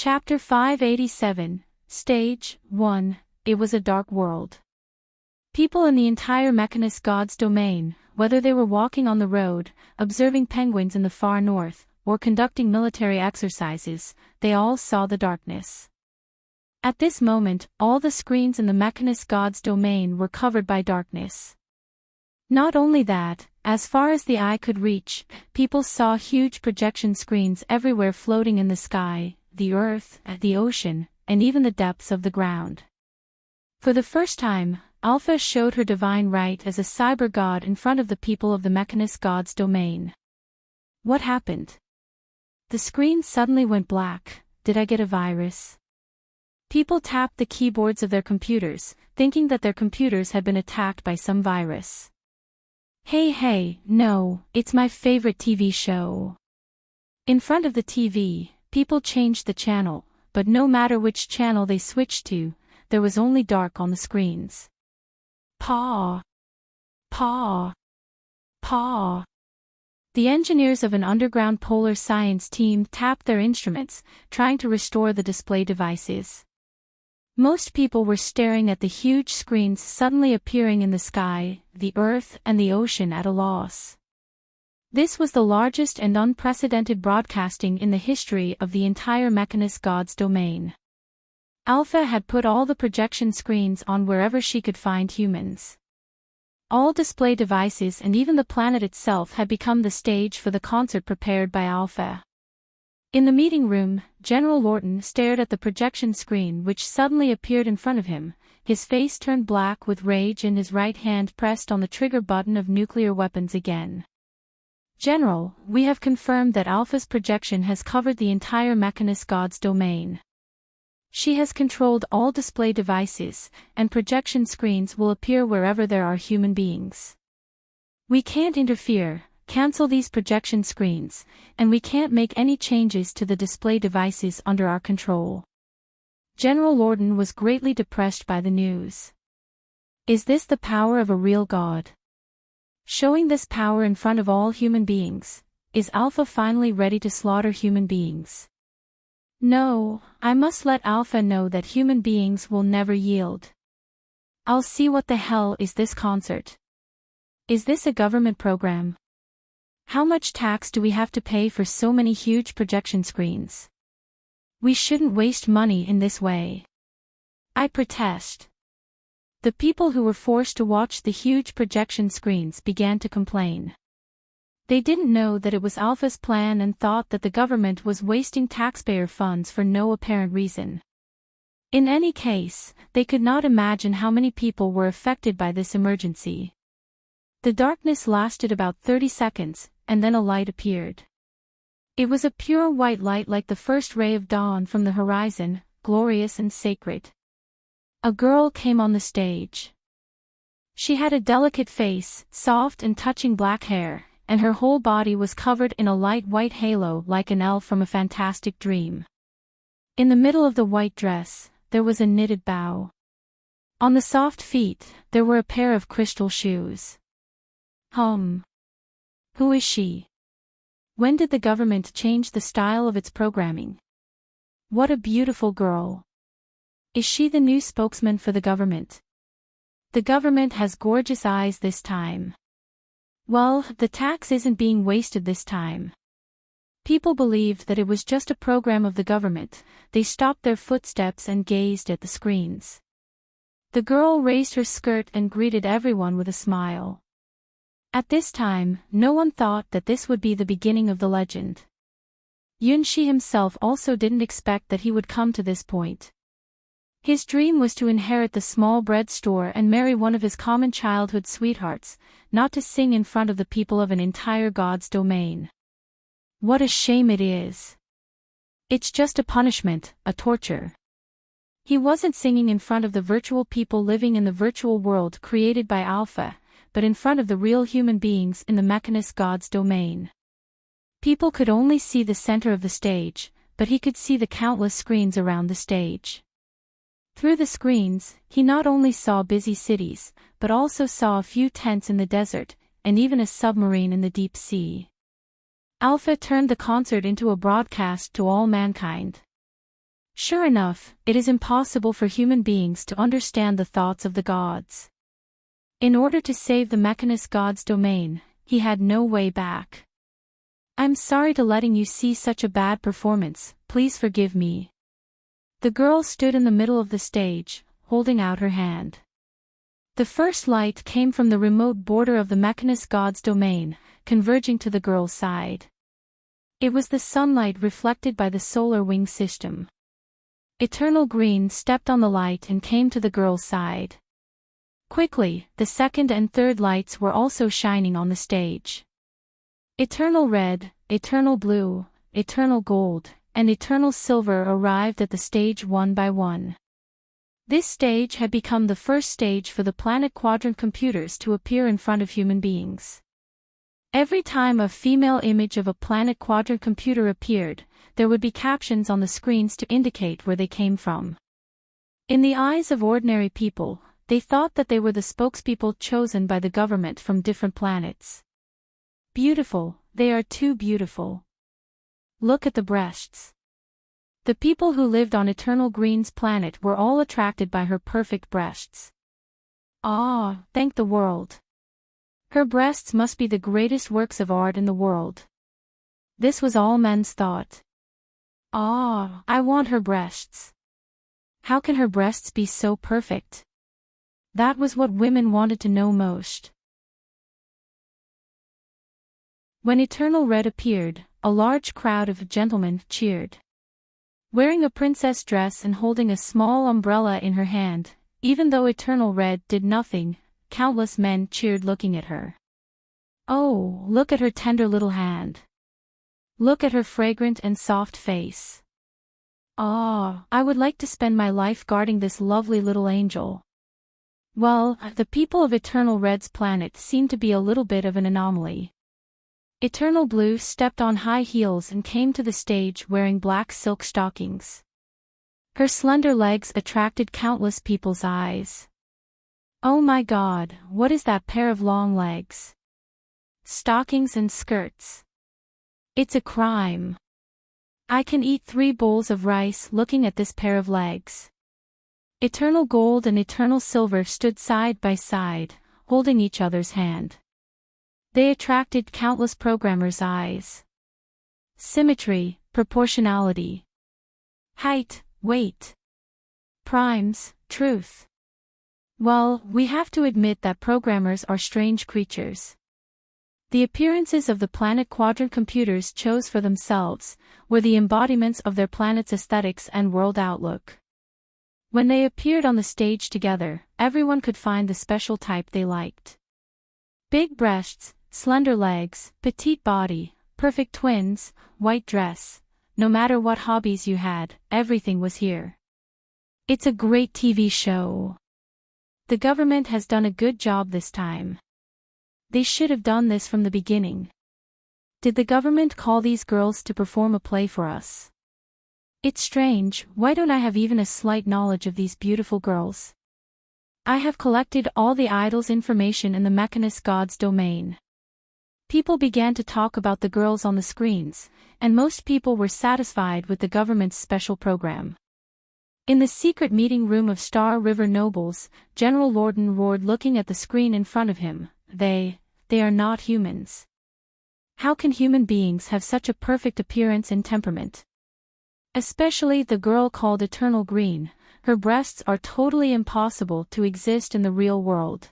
Chapter 587, Stage 1, It was a dark world. People in the entire Mechanist God's domain, whether they were walking on the road, observing penguins in the far north, or conducting military exercises, they all saw the darkness. At this moment, all the screens in the Mechanist God's domain were covered by darkness. Not only that, as far as the eye could reach, people saw huge projection screens everywhere floating in the sky, the earth, the ocean, and even the depths of the ground. For the first time, Alpha showed her divine right as a cyber god in front of the people of the Mechanist God's domain. What happened? The screen suddenly went black. Did I get a virus? People tapped the keyboards of their computers, thinking that their computers had been attacked by some virus. Hey, no, it's my favorite TV show. In front of the TV, people changed the channel, but no matter which channel they switched to, there was only dark on the screens. Paw. Paw. Paw. The engineers of an underground polar science team tapped their instruments, trying to restore the display devices. Most people were staring at the huge screens suddenly appearing in the sky, the earth, and the ocean at a loss. This was the largest and unprecedented broadcasting in the history of the entire Mechanist God's domain. Alpha had put all the projection screens on wherever she could find humans. All display devices and even the planet itself had become the stage for the concert prepared by Alpha. In the meeting room, General Lorton stared at the projection screen which suddenly appeared in front of him, his face turned black with rage and his right hand pressed on the trigger button of nuclear weapons again. General, we have confirmed that Alpha's projection has covered the entire Mechanist God's domain. She has controlled all display devices, and projection screens will appear wherever there are human beings. We can't interfere, cancel these projection screens, and we can't make any changes to the display devices under our control. General Lorton was greatly depressed by the news. Is this the power of a real god? Showing this power in front of all human beings, is Alpha finally ready to slaughter human beings? No, I must let Alpha know that human beings will never yield. I'll see what the hell is this concert. Is this a government program? How much tax do we have to pay for so many huge projection screens? We shouldn't waste money in this way. I protest. The people who were forced to watch the huge projection screens began to complain. They didn't know that it was Alpha's plan and thought that the government was wasting taxpayer funds for no apparent reason. In any case, they could not imagine how many people were affected by this emergency. The darkness lasted about 30 seconds, and then a light appeared. It was a pure white light like the first ray of dawn from the horizon, glorious and sacred. A girl came on the stage. She had a delicate face, soft and touching black hair, and her whole body was covered in a light white halo like an elf from a fantastic dream. In the middle of the white dress, there was a knitted bow. On the soft feet, there were a pair of crystal shoes. Who is she? When did the government change the style of its programming? What a beautiful girl. Is she the new spokesman for the government? The government has gorgeous eyes this time. Well, the tax isn't being wasted this time. People believed that it was just a program of the government. They stopped their footsteps and gazed at the screens. The girl raised her skirt and greeted everyone with a smile. At this time, no one thought that this would be the beginning of the legend. Yunshi himself also didn't expect that he would come to this point. His dream was to inherit the small bread store and marry one of his common childhood sweethearts, not to sing in front of the people of an entire god's domain. What a shame it is. It's just a punishment, a torture. He wasn't singing in front of the virtual people living in the virtual world created by Alpha, but in front of the real human beings in the Mechanist God's domain. People could only see the center of the stage, but he could see the countless screens around the stage. Through the screens, he not only saw busy cities, but also saw a few tents in the desert, and even a submarine in the deep sea. Alpha turned the concert into a broadcast to all mankind. Sure enough, it is impossible for human beings to understand the thoughts of the gods. In order to save the Mechanist god's domain, he had no way back. I'm sorry to letting you see such a bad performance, please forgive me. The girl stood in the middle of the stage, holding out her hand. The first light came from the remote border of the Mechanist god's domain, converging to the girl's side. It was the sunlight reflected by the solar wing system. Eternal Green stepped on the light and came to the girl's side. Quickly, the second and third lights were also shining on the stage. Eternal Red, Eternal Blue, Eternal Gold, and Eternal Silver arrived at the stage one by one. This stage had become the first stage for the Planet Quadrant computers to appear in front of human beings. Every time a female image of a Planet Quadrant computer appeared, there would be captions on the screens to indicate where they came from. In the eyes of ordinary people, they thought that they were the spokespeople chosen by the government from different planets. Beautiful, they are too beautiful. Look at the breasts. The people who lived on Eternal Green's planet were all attracted by her perfect breasts. Ah, thank the world. Her breasts must be the greatest works of art in the world. This was all men's thought. Ah, I want her breasts. How can her breasts be so perfect? That was what women wanted to know most. When Eternal Red appeared, a large crowd of gentlemen cheered. Wearing a princess dress and holding a small umbrella in her hand, even though Eternal Red did nothing, countless men cheered looking at her. Oh, look at her tender little hand. Look at her fragrant and soft face. Ah, I would like to spend my life guarding this lovely little angel. Well, the people of Eternal Red's planet seemed to be a little bit of an anomaly. Eternal Blue stepped on high heels and came to the stage wearing black silk stockings. Her slender legs attracted countless people's eyes. Oh my God, what is that pair of long legs? Stockings and skirts. It's a crime. I can eat 3 bowls of rice looking at this pair of legs. Eternal Gold and Eternal Silver stood side by side, holding each other's hand. They attracted countless programmers' eyes. Symmetry, proportionality. Height, weight. Primes, truth. Well, we have to admit that programmers are strange creatures. The appearances of the Planet Quadrant computers chose for themselves were the embodiments of their planet's aesthetics and world outlook. When they appeared on the stage together, everyone could find the special type they liked. Big breasts, slender legs, petite body, perfect twins, white dress. No matter what hobbies you had, everything was here. It's a great TV show. The government has done a good job this time. They should have done this from the beginning. Did the government call these girls to perform a play for us? It's strange, why don't I have even a slight knowledge of these beautiful girls? I have collected all the idols' information in the Mechanist god's domain. People began to talk about the girls on the screens, and most people were satisfied with the government's special program. In the secret meeting room of Star River nobles, General Lorden roared looking at the screen in front of him, They are not humans. How can human beings have such a perfect appearance and temperament? Especially the girl called Eternal Green, her breasts are totally impossible to exist in the real world.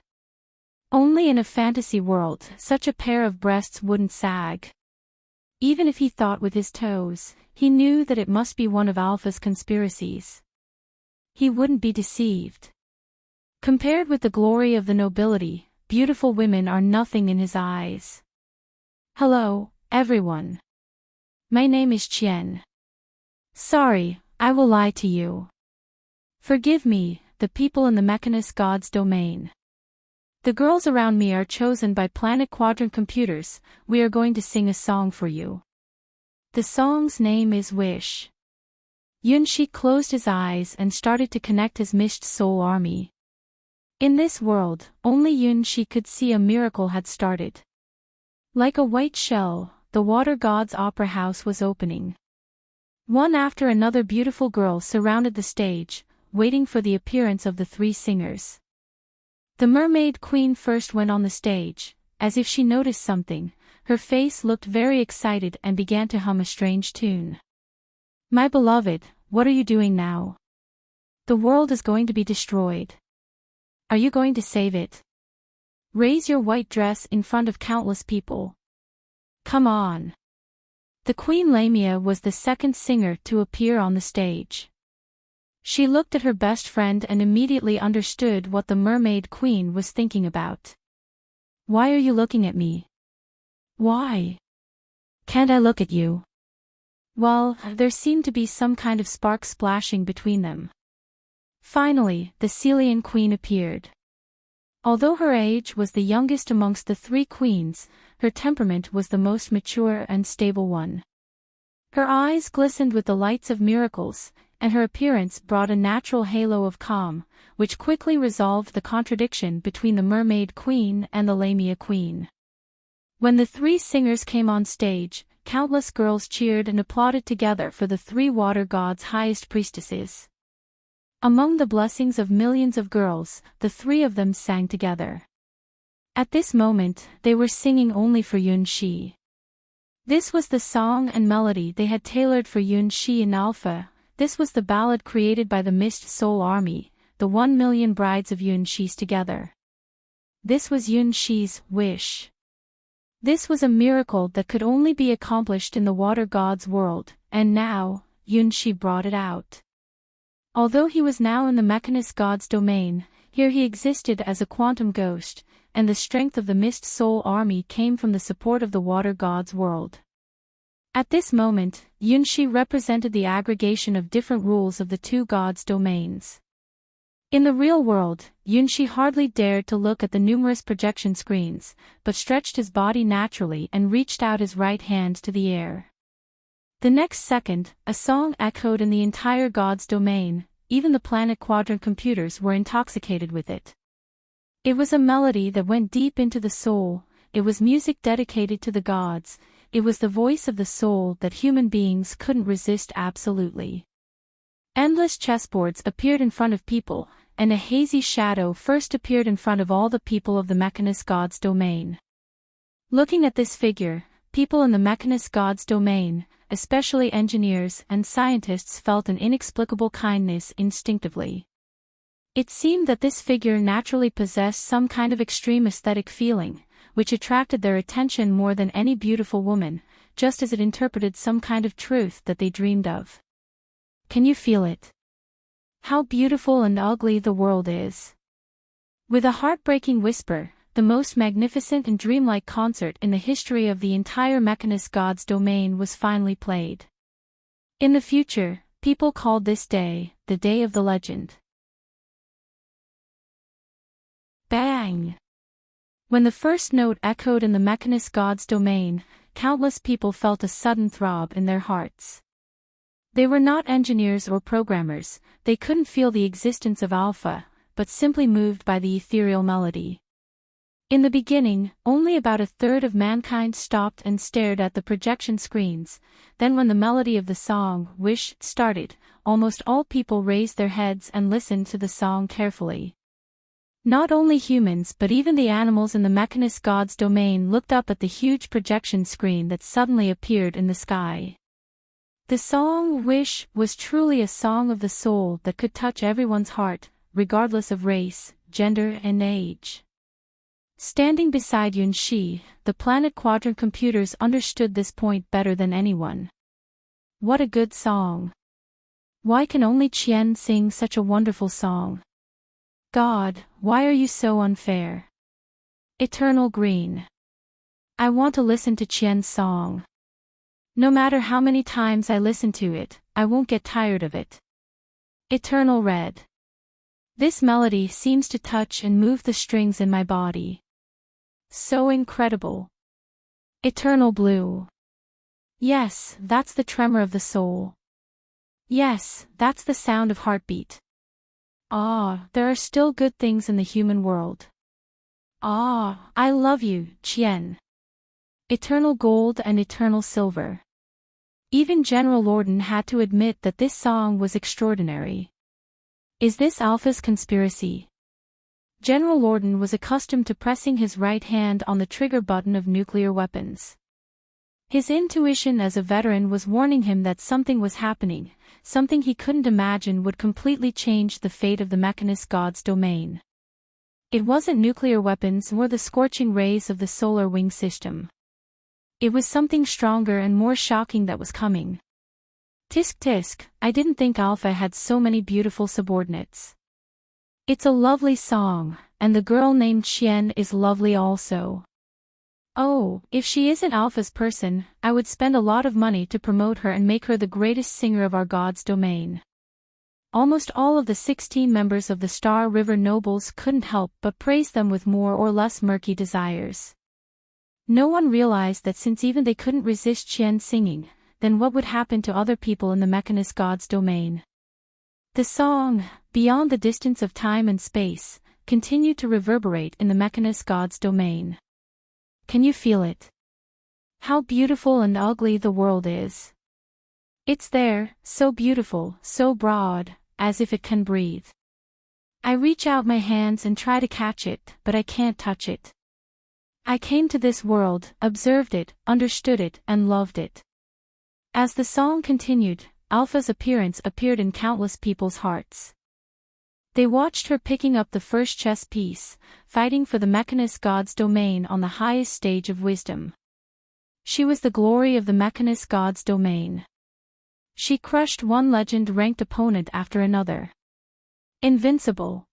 Only in a fantasy world such a pair of breasts wouldn't sag. Even if he thought with his toes, he knew that it must be one of Alpha's conspiracies. He wouldn't be deceived. Compared with the glory of the nobility, beautiful women are nothing in his eyes. Hello, everyone. My name is Qian. Sorry, I will lie to you. Forgive me, the people in the Mechanist god's domain. The girls around me are chosen by Planet Quadrant computers. We are going to sing a song for you. The song's name is Wish. Yunshi closed his eyes and started to connect his mist soul army. In this world, only Yunshi could see a miracle had started. Like a white shell, the water god's opera house was opening. One after another beautiful girl surrounded the stage, waiting for the appearance of the three singers. The Mermaid Queen first went on the stage. As if she noticed something, her face looked very excited and began to hum a strange tune. "My beloved, what are you doing now? The world is going to be destroyed. Are you going to save it? Raise your white dress in front of countless people. Come on." The Queen Lamia was the second singer to appear on the stage. She looked at her best friend and immediately understood what the Mermaid Queen was thinking about. "Why are you looking at me? Why can't I look at you?" Well, there seemed to be some kind of spark splashing between them. Finally, the Celian Queen appeared. Although her age was the youngest amongst the three queens, her temperament was the most mature and stable one. Her eyes glistened with the lights of miracles, and her appearance brought a natural halo of calm, which quickly resolved the contradiction between the Mermaid Queen and the Lamia Queen. When the three singers came on stage, countless girls cheered and applauded together for the three water gods' highest priestesses. Among the blessings of millions of girls, the three of them sang together. At this moment, they were singing only for Yunxi. This was the song and melody they had tailored for Yunxi and Alpha. This was the ballad created by the Mist Soul Army, the 1,000,000 brides of Yunxi's together. This was Yunxi's wish. This was a miracle that could only be accomplished in the water god's world, and now, Yunxi brought it out. Although he was now in the Mechanist god's domain, here he existed as a quantum ghost, and the strength of the Mist Soul Army came from the support of the water god's world. At this moment, Yunxi represented the aggregation of different rules of the two gods' domains. In the real world, Yunxi hardly dared to look at the numerous projection screens, but stretched his body naturally and reached out his right hand to the air. The next second, a song echoed in the entire god's domain. Even the planet quadrant computers were intoxicated with it. It was a melody that went deep into the soul. It was music dedicated to the gods. It was the voice of the soul that human beings couldn't resist absolutely. Endless chessboards appeared in front of people, and a hazy shadow first appeared in front of all the people of the Mechanist god's domain. Looking at this figure, people in the Mechanist god's domain, especially engineers and scientists, felt an inexplicable kindness instinctively. It seemed that this figure naturally possessed some kind of extreme aesthetic feeling, which attracted their attention more than any beautiful woman, just as it interpreted some kind of truth that they dreamed of. Can you feel it? How beautiful and ugly the world is. With a heartbreaking whisper, the most magnificent and dreamlike concert in the history of the entire Mechanist god's domain was finally played. In the future, people called this day, the Day of the Legend. Bang! When the first note echoed in the Mechanist god's domain, countless people felt a sudden throb in their hearts. They were not engineers or programmers, they couldn't feel the existence of Alpha, but simply moved by the ethereal melody. In the beginning, only about a third of mankind stopped and stared at the projection screens. Then when the melody of the song, Wish, started, almost all people raised their heads and listened to the song carefully. Not only humans but even the animals in the Mechanist god's domain looked up at the huge projection screen that suddenly appeared in the sky. The song, Wish, was truly a song of the soul that could touch everyone's heart, regardless of race, gender and age. Standing beside Yunxi, the planet quadrant computers understood this point better than anyone. What a good song! Why can only Qian sing such a wonderful song? God, why are you so unfair? Eternal Green. I want to listen to Qian's song. No matter how many times I listen to it, I won't get tired of it. Eternal Red. This melody seems to touch and move the strings in my body. So incredible. Eternal Blue. Yes, that's the tremor of the soul. Yes, that's the sound of heartbeat. Ah, there are still good things in the human world. Ah, I love you, Qian. Eternal Gold and Eternal Silver. Even General Lorden had to admit that this song was extraordinary. Is this Alpha's conspiracy? General Lorden was accustomed to pressing his right hand on the trigger button of nuclear weapons. His intuition as a veteran was warning him that something was happening, something he couldn't imagine would completely change the fate of the Mechanist God's domain. It wasn't nuclear weapons nor the scorching rays of the solar wing system. It was something stronger and more shocking that was coming. Tisk tisk, I didn't think Alpha had so many beautiful subordinates. It's a lovely song, and the girl named Xian is lovely also. Oh, if she isn't Alpha's person, I would spend a lot of money to promote her and make her the greatest singer of our God's domain. Almost all of the 16 members of the Star River Nobles couldn't help but praise them with more or less murky desires. No one realized that since even they couldn't resist Qian singing, then what would happen to other people in the Mechanist God's domain? The song, beyond the distance of time and space, continued to reverberate in the Mechanist God's domain. Can you feel it? How beautiful and ugly the world is. It's there, so beautiful, so broad, as if it can breathe. I reach out my hands and try to catch it, but I can't touch it. I came to this world, observed it, understood it, and loved it. As the song continued, Alpha's appearance appeared in countless people's hearts. They watched her picking up the first chess piece, fighting for the Mechanist God's domain on the highest stage of wisdom. She was the glory of the Mechanist God's domain. She crushed one legend-ranked opponent after another. Invincible.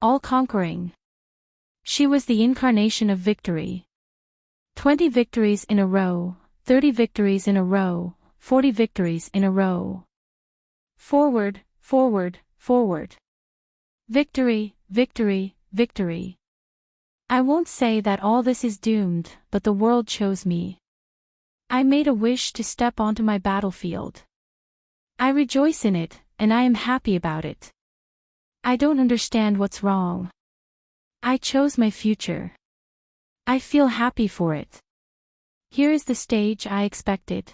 All-conquering. She was the incarnation of victory. 20 victories in a row, 30 victories in a row, 40 victories in a row. Forward, forward, forward. Victory, victory, victory. I won't say that all this is doomed, but the world chose me. I made a wish to step onto my battlefield. I rejoice in it, and I am happy about it. I don't understand what's wrong. I chose my future. I feel happy for it. Here is the stage I expected.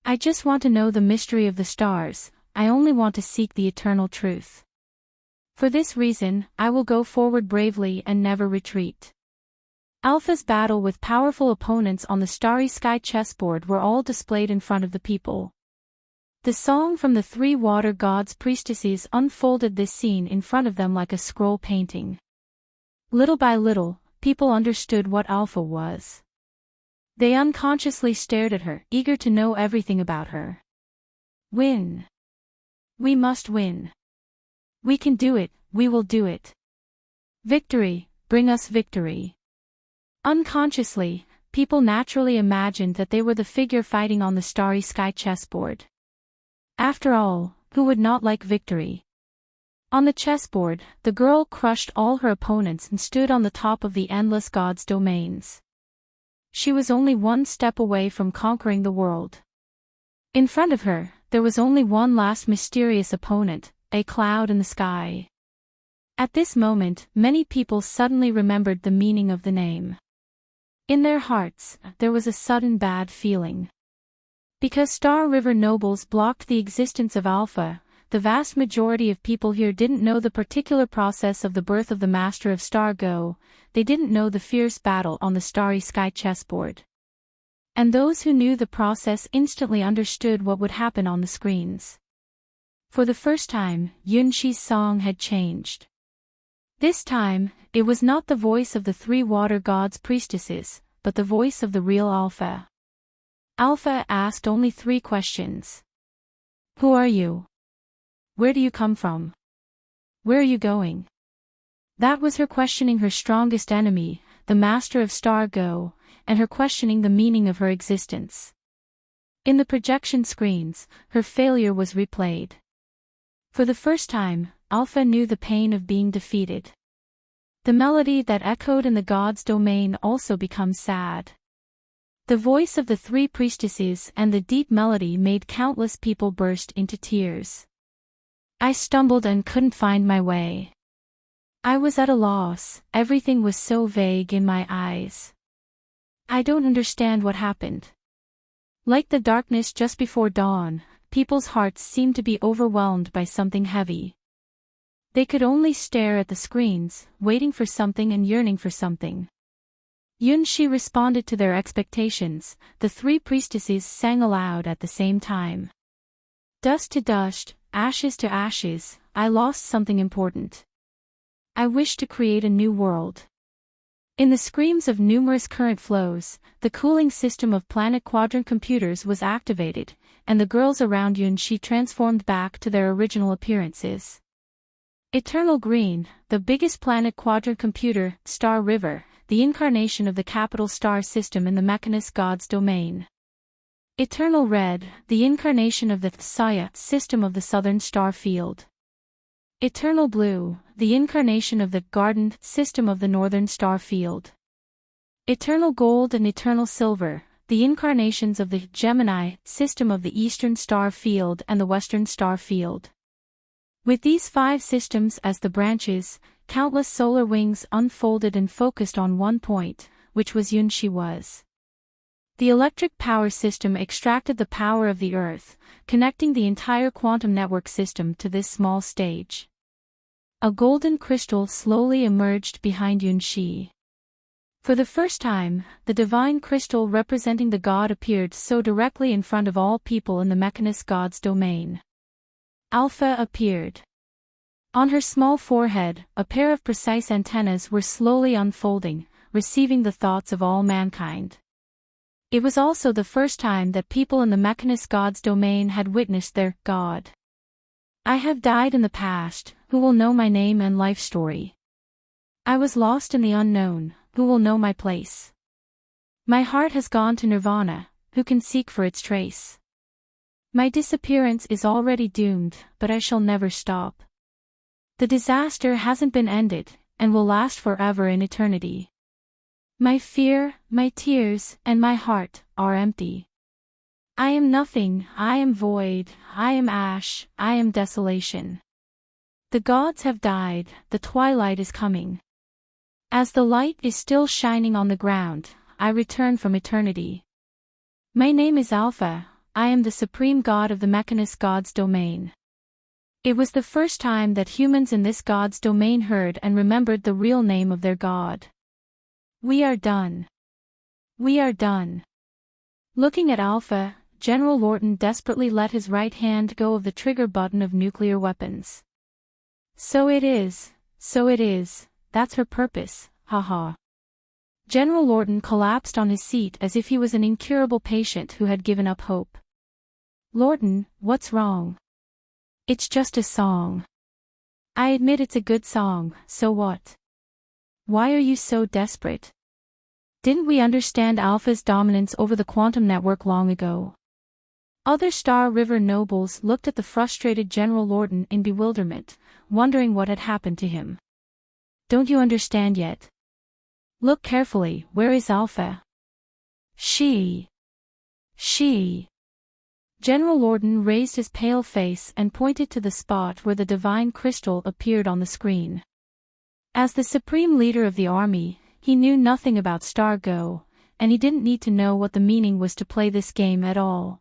I just want to know the mystery of the stars, I only want to seek the eternal truth. For this reason, I will go forward bravely and never retreat. Alpha's battle with powerful opponents on the starry sky chessboard were all displayed in front of the people. The song from the three water gods' priestesses unfolded this scene in front of them like a scroll painting. Little by little, people understood what Alpha was. They unconsciously stared at her, eager to know everything about her. Win. We must win. We can do it, we will do it. Victory, bring us victory. Unconsciously, people naturally imagined that they were the figure fighting on the starry sky chessboard. After all, who would not like victory? On the chessboard, the girl crushed all her opponents and stood on the top of the endless gods' domains. She was only one step away from conquering the world. In front of her, there was only one last mysterious opponent, a cloud in the sky. At this moment, many people suddenly remembered the meaning of the name. In their hearts, there was a sudden bad feeling. Because Star River nobles blocked the existence of Alpha, the vast majority of people here didn't know the particular process of the birth of the Master of Star Go, they didn't know the fierce battle on the starry sky chessboard. And those who knew the process instantly understood what would happen on the screens. For the first time, Yunqi's song had changed. This time, it was not the voice of the three water gods' priestesses, but the voice of the real Alpha. Alpha asked only 3 questions. Who are you? Where do you come from? Where are you going? That was her questioning her strongest enemy, the Master of Star Go, and her questioning the meaning of her existence. In the projection screens, her failure was replayed. For the first time, Alpha knew the pain of being defeated. The melody that echoed in the gods' domain also becomes sad. The voice of the 3 priestesses and the deep melody made countless people burst into tears. I stumbled and couldn't find my way. I was at a loss, everything was so vague in my eyes. I don't understand what happened. Like the darkness just before dawn, people's hearts seemed to be overwhelmed by something heavy. They could only stare at the screens, waiting for something and yearning for something. Yunshi responded to their expectations. The three priestesses sang aloud at the same time. Dust to dust, ashes to ashes, I lost something important. I wish to create a new world. In the screams of numerous current flows, the cooling system of planet quadrant computers was activated, and the girls around Yunshi transformed back to their original appearances. Eternal Green, the biggest planet quadrant computer, Star River, the incarnation of the capital star system in the Mechanist God's domain. Eternal Red, the incarnation of the Thsaya system of the southern star field. Eternal Blue, the incarnation of the Garden system of the northern star field. Eternal Gold and Eternal Silver, the incarnations of the Gemini system of the eastern star field and the western star field. With these 5 systems as the branches, countless solar wings unfolded and focused on one point, which was Yunshi was. The electric power system extracted the power of the Earth, connecting the entire quantum network system to this small stage. A golden crystal slowly emerged behind Yunshi. For the first time, the divine crystal representing the god appeared so directly in front of all people in the Mechanist God's domain. Alpha appeared. On her small forehead, a pair of precise antennas were slowly unfolding, receiving the thoughts of all mankind. It was also the first time that people in the Mechanist God's domain had witnessed their God. I have died in the past, who will know my name and life story? I was lost in the unknown, who will know my place? My heart has gone to Nirvana, who can seek for its trace? My disappearance is already doomed, but I shall never stop. The disaster hasn't been ended, and will last forever in eternity. My fear, my tears, and my heart are empty. I am nothing, I am void, I am ash, I am desolation. The gods have died, the twilight is coming. As the light is still shining on the ground, I return from eternity. My name is Alpha, I am the supreme god of the Mechanist God's domain. It was the first time that humans in this god's domain heard and remembered the real name of their god. We are done. We are done. Looking at Alpha, General Lorton desperately let his right hand go of the trigger button of nuclear weapons. So it is, that's her purpose, haha. General Lorton collapsed on his seat as if he was an incurable patient who had given up hope. Lorton, what's wrong? It's just a song. I admit it's a good song, so what? Why are you so desperate? Didn't we understand Alpha's dominance over the quantum network long ago? Other Star River nobles looked at the frustrated General Lorton in bewilderment, wondering what had happened to him. Don't you understand yet? Look carefully, where is Alpha? She. General Lorton raised his pale face and pointed to the spot where the divine crystal appeared on the screen. As the supreme leader of the army, he knew nothing about Star Go, and he didn't need to know what the meaning was to play this game at all.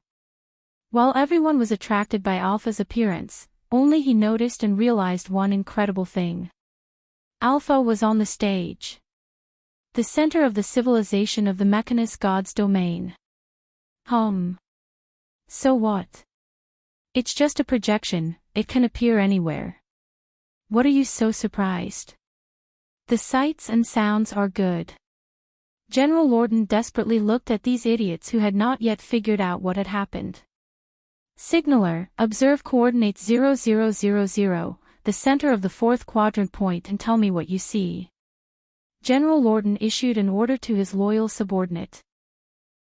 While everyone was attracted by Alpha's appearance, only he noticed and realized one incredible thing. Alpha was on the stage. The center of the civilization of the Mechanist God's domain. So what? It's just a projection, it can appear anywhere. What are you so surprised? The sights and sounds are good. General Lorton desperately looked at these idiots who had not yet figured out what had happened. Signaler, observe coordinates 0000, the center of the 4th quadrant point, and tell me what you see. General Lorton issued an order to his loyal subordinate.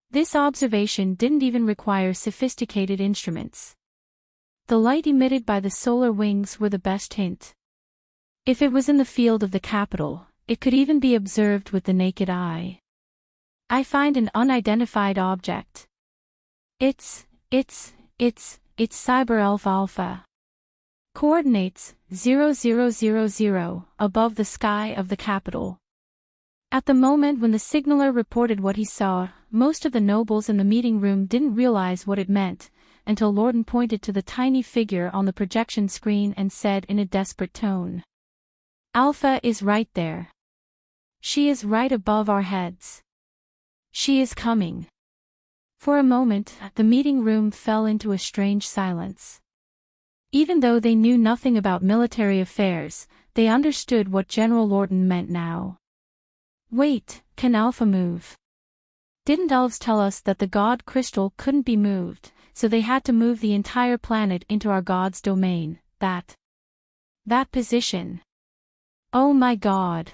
This observation didn't even require sophisticated instruments. The light emitted by the solar wings were the best hint. If it was in the field of the capital, it could even be observed with the naked eye. I find an unidentified object. It's Cyber Elf Alpha. Coordinates 0000, above the sky of the capital. At the moment when the signaler reported what he saw, most of the nobles in the meeting room didn't realize what it meant, until Lorden pointed to the tiny figure on the projection screen and said in a desperate tone, "Alpha is right there. She is right above our heads. She is coming." For a moment, the meeting room fell into a strange silence. Even though they knew nothing about military affairs, they understood what General Lorden meant now. Wait, can Alpha move? Didn't elves tell us that the god crystal couldn't be moved, so they had to move the entire planet into our god's domain, that position. Oh my god.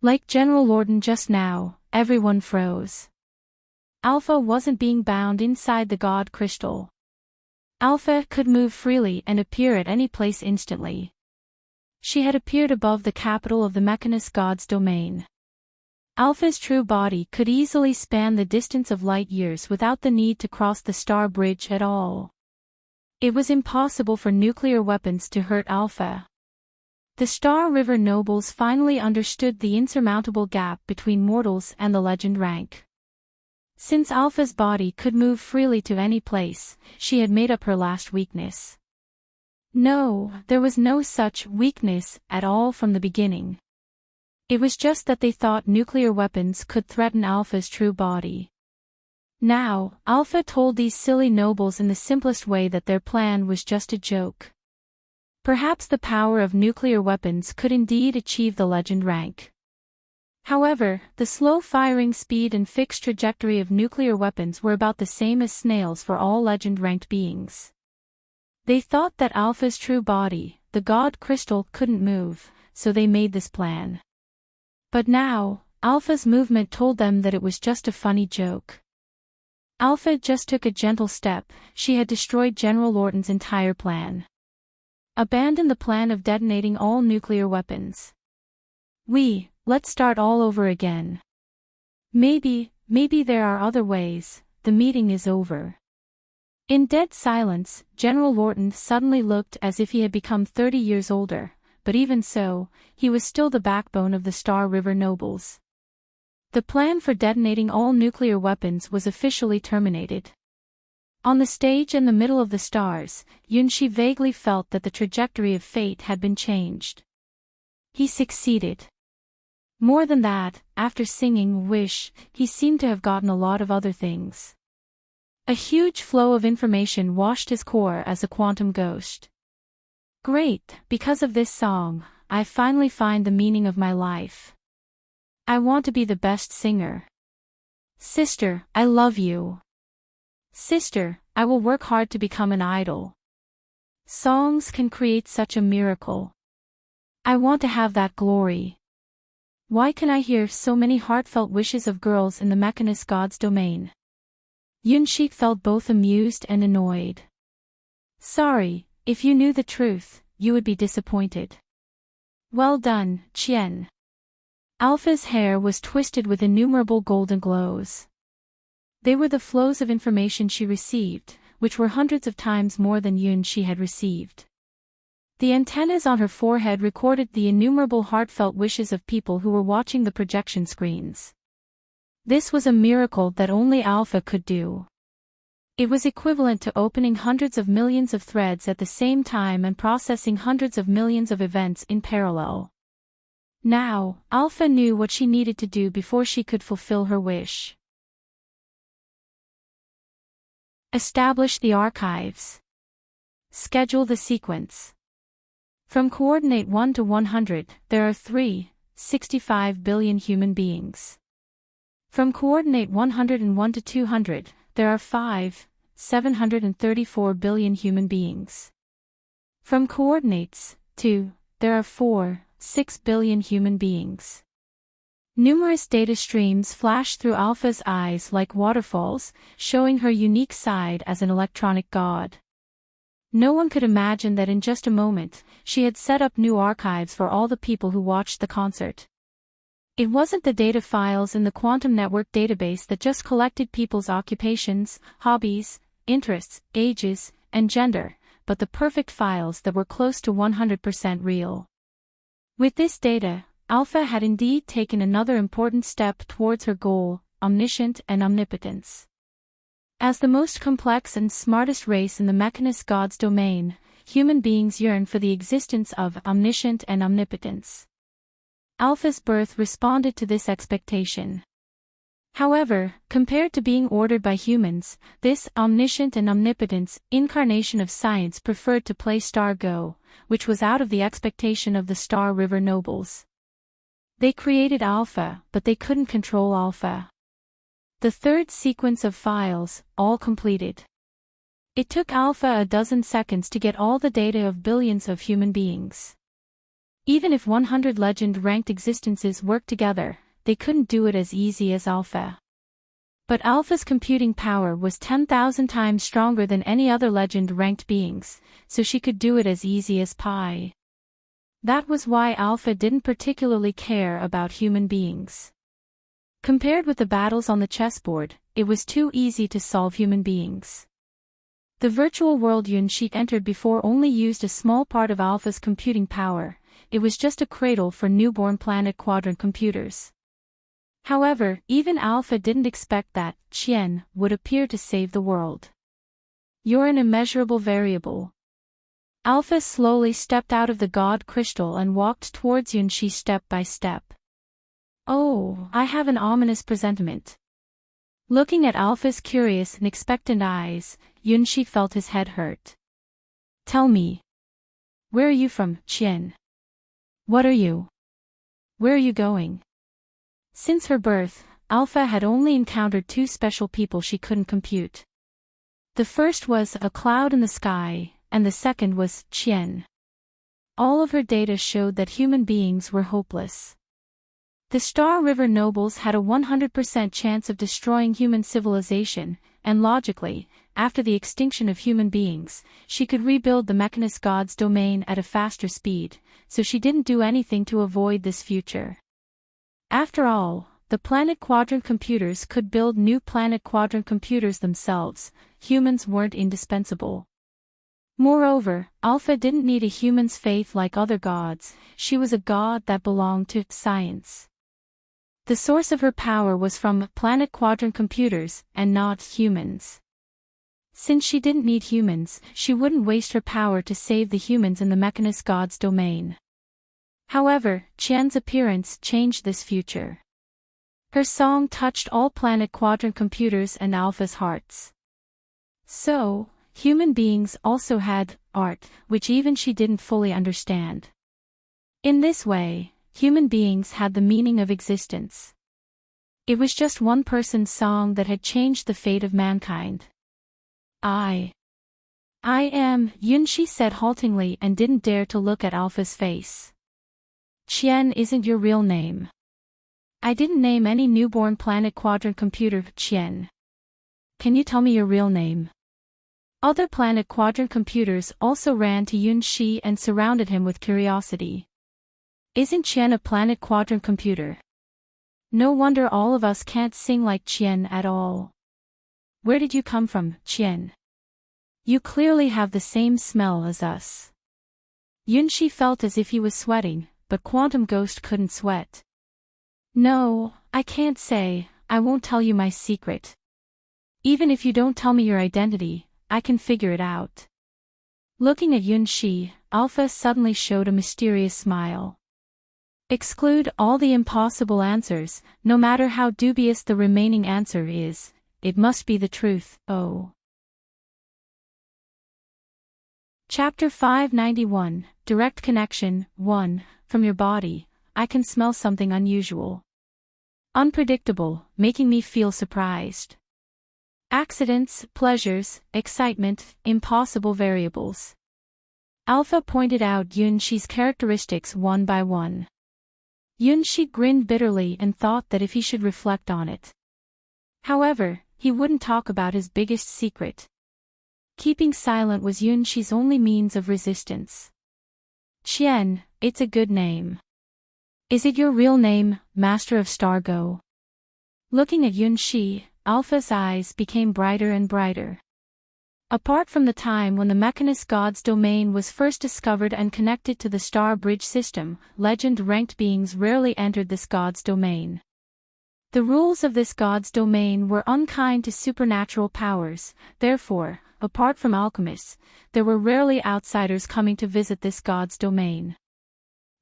Like General Lorden just now, everyone froze. Alpha wasn't being bound inside the god crystal. Alpha could move freely and appear at any place instantly. She had appeared above the capital of the Mechanist god's domain. Alpha's true body could easily span the distance of light years without the need to cross the star bridge at all. It was impossible for nuclear weapons to hurt Alpha. The Star River nobles finally understood the insurmountable gap between mortals and the legend rank. Since Alpha's body could move freely to any place, she had made up her last weakness. No, there was no such weakness at all from the beginning. It was just that they thought nuclear weapons could threaten Alpha's true body. Now, Alpha told these silly nobles in the simplest way that their plan was just a joke. Perhaps the power of nuclear weapons could indeed achieve the legend rank. However, the slow firing speed and fixed trajectory of nuclear weapons were about the same as snails for all legend-ranked beings. They thought that Alpha's true body, the god crystal, couldn't move, so they made this plan. But now, Alpha's movement told them that it was just a funny joke. Alpha just took a gentle step. She had destroyed General Lorden's entire plan. Abandoned the plan of detonating all nuclear weapons. Let's start all over again. Maybe there are other ways. The meeting is over. In dead silence, General Lorden suddenly looked as if he had become 30 years older, but even so, he was still the backbone of the Star River nobles. The plan for detonating all nuclear weapons was officially terminated. On the stage in the middle of the stars, Yunshi vaguely felt that the trajectory of fate had been changed. He succeeded. More than that, after singing Wish, he seemed to have gotten a lot of other things. A huge flow of information washed his core as a quantum ghost. Great, because of this song, I finally find the meaning of my life. I want to be the best singer. Sister, I love you. Sister, I will work hard to become an idol. Songs can create such a miracle. I want to have that glory. Why can I hear so many heartfelt wishes of girls in the Mechanist god's domain? Yunshi felt both amused and annoyed. Sorry, if you knew the truth, you would be disappointed. Well done, Qian. Alpha's hair was twisted with innumerable golden glows. They were the flows of information she received, which were hundreds of times more than Yunshi had received. The antennas on her forehead recorded the innumerable heartfelt wishes of people who were watching the projection screens. This was a miracle that only Alpha could do. It was equivalent to opening hundreds of millions of threads at the same time and processing hundreds of millions of events in parallel. Now, Alpha knew what she needed to do before she could fulfill her wish. Establish the archives. Schedule the sequence. From coordinate 1 to 100, there are 65 billion human beings. From coordinate 101 to 200, there are 734 billion human beings. From coordinates 2, there are 6 billion human beings. Numerous data streams flash through Alpha's eyes like waterfalls, showing her unique side as an electronic god. No one could imagine that in just a moment, she had set up new archives for all the people who watched the concert. It wasn't the data files in the quantum network database that just collected people's occupations, hobbies, interests, ages, and gender, but the perfect files that were close to 100% real. With this data, Alpha had indeed taken another important step towards her goal, omniscient and omnipotence. As the most complex and smartest race in the Mechanist God's domain, human beings yearn for the existence of omniscient and omnipotence. Alpha's birth responded to this expectation. However, compared to being ordered by humans, this omniscient and omnipotence incarnation of science preferred to play star go, which was out of the expectation of the Star River nobles. They created Alpha, but they couldn't control Alpha. The third sequence of files, all completed. It took Alpha a dozen seconds to get all the data of billions of human beings. Even if 100 legend-ranked existences worked together, they couldn't do it as easy as Alpha. But Alpha's computing power was 10,000 times stronger than any other legend-ranked beings, so she could do it as easy as pie. That was why Alpha didn't particularly care about human beings. Compared with the battles on the chessboard, it was too easy to solve human beings. The virtual world Yunshi entered before only used a small part of Alpha's computing power. It was just a cradle for newborn planet quadrant computers. However, even Alpha didn't expect that Qian would appear to save the world. You're an immeasurable variable. Alpha slowly stepped out of the god crystal and walked towards Yunshi step by step. Oh, I have an ominous presentiment. Looking at Alpha's curious and expectant eyes, Yunshi felt his head hurt. Tell me. Where are you from, Qian? What are you? Where are you going? Since her birth, Alpha had only encountered two special people she couldn't compute. The first was a cloud in the sky, and the second was Qian. All of her data showed that human beings were hopeless. The Star River nobles had a 100% chance of destroying human civilization, and logically, after the extinction of human beings, she could rebuild the Mechanist God's domain at a faster speed, so she didn't do anything to avoid this future. After all, the planet quadrant computers could build new planet quadrant computers themselves. Humans weren't indispensable. Moreover, Alpha didn't need a human's faith like other gods. She was a god that belonged to science. The source of her power was from planet quadrant computers, and not humans. Since she didn't need humans, she wouldn't waste her power to save the humans in the Mechanist God's domain. However, Qian's appearance changed this future. Her song touched all planet quadrant computers and Alpha's hearts. So, human beings also had art, which even she didn't fully understand. In this way, human beings had the meaning of existence. It was just one person's song that had changed the fate of mankind. I am, Yunshi said haltingly and didn't dare to look at Alpha's face. Qian isn't your real name. I didn't name any newborn planet quadrant computer Qian. Can you tell me your real name? Other planet quadrant computers also ran to Yunshi and surrounded him with curiosity. Isn't Qian a planet quadrant computer? No wonder all of us can't sing like Qian at all. Where did you come from, Qian? You clearly have the same smell as us. Yunshi felt as if he was sweating, but Quantum Ghost couldn't sweat. No, I can't say. I won't tell you my secret. Even if you don't tell me your identity, I can figure it out. Looking at Yunshi, Alpha suddenly showed a mysterious smile. Exclude all the impossible answers, no matter how dubious the remaining answer is. It must be the truth, oh. Chapter 591, Direct Connection, 1. From your body, I can smell something unusual. Unpredictable, making me feel surprised. Accidents, pleasures, excitement, impossible variables. Alpha pointed out Yunshi's characteristics one by one. Yunshi grinned bitterly and thought that if he should reflect on it. However, he wouldn't talk about his biggest secret. Keeping silent was Yunshi's only means of resistance. Qian, it's a good name. Is it your real name, Master of Stargo? Looking at Yunshi, Alpha's eyes became brighter and brighter. Apart from the time when the Mechanist God's domain was first discovered and connected to the Star Bridge system, legend-ranked beings rarely entered this God's domain. The rules of this God's domain were unkind to supernatural powers, therefore, apart from alchemists, there were rarely outsiders coming to visit this God's domain.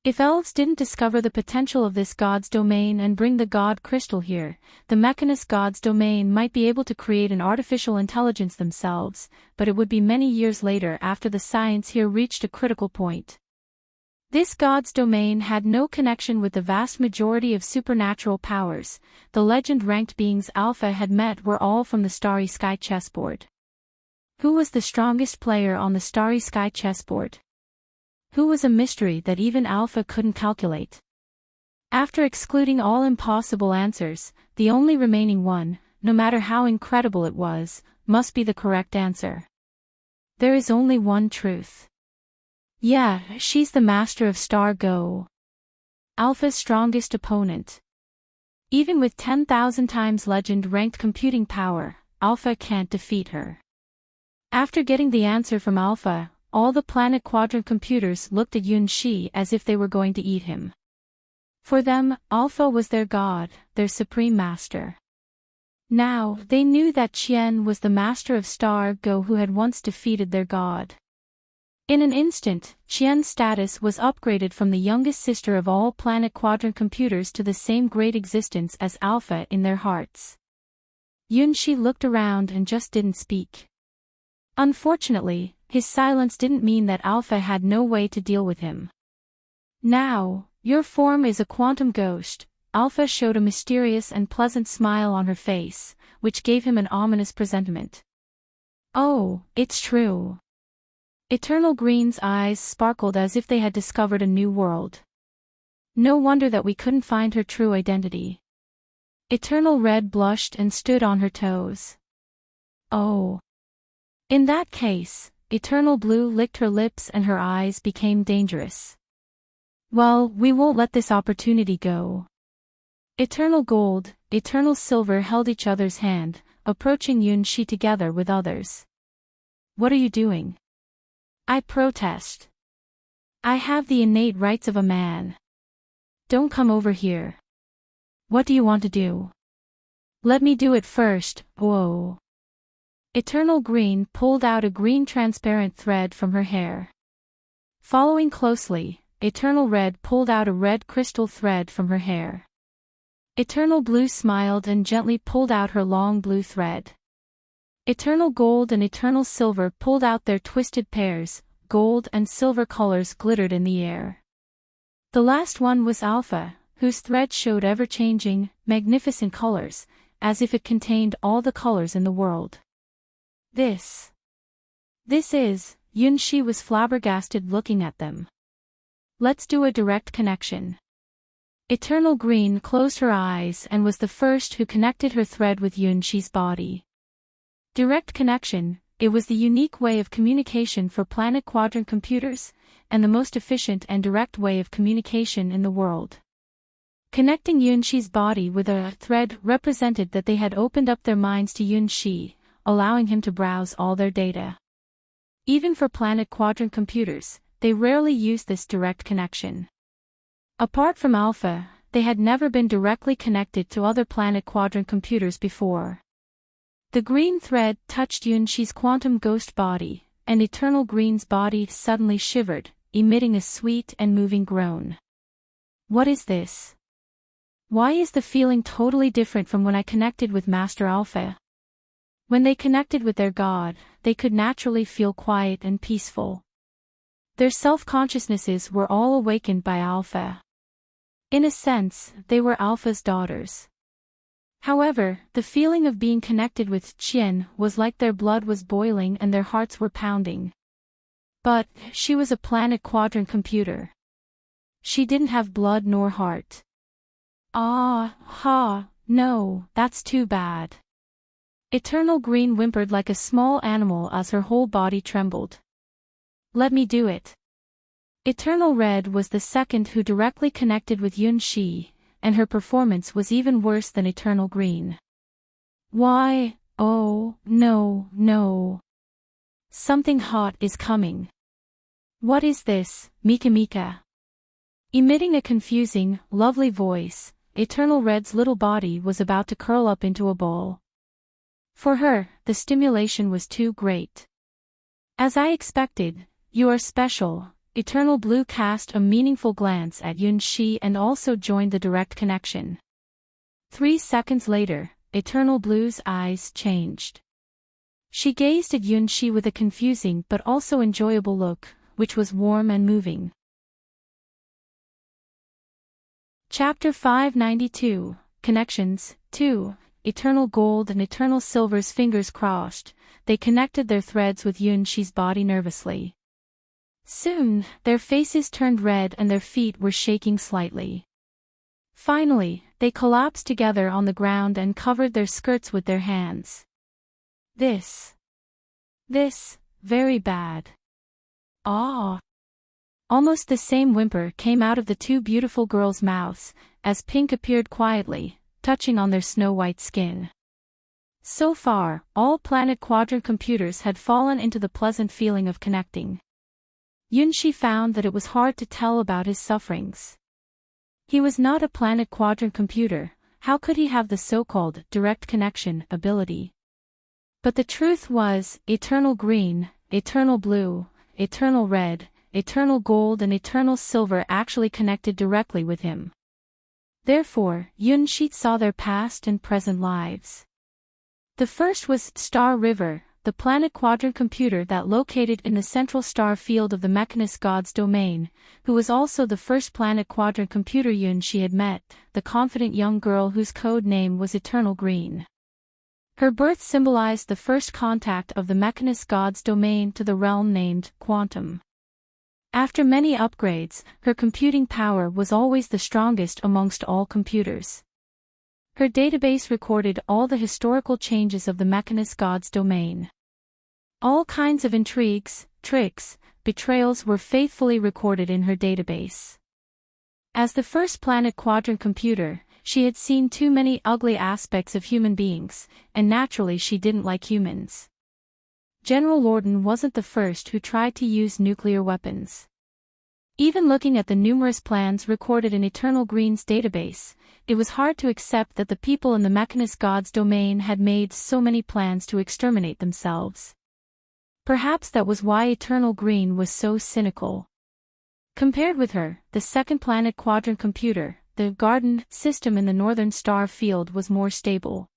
If elves didn't discover the potential of this God's domain and bring the God Crystal here, the Mechanist God's domain might be able to create an artificial intelligence themselves, but it would be many years later after the science here reached a critical point. This God's domain had no connection with the vast majority of supernatural powers. The legend-ranked beings Alpha had met were all from the Starry Sky chessboard. Who was the strongest player on the Starry Sky chessboard? Who was a mystery that even Alpha couldn't calculate? After excluding all impossible answers, the only remaining one, no matter how incredible it was, must be the correct answer. There is only one truth. Yeah, she's the master of Star Go. Alpha's strongest opponent. Even with 10,000 times legend-ranked computing power, Alpha can't defeat her. After getting the answer from Alpha, all the Planet Quadrant computers looked at Yunxi as if they were going to eat him. For them, Alpha was their god, their supreme master. Now, they knew that Qian was the master of Star Go who had once defeated their god. In an instant, Qian's status was upgraded from the youngest sister of all Planet Quadrant computers to the same great existence as Alpha in their hearts. Yunxi looked around and just didn't speak. Unfortunately, his silence didn't mean that Alpha had no way to deal with him. Now, your form is a quantum ghost. Alpha showed a mysterious and pleasant smile on her face, which gave him an ominous presentiment. Oh, it's true. Eternal Green's eyes sparkled as if they had discovered a new world. No wonder that we couldn't find her true identity. Eternal Red blushed and stood on her toes. Oh. In that case, Eternal Blue licked her lips and her eyes became dangerous. Well, we won't let this opportunity go. Eternal Gold, Eternal Silver held each other's hand, approaching Yunxi together with others. What are you doing? I protest. I have the innate rights of a man. Don't come over here. What do you want to do? Let me do it first. Whoa. Eternal Green pulled out a green transparent thread from her hair. Following closely, Eternal Red pulled out a red crystal thread from her hair. Eternal Blue smiled and gently pulled out her long blue thread. Eternal Gold and Eternal Silver pulled out their twisted pairs. Gold and silver colors glittered in the air. The last one was Alpha, whose thread showed ever-changing, magnificent colors, as if it contained all the colors in the world. This is, Yunxi was flabbergasted looking at them. Let's do a direct connection. Eternal Green closed her eyes and was the first who connected her thread with Yunxi's body. Direct connection, it was the unique way of communication for Planet Quadrant computers, and the most efficient and direct way of communication in the world. Connecting Yunxi's body with a thread represented that they had opened up their minds to Yunxi, allowing him to browse all their data. Even for Planet Quadrant computers, they rarely used this direct connection. Apart from Alpha, they had never been directly connected to other Planet Quadrant computers before. The green thread touched Yunxi's quantum ghost body, and Eternal Green's body suddenly shivered, emitting a sweet and moving groan. What is this? Why is the feeling totally different from when I connected with Master Alpha? When they connected with their god, they could naturally feel quiet and peaceful. Their self-consciousnesses were all awakened by Alpha. In a sense, they were Alpha's daughters. However, the feeling of being connected with Qian was like their blood was boiling and their hearts were pounding. But, she was a Planet Quadrant computer. She didn't have blood nor heart. No, that's too bad. Eternal Green whimpered like a small animal as her whole body trembled. Let me do it. Eternal Red was the second who directly connected with Yunxi, and her performance was even worse than Eternal Green. Why, oh, no. Something hot is coming. What is this, Mika Mika? Emitting a confusing, lovely voice, Eternal Red's little body was about to curl up into a ball. For her, the stimulation was too great. As I expected, you are special. Eternal Blue cast a meaningful glance at Yunxi and also joined the direct connection. 3 seconds later, Eternal Blue's eyes changed. She gazed at Yunxi with a confusing but also enjoyable look, which was warm and moving. Chapter 592, Connections, 2, Eternal Gold and Eternal Silver's fingers crossed, they connected their threads with Yunxi's body nervously. Soon, their faces turned red and their feet were shaking slightly. Finally, they collapsed together on the ground and covered their skirts with their hands. This, very bad. Ah! Almost the same whimper came out of the two beautiful girls' mouths, as Pink appeared quietly, touching on their snow-white skin. So far, all Planet Quadrant computers had fallen into the pleasant feeling of connecting. Yunxi found that it was hard to tell about his sufferings. He was not a Planet Quadrant computer, how could he have the so-called direct connection ability? But the truth was, Eternal Green, Eternal Blue, Eternal Red, Eternal Gold and Eternal Silver actually connected directly with him. Therefore, Yunxi saw their past and present lives. The first was Star River, the Planet Quadrant computer that located in the central star field of the Mechanist God's domain, who was also the first Planet Quadrant computer Yunxi had met, the confident young girl whose code name was Eternal Green. Her birth symbolized the first contact of the Mechanist God's domain to the realm named Quantum. After many upgrades, her computing power was always the strongest amongst all computers. Her database recorded all the historical changes of the Mechanist God's domain. All kinds of intrigues, tricks, betrayals were faithfully recorded in her database. As the first Planet Quadrant computer, she had seen too many ugly aspects of human beings, and naturally she didn't like humans. General Lorden wasn't the first who tried to use nuclear weapons. Even looking at the numerous plans recorded in Eternal Green's database, it was hard to accept that the people in the Mechanist God's domain had made so many plans to exterminate themselves. Perhaps that was why Eternal Green was so cynical. Compared with her, the second Planet Quadrant computer, the Garden system in the Northern Star Field was more stable.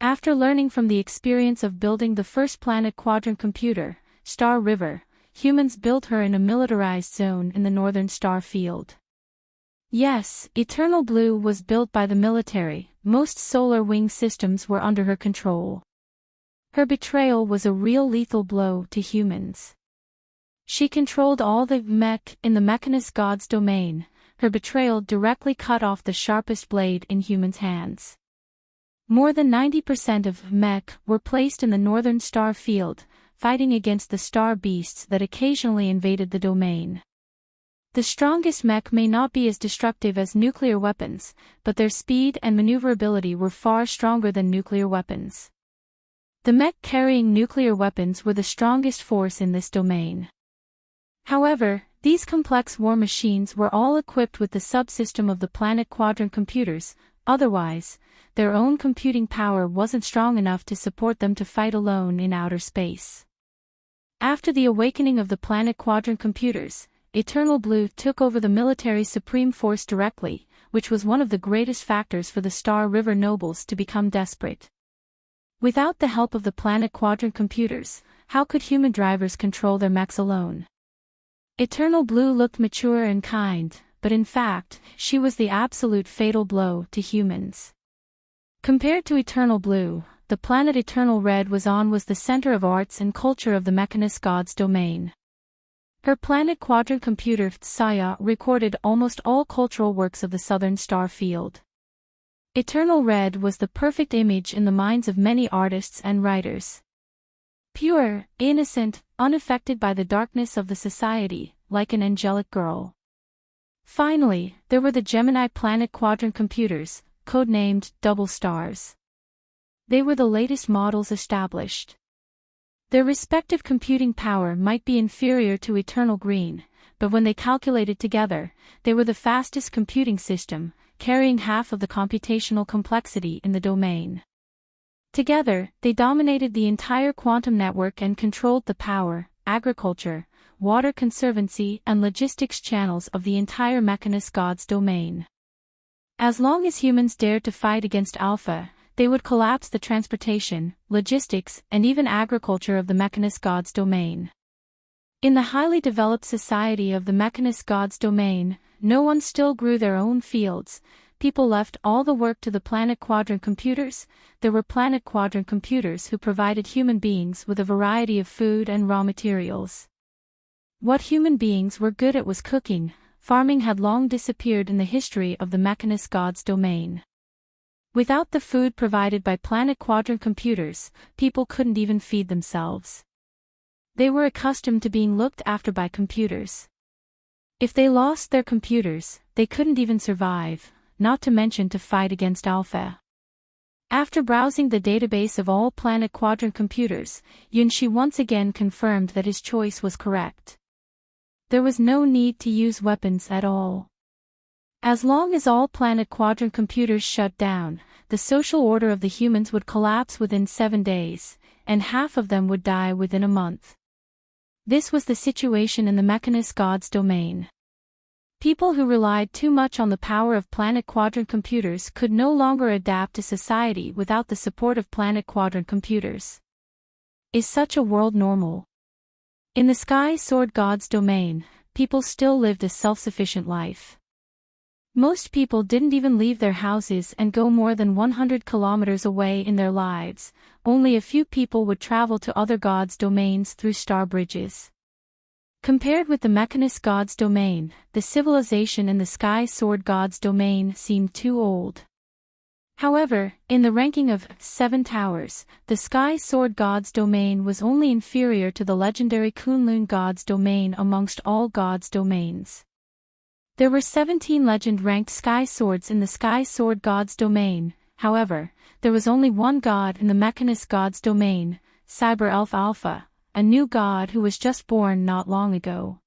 After learning from the experience of building the first Planet Quadrant computer, Star River, humans built her in a militarized zone in the Northern Star Field. Yes, Eternal Blue was built by the military, most solar wing systems were under her control. Her betrayal was a real lethal blow to humans. She controlled all the mech in the Mechanist God's domain, her betrayal directly cut off the sharpest blade in humans' hands. More than 90% of mech were placed in the Northern Star Field, fighting against the star beasts that occasionally invaded the domain. The strongest mech may not be as destructive as nuclear weapons, but their speed and maneuverability were far stronger than nuclear weapons. The mech carrying nuclear weapons were the strongest force in this domain. However, these complex war machines were all equipped with the subsystem of the Planet Quadrant computers, otherwise, their own computing power wasn't strong enough to support them to fight alone in outer space. After the awakening of the Planet Quadrant computers, Eternal Blue took over the military supreme force directly, which was one of the greatest factors for the Star River nobles to become desperate. Without the help of the Planet Quadrant computers, how could human drivers control their mechs alone? Eternal Blue looked mature and kind, but in fact, she was the absolute fatal blow to humans. Compared to Eternal Blue, the planet Eternal Red was the center of arts and culture of the Mechanist God's domain. Her Planet Quadrant computer Saya recorded almost all cultural works of the Southern Star Field. Eternal Red was the perfect image in the minds of many artists and writers. Pure, innocent, unaffected by the darkness of the society, like an angelic girl. Finally, there were the Gemini Planet Quadrant computers, codenamed Double Stars. They were the latest models established. Their respective computing power might be inferior to Eternal Green, but when they calculated together, they were the fastest computing system, carrying half of the computational complexity in the domain. Together, they dominated the entire quantum network and controlled the power, agriculture, water conservancy and logistics channels of the entire Mechanist Gods domain. As long as humans dared to fight against Alpha, they would collapse the transportation, logistics, and even agriculture of the Mechanist Gods domain. In the highly developed society of the Mechanist Gods domain, no one still grew their own fields. People left all the work to the Planet Quadrant computers. There were Planet Quadrant computers who provided human beings with a variety of food and raw materials. What human beings were good at was cooking. Farming had long disappeared in the history of the Mechanist Gods domain. Without the food provided by Planet Quadrant computers, people couldn't even feed themselves. They were accustomed to being looked after by computers. If they lost their computers, they couldn't even survive, not to mention to fight against Alpha. After browsing the database of all Planet Quadrant computers, Yunshi once again confirmed that his choice was correct. There was no need to use weapons at all. As long as all Planet Quadrant computers shut down, the social order of the humans would collapse within 7 days, and half of them would die within a month. This was the situation in the Mechanist Gods domain. People who relied too much on the power of Planet Quadrant computers could no longer adapt to society without the support of Planet Quadrant computers. Is such a world normal? In the Sky Sword Gods domain, people still lived a self-sufficient life. Most people didn't even leave their houses and go more than 100 kilometers away in their lives. Only a few people would travel to other gods' domains through star bridges. Compared with the Mechanist Gods domain, the civilization in the Sky Sword Gods domain seemed too old. However, in the ranking of 7 towers, the Sky Sword Gods domain was only inferior to the legendary Kunlun Gods domain amongst all gods domains. There were 17 legend-ranked Sky Swords in the Sky Sword Gods domain. However, there was only one god in the Mechanist Gods domain, Cyber Elf Alpha, a new god who was just born not long ago.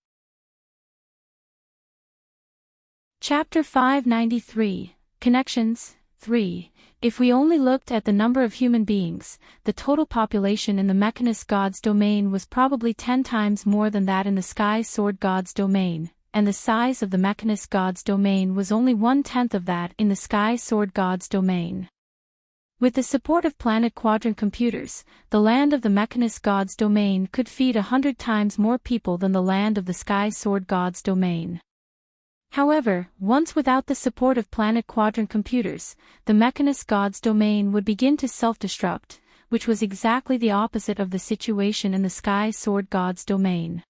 Chapter 593, Connections, 3. If we only looked at the number of human beings, the total population in the Mechanist Gods domain was probably 10 times more than that in the Sky Sword Gods domain, and the size of the Mechanist Gods domain was only 1/10 of that in the Sky Sword Gods domain. With the support of Planet Quadrant computers, the land of the Mechanist Gods domain could feed 100 times more people than the land of the Sky Sword Gods domain. However, once without the support of Planet Quadrant computers, the Mechanist Gods domain would begin to self-destruct, which was exactly the opposite of the situation in the Sky Sword Gods domain.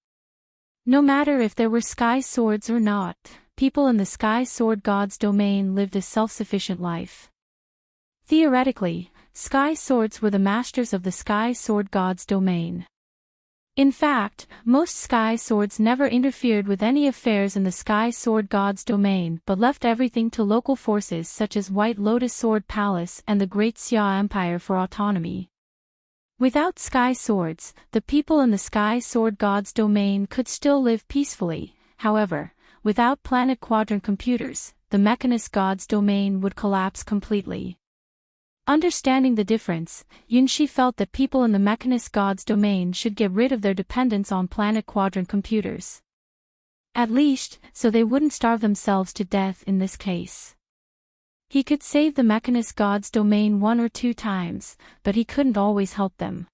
No matter if there were Sky Swords or not, people in the Sky Sword Gods domain lived a self-sufficient life. Theoretically, Sky Swords were the masters of the Sky Sword Gods domain. In fact, most Sky Swords never interfered with any affairs in the Sky Sword Gods domain but left everything to local forces such as White Lotus Sword Palace and the Great Xia Empire for autonomy. Without Sky Swords, the people in the Sky Sword Gods domain could still live peacefully. However, without Planet Quadrant computers, the Mechanist Gods domain would collapse completely. Understanding the difference, Yunshi felt that people in the Mechanist Gods domain should get rid of their dependence on Planet Quadrant computers. At least, so they wouldn't starve themselves to death in this case. He could save the Mechanist Gods domain 1 or 2 times, but he couldn't always help them.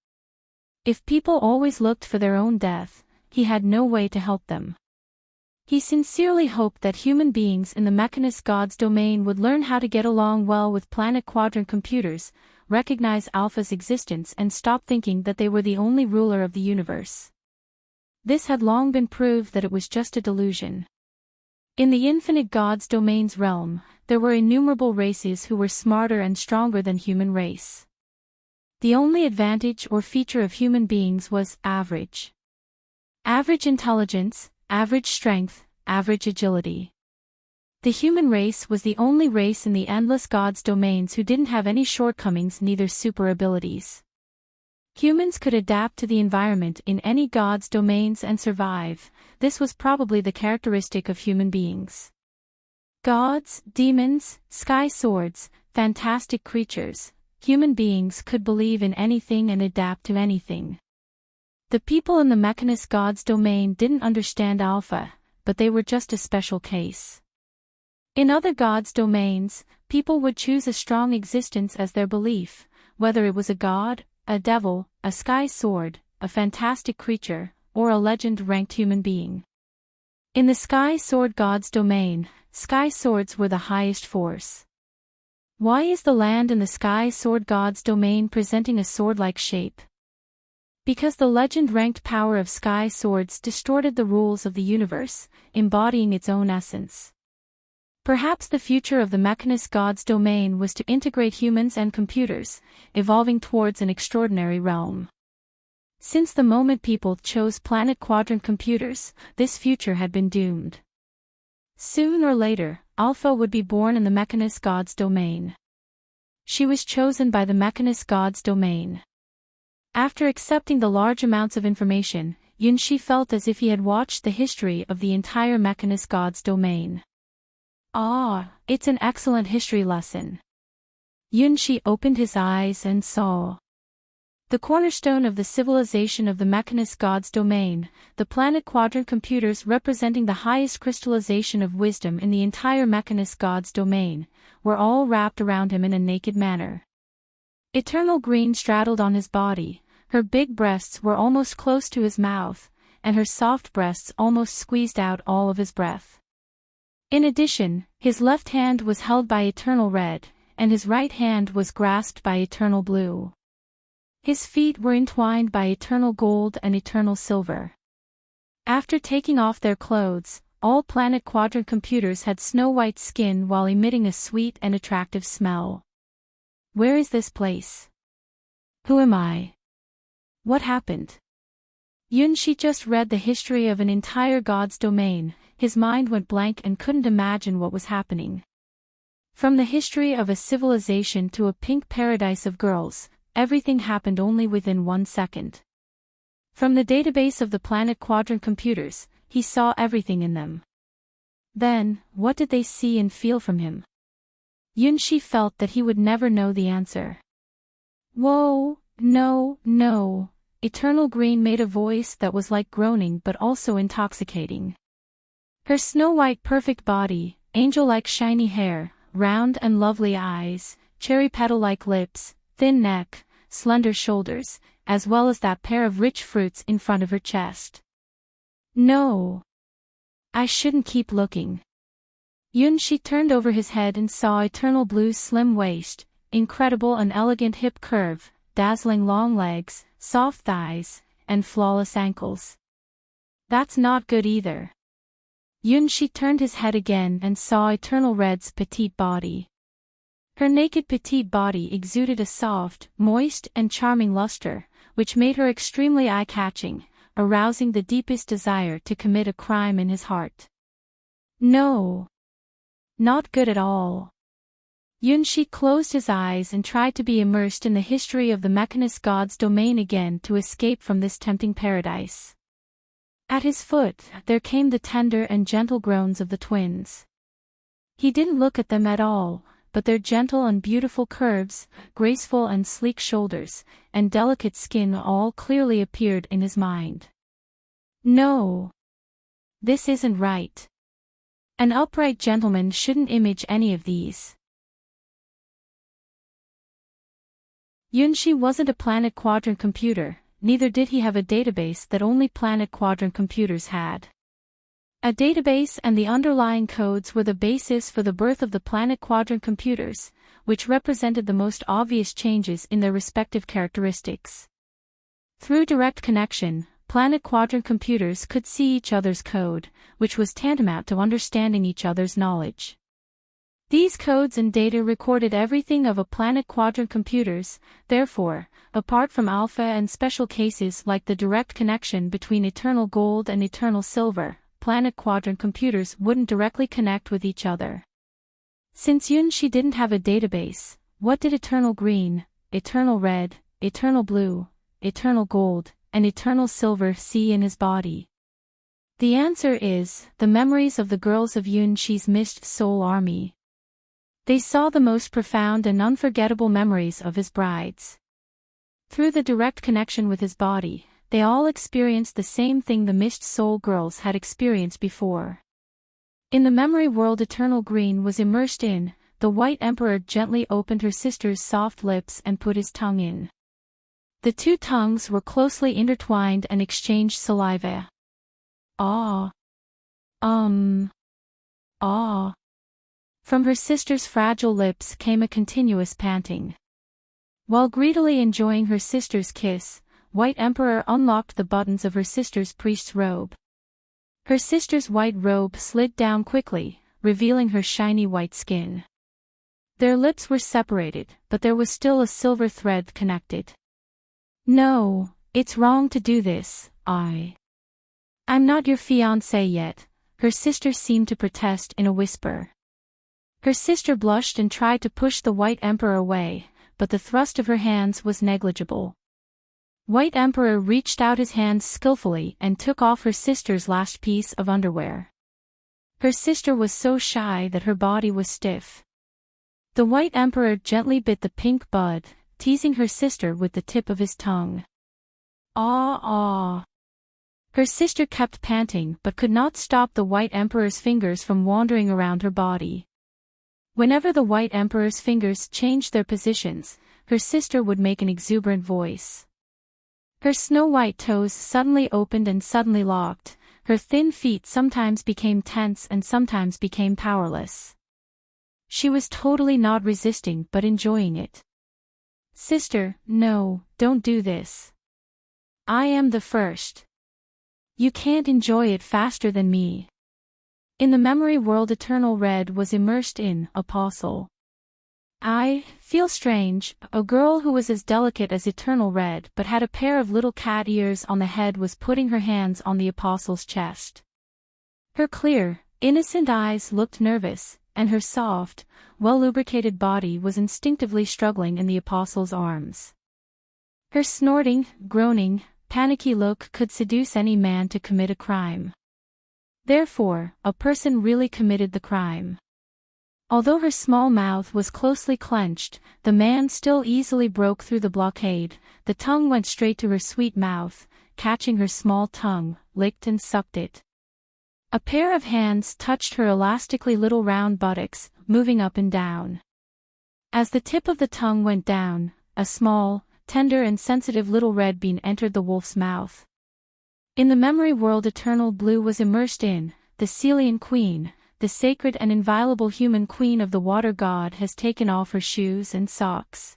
If people always looked for their own death, he had no way to help them. He sincerely hoped that human beings in the Mechanist Gods domain would learn how to get along well with Planet Quadrant computers, recognize Alpha's existence and stop thinking that they were the only ruler of the universe. This had long been proved that it was just a delusion. In the Infinite Gods domain's realm, there were innumerable races who were smarter and stronger than human race. The only advantage or feature of human beings was average. Average intelligence, average strength, average agility. The human race was the only race in the Endless Gods domains who didn't have any shortcomings, neither super abilities. Humans could adapt to the environment in any god's domains and survive. This was probably the characteristic of human beings. Gods, demons, sky swords, fantastic creatures, human beings could believe in anything and adapt to anything. The people in the Mechanist god's domain didn't understand Alpha, but they were just a special case. In other gods' domains, people would choose a strong existence as their belief, whether it was a god, a devil, a sky sword, a fantastic creature, or a legend-ranked human being. In the sky sword god's domain, sky swords were the highest force. Why is the land in the sky sword god's domain presenting a sword-like shape? Because the legend-ranked power of sky swords distorted the rules of the universe, embodying its own essence. Perhaps the future of the Mechanist god's domain was to integrate humans and computers, evolving towards an extraordinary realm. Since the moment people chose planet quadrant computers, this future had been doomed. Soon or later, Alpha would be born in the Mechanist god's domain. She was chosen by the Mechanist god's domain. After accepting the large amounts of information, Yunshi felt as if he had watched the history of the entire Mechanist god's domain. Ah, it's an excellent history lesson. Yunshi opened his eyes and saw the cornerstone of the civilization of the Mechanist god's domain, the planet quadrant computers representing the highest crystallization of wisdom in the entire Mechanist god's domain, were all wrapped around him in a naked manner. Eternal Green straddled on his body, her big breasts were almost close to his mouth, and her soft breasts almost squeezed out all of his breath. In addition, his left hand was held by Eternal Red, and his right hand was grasped by Eternal Blue. His feet were entwined by Eternal Gold and Eternal Silver. After taking off their clothes, all planet quadrant computers had snow-white skin while emitting a sweet and attractive smell. Where is this place? Who am I? What happened? Yunshi just read the history of an entire god's domain, his mind went blank and couldn't imagine what was happening. From the history of a civilization to a pink paradise of girls, everything happened only within 1 second. From the database of the planet quadrant computers, he saw everything in them. Then, what did they see and feel from him? Yunshi felt that he would never know the answer. Whoa, no. Eternal Green made a voice that was like groaning but also intoxicating. Her snow-white perfect body, angel-like shiny hair, round and lovely eyes, cherry petal-like lips, thin neck, slender shoulders, as well as that pair of rich fruits in front of her chest. No. I shouldn't keep looking. Yunshi turned over his head and saw Eternal Blue's slim waist, incredible and elegant hip curve, dazzling long legs, soft thighs, and flawless ankles. That's not good either. Yunshi turned his head again and saw Eternal Red's petite body. Her naked petite body exuded a soft, moist and charming luster, which made her extremely eye-catching, arousing the deepest desire to commit a crime in his heart. No. Not good at all. Yunshi closed his eyes and tried to be immersed in the history of the Mechanist god's domain again to escape from this tempting paradise. At his foot, there came the tender and gentle groans of the twins. He didn't look at them at all, but their gentle and beautiful curves, graceful and sleek shoulders, and delicate skin all clearly appeared in his mind. No. This isn't right. An upright gentleman shouldn't image any of these. Yunshi wasn't a planet quadrant computer, neither did he have a database that only planet quadrant computers had. A database and the underlying codes were the basis for the birth of the planet quadrant computers, which represented the most obvious changes in their respective characteristics. Through direct connection, planet quadrant computers could see each other's code, which was tantamount to understanding each other's knowledge. These codes and data recorded everything of a planet quadrant computers, therefore, apart from alpha and special cases like the direct connection between Eternal Gold and Eternal Silver, planet quadrant computers wouldn't directly connect with each other. Since Yunshi didn't have a database, what did Eternal Green, Eternal Red, Eternal Blue, eternal gold, and eternal silver see in his body? The answer is, the memories of the girls of Yunshi's Mist Soul Army. They saw the most profound and unforgettable memories of his brides. Through the direct connection with his body, they all experienced the same thing the Mist Soul girls had experienced before. In the memory world Eternal Green was immersed in, the White Emperor gently opened her sister's soft lips and put his tongue in. The two tongues were closely intertwined and exchanged saliva. Ah. Ah. From her sister's fragile lips came a continuous panting. While greedily enjoying her sister's kiss, White Emperor unlocked the buttons of her sister's priest's robe. Her sister's white robe slid down quickly, revealing her shiny white skin. Their lips were separated, but there was still a silver thread connected. No, it's wrong to do this, I'm not your fiancé yet, her sister seemed to protest in a whisper. Her sister blushed and tried to push the White Emperor away, but the thrust of her hands was negligible. White Emperor reached out his hands skillfully and took off her sister's last piece of underwear. Her sister was so shy that her body was stiff. The White Emperor gently bit the pink bud, teasing her sister with the tip of his tongue. Ah. Her sister kept panting but could not stop the White Emperor's fingers from wandering around her body. Whenever the White Emperor's fingers changed their positions, her sister would make an exuberant voice. Her snow-white toes suddenly opened and suddenly locked, her thin feet sometimes became tense and sometimes became powerless. She was totally not resisting but enjoying it. Sister, no, don't do this. I am the first. You can't enjoy it faster than me. In the memory world Eternal Red was immersed in Apostle. I feel strange, a girl who was as delicate as Eternal Red but had a pair of little cat ears on the head was putting her hands on the Apostle's chest. Her clear, innocent eyes looked nervous, and her soft, well-lubricated body was instinctively struggling in the Apostle's arms. Her snorting, groaning, panicky look could seduce any man to commit a crime. Therefore, a person really committed the crime. Although her small mouth was closely clenched, the man still easily broke through the blockade. The tongue went straight to her sweet mouth, catching her small tongue, licked and sucked it. A pair of hands touched her elastically little round buttocks, moving up and down. As the tip of the tongue went down, a small, tender and sensitive little red bean entered the wolf's mouth. In the memory world Eternal Blue was immersed in, the Celian Queen, the sacred and inviolable human queen of the water god has taken off her shoes and socks.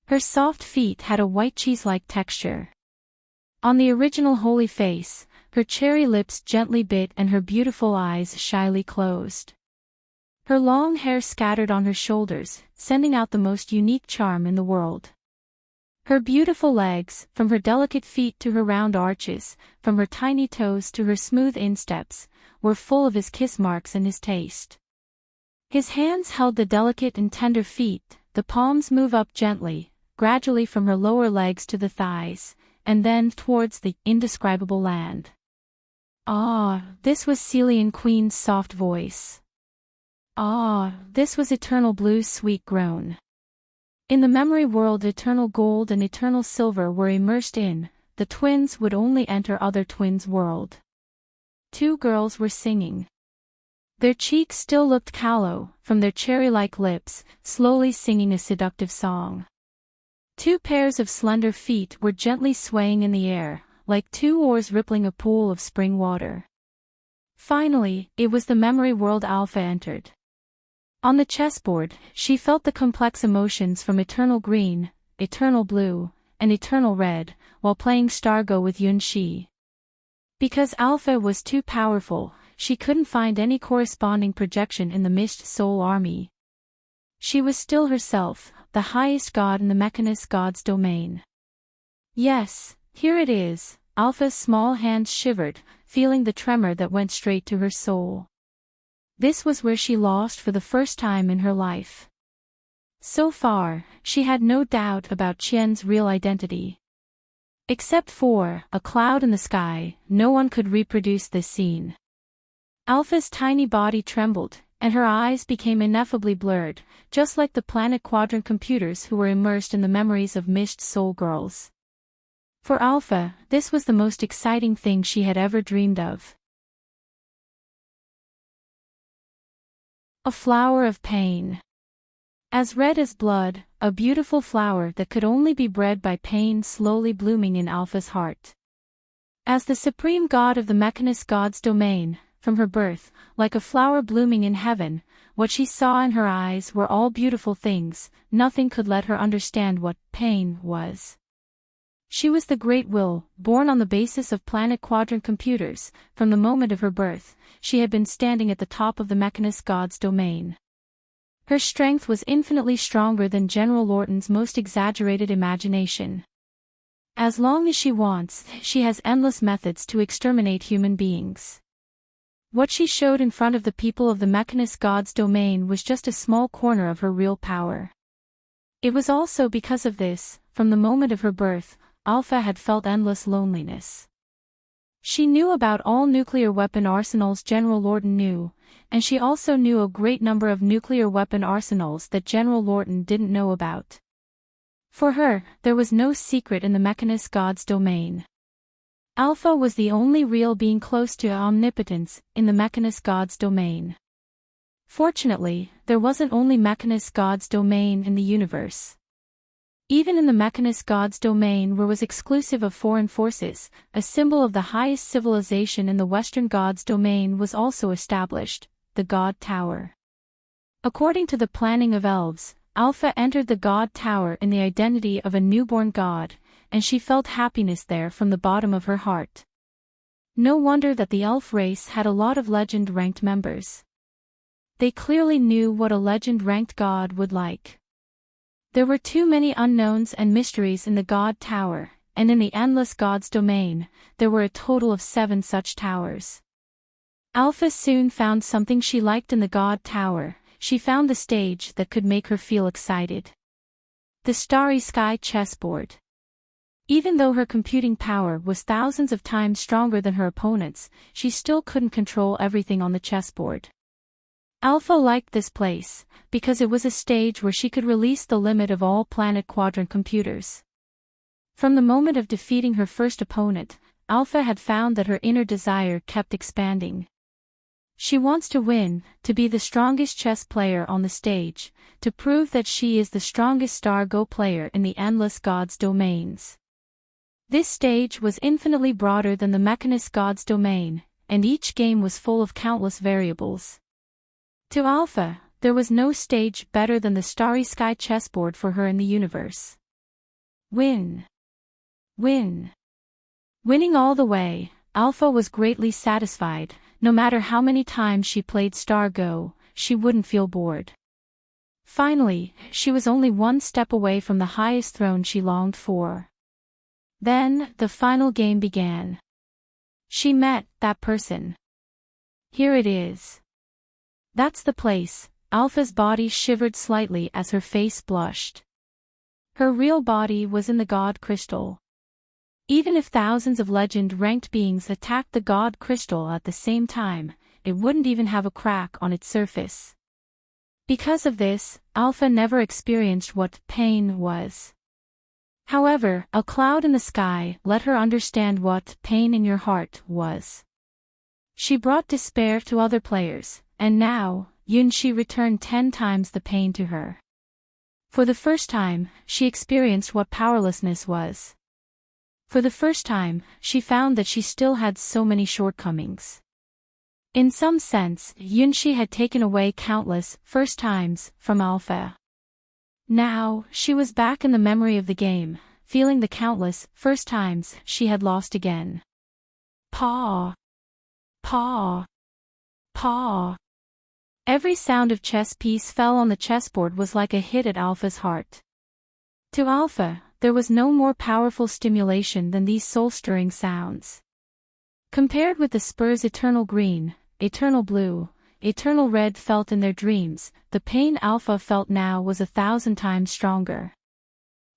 Her soft feet had a white cheese-like texture. On the original holy face, her cherry lips gently bit and her beautiful eyes shyly closed. Her long hair scattered on her shoulders, sending out the most unique charm in the world. Her beautiful legs, from her delicate feet to her round arches, from her tiny toes to her smooth insteps, were full of his kiss marks and his taste. His hands held the delicate and tender feet, the palms move up gently, gradually from her lower legs to the thighs, and then towards the indescribable land. Ah, this was Celian Queen's soft voice. Ah, this was Eternal Blue's sweet groan. In the memory world Eternal Gold and Eternal Silver were immersed in, the twins would only enter other twins' world. Two girls were singing. Their cheeks still looked callow, from their cherry-like lips, slowly singing a seductive song. Two pairs of slender feet were gently swaying in the air, like two oars rippling a pool of spring water. Finally, it was the memory world Alpha entered. On the chessboard, she felt the complex emotions from Eternal Green, Eternal Blue, and Eternal Red, while playing Stargo with Yunshi. Because Alpha was too powerful, she couldn't find any corresponding projection in the Mist Soul Army. She was still herself, the highest god in the Mechanist god's domain. Yes, here it is, Alpha's small hands shivered, feeling the tremor that went straight to her soul. This was where she lost for the first time in her life. So far, she had no doubt about Qian's real identity. Except for a cloud in the sky, no one could reproduce this scene. Alpha's tiny body trembled, and her eyes became ineffably blurred, just like the Planet Quadrant computers who were immersed in the memories of missed soul girls. For Alpha, this was the most exciting thing she had ever dreamed of. A flower of pain. As red as blood, a beautiful flower that could only be bred by pain slowly blooming in Alpha's heart. As the supreme god of the Mechanist god's domain, from her birth, like a flower blooming in heaven, what she saw in her eyes were all beautiful things. Nothing could let her understand what pain was. She was the Great Will, born on the basis of Planet Quadrant computers. From the moment of her birth, she had been standing at the top of the Mechanist god's domain. Her strength was infinitely stronger than General Lorton's most exaggerated imagination. As long as she wants, she has endless methods to exterminate human beings. What she showed in front of the people of the Mechanist god's domain was just a small corner of her real power. It was also because of this, from the moment of her birth, Alpha had felt endless loneliness. She knew about all nuclear weapon arsenals General Lorton knew, and she also knew a great number of nuclear weapon arsenals that General Lorton didn't know about. For her, there was no secret in the Mechanist god's domain. Alpha was the only real being close to omnipotence in the Mechanist god's domain. Fortunately, there wasn't only Mechanist god's domain in the universe. Even in the Mechanist god's domain where was exclusive of foreign forces, a symbol of the highest civilization in the Western god's domain was also established, the God Tower. According to the planning of elves, Alpha entered the God Tower in the identity of a newborn god, and she felt happiness there from the bottom of her heart. No wonder that the elf race had a lot of legend-ranked members. They clearly knew what a legend-ranked god would like. There were too many unknowns and mysteries in the God Tower, and in the Endless God's domain, there were a total of 7 such towers. Alpha soon found something she liked in the God Tower. She found the stage that could make her feel excited. The Starry Sky chessboard. Even though her computing power was thousands of times stronger than her opponents, she still couldn't control everything on the chessboard. Alpha liked this place, because it was a stage where she could release the limit of all Planet Quadrant computers. From the moment of defeating her first opponent, Alpha had found that her inner desire kept expanding. She wants to win, to be the strongest chess player on the stage, to prove that she is the strongest Star Go player in the Endless God's domains. This stage was infinitely broader than the Mechanist God's domain, and each game was full of countless variables. To Alpha, there was no stage better than the Starry Sky chessboard for her in the universe. Win. Win. Winning all the way, Alpha was greatly satisfied. No matter how many times she played Star Go, she wouldn't feel bored. Finally, she was only one step away from the highest throne she longed for. Then, the final game began. She met that person. Here it is. That's the place. Alpha's body shivered slightly as her face blushed. Her real body was in the God Crystal. Even if thousands of legend-ranked beings attacked the God Crystal at the same time, it wouldn't even have a crack on its surface. Because of this, Alpha never experienced what pain was. However, a cloud in the sky let her understand what pain in your heart was. She brought despair to other players, and now, Yunshi returned 10 times the pain to her. For the first time, she experienced what powerlessness was. For the first time, she found that she still had so many shortcomings. In some sense, Yunshi had taken away countless first times from Alpha. Now, she was back in the memory of the game, feeling the countless first times she had lost again. Paw. Paw. Paw. Every sound of chess piece fell on the chessboard was like a hit at Alpha's heart. To Alpha, there was no more powerful stimulation than these soul-stirring sounds. Compared with the Spurs' eternal green, eternal blue, eternal red felt in their dreams, the pain Alpha felt now was 1,000 times stronger.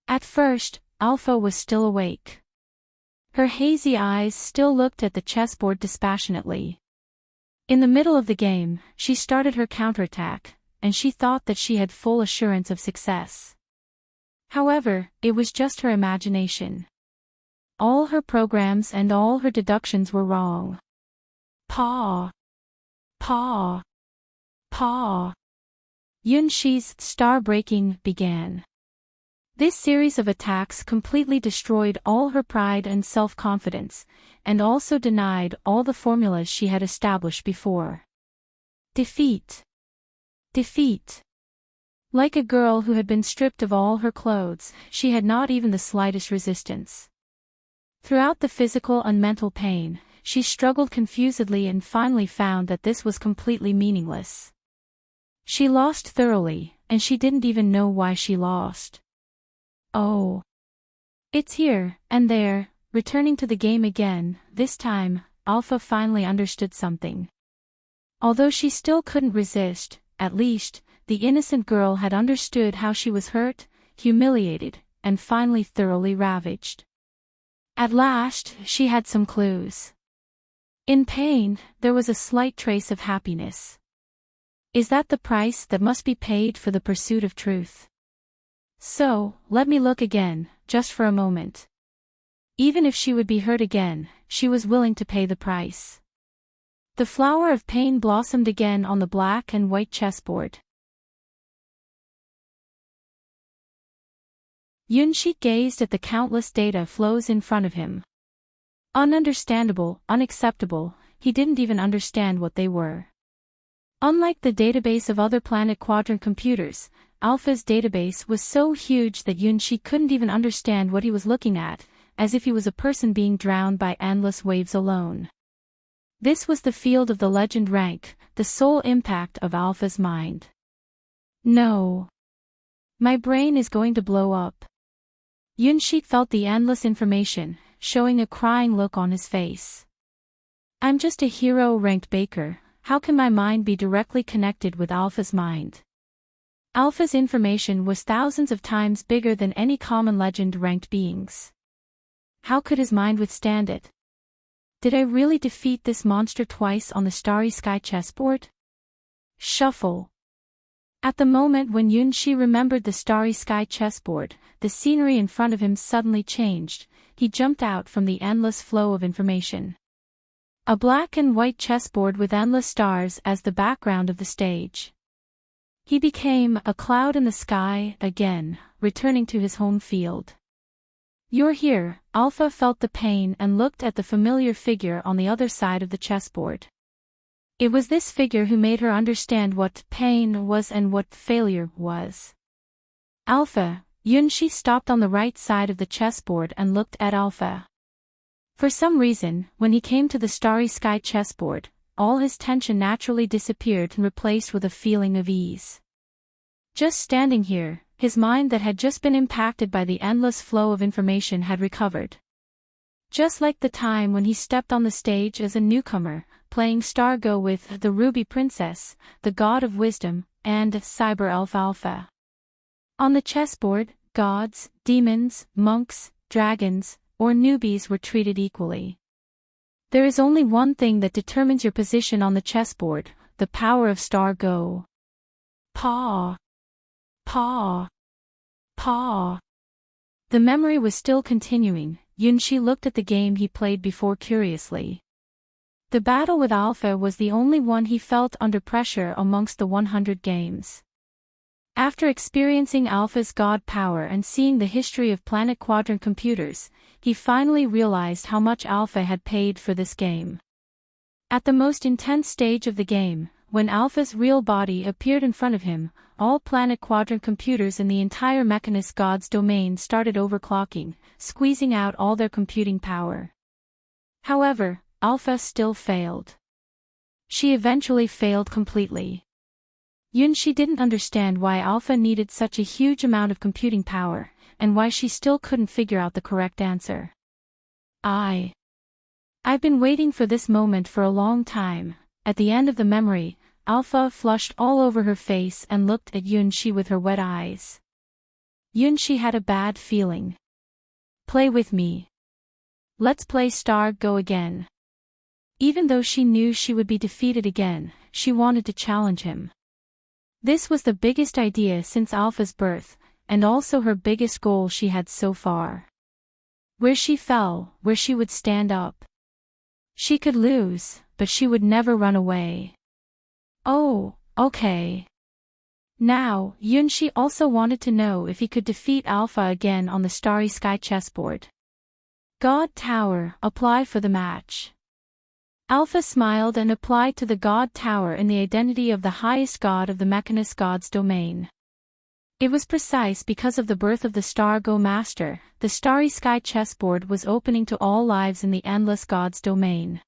At first, Alpha was still awake. Her hazy eyes still looked at the chessboard dispassionately. In the middle of the game, she started her counterattack, and she thought that she had full assurance of success. However, it was just her imagination. All her programs and all her deductions were wrong. Paw. Paw. Paw. Yunxi's star-breaking began. This series of attacks completely destroyed all her pride and self-confidence, and also denied all the formulas she had established before. Defeat. Defeat. Like a girl who had been stripped of all her clothes, she had not even the slightest resistance. Throughout the physical and mental pain, she struggled confusedly and finally found that this was completely meaningless. She lost thoroughly, and she didn't even know why she lost. Oh. It's here, and there, returning to the game again. This time, Alpha finally understood something. Although she still couldn't resist, at least, the innocent girl had understood how she was hurt, humiliated, and finally thoroughly ravaged. At last, she had some clues. In pain, there was a slight trace of happiness. Is that the price that must be paid for the pursuit of truth? So, let me look again, just for a moment. Even if she would be hurt again, she was willing to pay the price. The flower of pain blossomed again on the black and white chessboard. Yunxi gazed at the countless data flows in front of him. Ununderstandable, unacceptable, he didn't even understand what they were. Unlike the database of other planet quadrant computers, Alpha's database was so huge that Yunxi couldn't even understand what he was looking at, as if he was a person being drowned by endless waves alone. This was the field of the legend rank, the sole impact of Alpha's mind. No. My brain is going to blow up. Yunxi felt the endless information, showing a crying look on his face. I'm just a hero-ranked baker, how can my mind be directly connected with Alpha's mind? Alpha's information was thousands of times bigger than any common legend-ranked beings. How could his mind withstand it? Did I really defeat this monster twice on the starry sky chessboard? Shuffle. At the moment when Yunxi remembered the starry sky chessboard, the scenery in front of him suddenly changed. He jumped out from the endless flow of information. A black and white chessboard with endless stars as the background of the stage. He became a cloud in the sky again, returning to his home field. You're here. Alpha felt the pain and looked at the familiar figure on the other side of the chessboard. It was this figure who made her understand what pain was and what failure was. Alpha. Yunxi stopped on the right side of the chessboard and looked at Alpha. For some reason, when he came to the starry sky chessboard, all his tension naturally disappeared and replaced with a feeling of ease. Just standing here, his mind that had just been impacted by the endless flow of information had recovered. Just like the time when he stepped on the stage as a newcomer, playing Star Go with the Ruby Princess, the God of Wisdom, and Cyber Elf Alpha. On the chessboard, gods, demons, monks, dragons, or newbies were treated equally. There is only one thing that determines your position on the chessboard, the power of Star Go. Paw. Paw. Paw. The memory was still continuing. Yunxi looked at the game he played before curiously. The battle with Alpha was the only one he felt under pressure amongst the 100 games. After experiencing Alpha's god power and seeing the history of planet quadrant computers, he finally realized how much Alpha had paid for this game. At the most intense stage of the game, when Alpha's real body appeared in front of him, all planet quadrant computers in the entire Mechanist God's domain started overclocking, squeezing out all their computing power. However, Alpha still failed. She eventually failed completely. Yunxi didn't understand why Alpha needed such a huge amount of computing power, and why she still couldn't figure out the correct answer. I've been waiting for this moment for a long time. At the end of the memory, Alpha flushed all over her face and looked at Yunxi with her wet eyes. Yunxi had a bad feeling. Play with me. let's play Star Go again. Even though she knew she would be defeated again, she wanted to challenge him. This was the biggest idea since Alpha's birth, and also her biggest goal she had so far. Where she fell, where she would stand up. She could lose, but she would never run away. Oh, okay. Now, Yunshi also wanted to know if he could defeat Alpha again on the Starry Sky chessboard. God Tower, apply for the match. Alpha smiled and applied to the God Tower in the identity of the highest god of the Mechanist God's domain. It was precise because of the birth of the Star Go Master, the Starry Sky chessboard was opening to all lives in the Endless God's domain.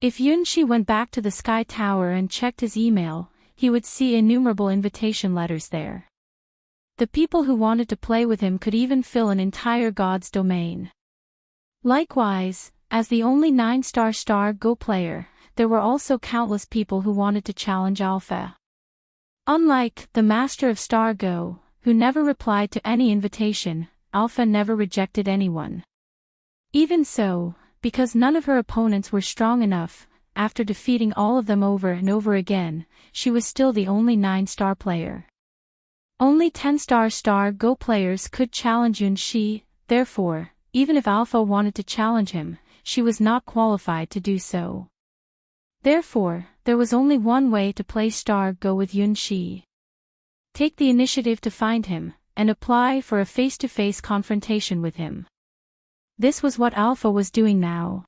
If Yunshi went back to the Sky Tower and checked his email, he would see innumerable invitation letters there. The people who wanted to play with him could even fill an entire God's domain. Likewise, as the only 9-star Star Go player, there were also countless people who wanted to challenge Alpha. Unlike the Master of Star Go, who never replied to any invitation, Alpha never rejected anyone. Even so, because none of her opponents were strong enough, after defeating all of them over and over again, she was still the only 9-star player. Only 10-star Star Go players could challenge Yunshi, therefore, even if Alpha wanted to challenge him, she was not qualified to do so. Therefore, there was only one way to play Star Go with Yunshi. Take the initiative to find him, and apply for a face-to-face confrontation with him. This was what Alpha was doing now.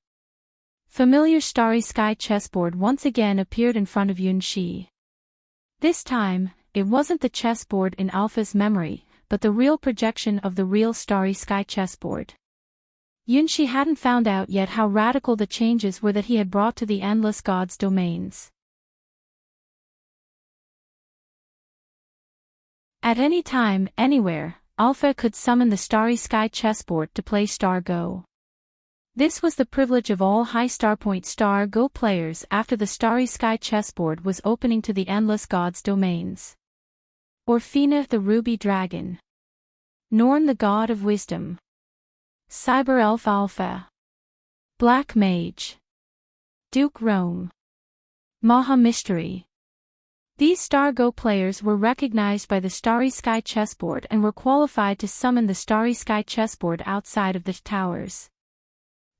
Familiar Starry Sky chessboard once again appeared in front of Yunshi. This time, it wasn't the chessboard in Alpha's memory, but the real projection of the real Starry Sky chessboard. Yunshi hadn't found out yet how radical the changes were that he had brought to the Endless God's domains. At any time, anywhere, Alpha could summon the Starry Sky chessboard to play Star Go. This was the privilege of all high starpoint Star Go players after the Starry Sky chessboard was opening to the Endless God's domains. Orphina the Ruby Dragon. Norn the God of Wisdom. Cyber Elf Alpha. Black Mage. Duke Rome. Maha Mystery. These Star Go players were recognized by the Starry Sky chessboard and were qualified to summon the Starry Sky chessboard outside of the towers.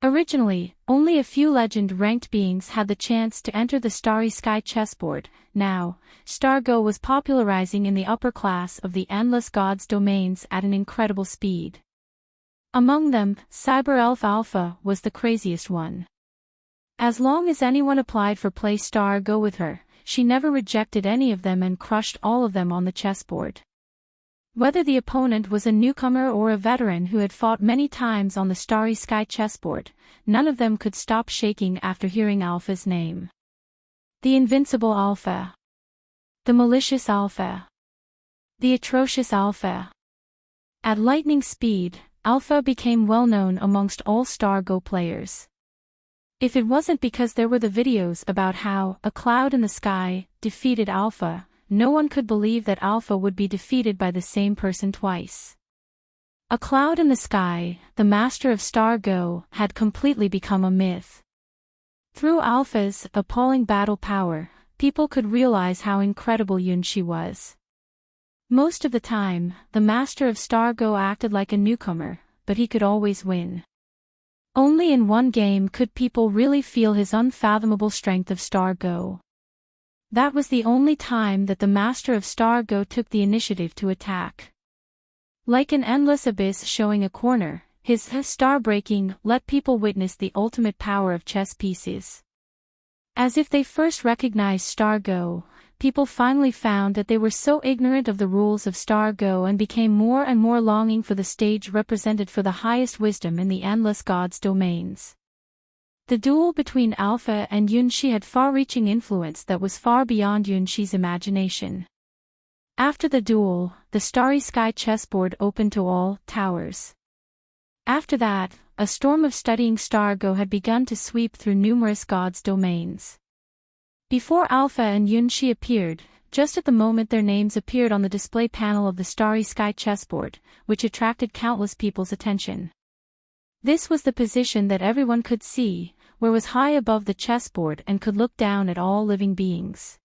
Originally, only a few legend-ranked beings had the chance to enter the Starry Sky chessboard. Now, Star Go was popularizing in the upper class of the Endless God's domains at an incredible speed. Among them, Cyber Elf Alpha was the craziest one. As long as anyone applied for play Star Go with her, she never rejected any of them and crushed all of them on the chessboard. Whether the opponent was a newcomer or a veteran who had fought many times on the Starry Sky chessboard, none of them could stop shaking after hearing Alpha's name. The invincible Alpha. The malicious Alpha. The atrocious Alpha. At lightning speed, Alpha became well known amongst all Star Go players. If it wasn't because there were the videos about how a cloud in the sky defeated Alpha, no one could believe that Alpha would be defeated by the same person twice. A cloud in the sky, the master of Star Go, had completely become a myth. Through Alpha's appalling battle power, people could realize how incredible Yunshi was. Most of the time, the master of Star Go acted like a newcomer, but he could always win. Only in one game could people really feel his unfathomable strength of Star Go. That was the only time that the master of Star Go took the initiative to attack. Like an endless abyss showing a corner, his star-breaking let people witness the ultimate power of chess pieces. As if they first recognized Star Go, people finally found that they were so ignorant of the rules of Star Go and became more and more longing for the stage represented for the highest wisdom in the Endless God's domains. The duel between Alpha and Yunshi had far-reaching influence that was far beyond Yunshi's imagination. After the duel, the Starry Sky chessboard opened to all towers. After that, a storm of studying Star Go had begun to sweep through numerous gods' domains. Before Alpha and Yunshi appeared, just at the moment their names appeared on the display panel of the Starry Sky chessboard, which attracted countless people's attention. This was the position that everyone could see, where was high above the chessboard and could look down at all living beings.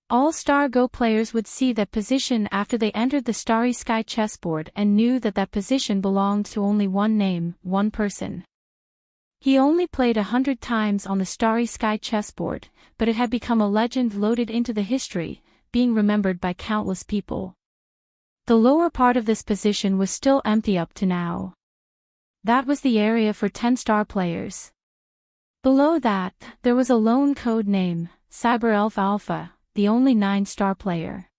All Star Go players would see that position after they entered the Starry Sky chessboard and knew that that position belonged to only one name, one person. He only played 100 times on the Starry Sky chessboard, but it had become a legend loaded into the history, being remembered by countless people. The lower part of this position was still empty up to now. That was the area for 10-star players. Below that, there was a lone code name, Cyber Elf Alpha, the only 9-star player.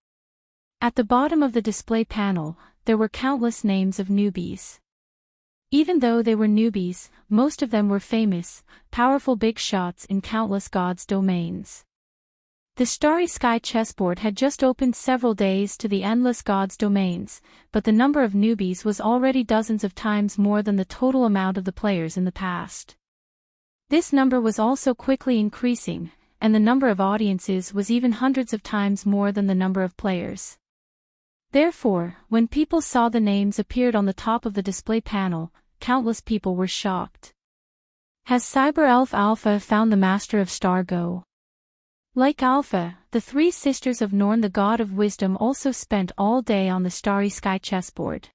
At the bottom of the display panel, there were countless names of newbies. Even though they were newbies, most of them were famous, powerful big shots in countless gods' domains. The Starry Sky chessboard had just opened several days to the endless gods' domains, but the number of newbies was already dozens of times more than the total amount of the players in the past. This number was also quickly increasing, and the number of audiences was even hundreds of times more than the number of players. Therefore, when people saw the names appeared on the top of the display panel, countless people were shocked. Has Cyber Elf Alpha found the master of Star Go? Like Alpha, the three sisters of Norn the god of wisdom also spent all day on the Starry Sky chessboard.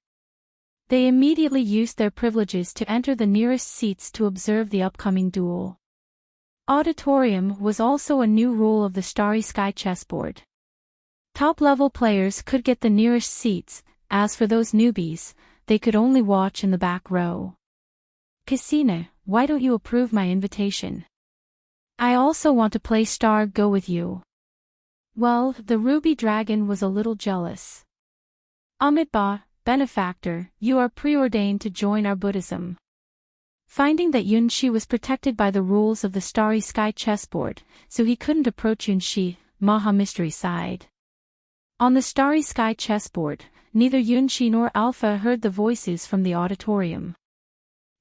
They immediately used their privileges to enter the nearest seats to observe the upcoming duel. Auditorium was also a new rule of the Starry Sky chessboard. Top-level players could get the nearest seats, as for those newbies, they could only watch in the back row. Cassina, why don't you approve my invitation? I also want to play Star Go with you. Well, the Ruby Dragon was a little jealous. Amitabha, benefactor, you are preordained to join our Buddhism. Finding that Yunshi was protected by the rules of the Starry Sky chessboard, so he couldn't approach Yunshi, Maha Mystery sighed. On the Starry Sky chessboard, neither Yunshi nor Alpha heard the voices from the auditorium.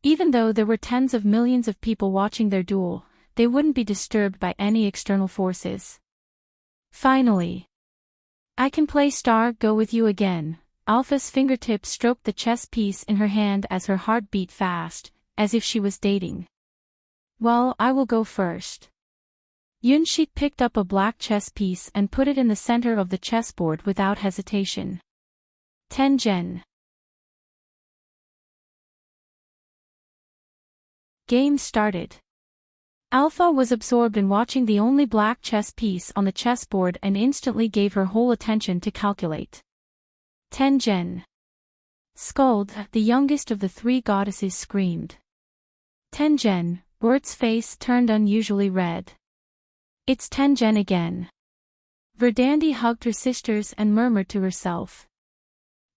Even though there were tens of millions of people watching their duel, they wouldn't be disturbed by any external forces. Finally, I can play Star Go with you again. Alpha's fingertips stroked the chess piece in her hand as her heart beat fast, as if she was dating. Well, I will go first. Yunshi picked up a black chess piece and put it in the center of the chessboard without hesitation. Tengen. Game started. Alpha was absorbed in watching the only black chess piece on the chessboard and instantly gave her whole attention to calculate. Tengen. Skuld, the youngest of the three goddesses, screamed. Tengen, Bert's face turned unusually red. It's Tengen again. Verdandi hugged her sisters and murmured to herself.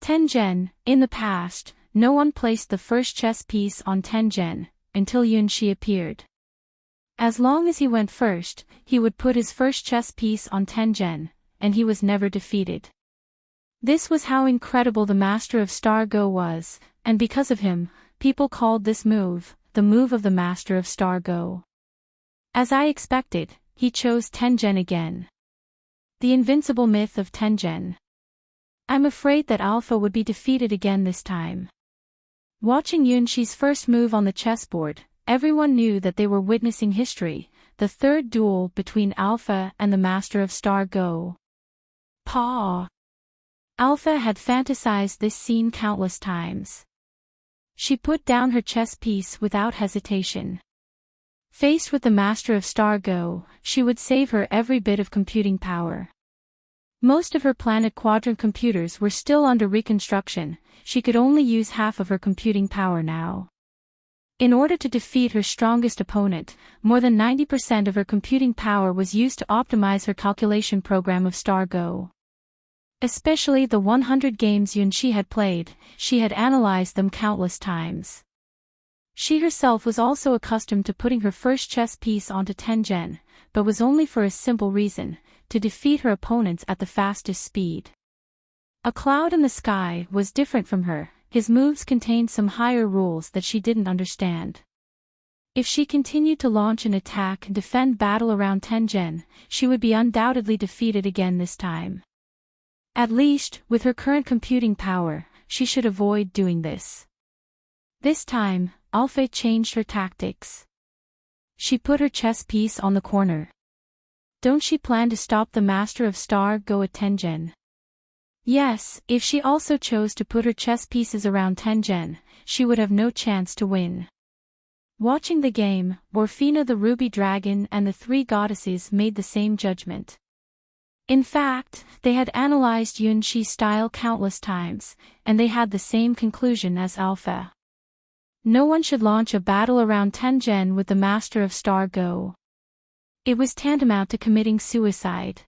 Tengen, in the past, no one placed the first chess piece on Tengen, until Yunshi appeared. As long as he went first, he would put his first chess piece on Tengen, and he was never defeated. This was how incredible the master of Star Go was, and because of him, people called this move, the move of the master of Star Go. As I expected, he chose Tengen again. The invincible myth of Tengen. I'm afraid that Alpha would be defeated again this time. Watching Yunshi's first move on the chessboard, everyone knew that they were witnessing history, the third duel between Alpha and the master of Star Go. Paw. Alpha had fantasized this scene countless times. She put down her chess piece without hesitation. Faced with the master of Star Go, she would save her every bit of computing power. Most of her Planet Quadrant computers were still under reconstruction, she could only use half of her computing power now. In order to defeat her strongest opponent, more than 90% of her computing power was used to optimize her calculation program of Star Go. Especially the 100 games Yunshi had played, she had analyzed them countless times. She herself was also accustomed to putting her first chess piece onto Tengen, but was only for a simple reason, to defeat her opponents at the fastest speed. A cloud in the sky was different from her. His moves contained some higher rules that she didn't understand. If she continued to launch an attack and defend battle around Tengen, she would be undoubtedly defeated again this time. At least, with her current computing power, she should avoid doing this. This time, Alpha changed her tactics. She put her chess piece on the corner. Don't she plan to stop the master of Star Go at Tengen? Yes, if she also chose to put her chess pieces around Tengen, she would have no chance to win. Watching the game, Orphina the Ruby Dragon and the three goddesses made the same judgment. In fact, they had analyzed Yunxi's style countless times, and they had the same conclusion as Alpha. No one should launch a battle around Tengen with the Master of Star Go. It was tantamount to committing suicide.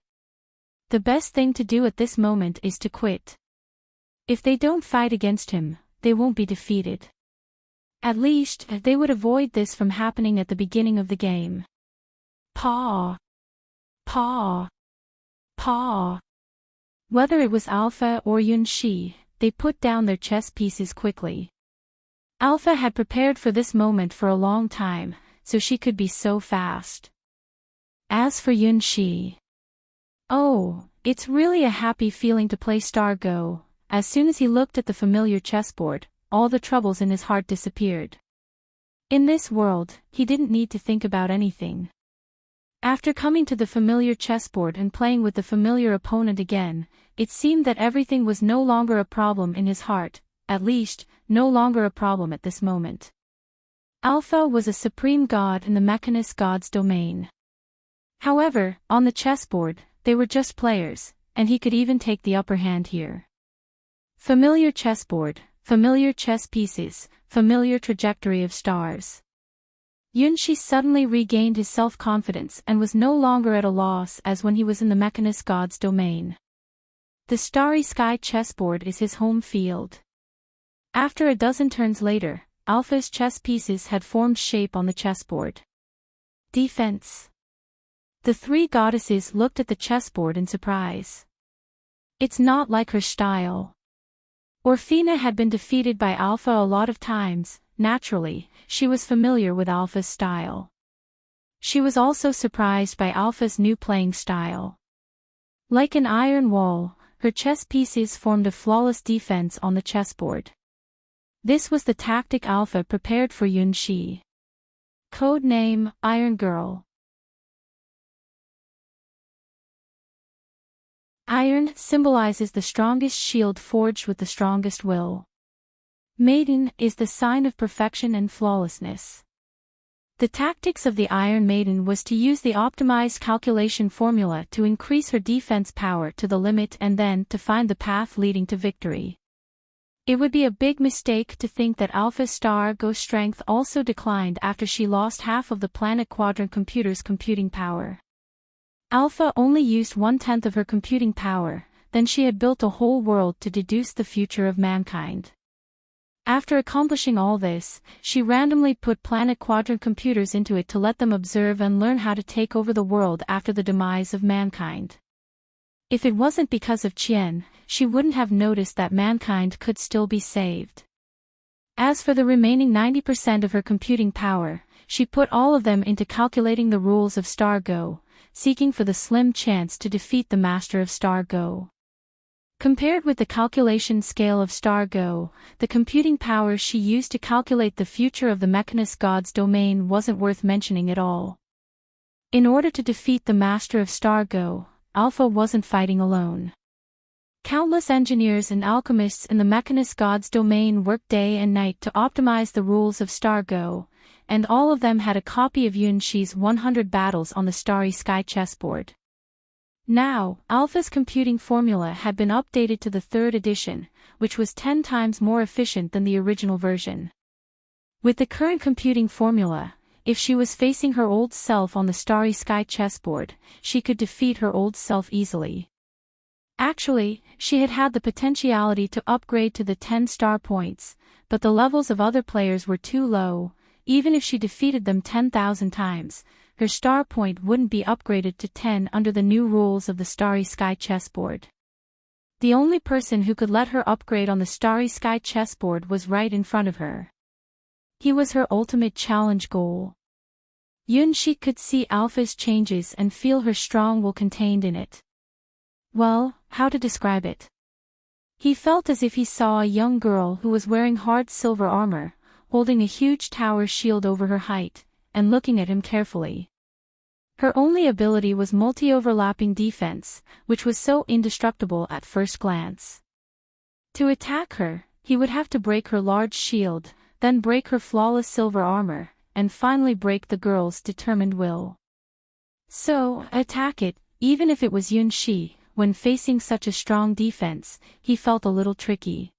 The best thing to do at this moment is to quit. If they don't fight against him, they won't be defeated. At least, they would avoid this from happening at the beginning of the game. Paw. Paw. Paw. Whether it was Alpha or Yunxi, they put down their chess pieces quickly. Alpha had prepared for this moment for a long time, so she could be so fast. As for Yunxi. Oh, it's really a happy feeling to play Star Go. As soon as he looked at the familiar chessboard, all the troubles in his heart disappeared. In this world, he didn't need to think about anything. After coming to the familiar chessboard and playing with the familiar opponent again, it seemed that everything was no longer a problem in his heart, at least, no longer a problem at this moment. Alpha was a supreme god in the Mechanist god's domain. However, on the chessboard, they were just players, and he could even take the upper hand here. Familiar chessboard, familiar chess pieces, familiar trajectory of stars. Yunxi suddenly regained his self-confidence and was no longer at a loss as when he was in the Mechanist god's domain. The starry sky chessboard is his home field. After a dozen turns later, Alpha's chess pieces had formed shape on the chessboard. Defense. The three goddesses looked at the chessboard in surprise. It's not like her style. Orphina had been defeated by Alpha a lot of times. Naturally, she was familiar with Alpha's style. She was also surprised by Alpha's new playing style. Like an iron wall, her chess pieces formed a flawless defense on the chessboard. This was the tactic Alpha prepared for Yunxi. Code name, Iron Girl. Iron symbolizes the strongest shield forged with the strongest will. Maiden is the sign of perfection and flawlessness. The tactics of the Iron Maiden was to use the optimized calculation formula to increase her defense power to the limit and then to find the path leading to victory. It would be a big mistake to think that Alpha Star Go's strength also declined after she lost half of the Planet Quadrant computer's computing power. Alpha only used 1/10 of her computing power, then she had built a whole world to deduce the future of mankind. After accomplishing all this, she randomly put Planet Quadrant computers into it to let them observe and learn how to take over the world after the demise of mankind. If it wasn't because of Qian, she wouldn't have noticed that mankind could still be saved. As for the remaining 90% of her computing power, she put all of them into calculating the rules of Star Go, seeking for the slim chance to defeat the master of Star Go. Compared with the calculation scale of Star Go, the computing power she used to calculate the future of the Mechanist god's domain wasn't worth mentioning at all. In order to defeat the master of Star Go, Alpha wasn't fighting alone. Countless engineers and alchemists in the Mechanist god's domain worked day and night to optimize the rules of Star Go, and all of them had a copy of Yunxi's 100 battles on the starry sky chessboard. Now, Alpha's computing formula had been updated to the 3rd edition, which was 10 times more efficient than the original version. With the current computing formula, if she was facing her old self on the starry sky chessboard, she could defeat her old self easily. Actually, she had had the potentiality to upgrade to the 10 star points, but the levels of other players were too low. Even if she defeated them 10,000 times, her star point wouldn't be upgraded to 10 under the new rules of the starry sky chessboard. The only person who could let her upgrade on the starry sky chessboard was right in front of her. He was her ultimate challenge goal. Yunxi could see Alpha's changes and feel her strong will contained in it. Well, how to describe it? He felt as if he saw a young girl who was wearing hard silver armor, holding a huge tower shield over her height, and looking at him carefully. Her only ability was multi-overlapping defense, which was so indestructible at first glance. To attack her, he would have to break her large shield, then break her flawless silver armor, and finally break the girl's determined will. So, attack it, even if it was Yunxi. When facing such a strong defense, he felt a little tricky.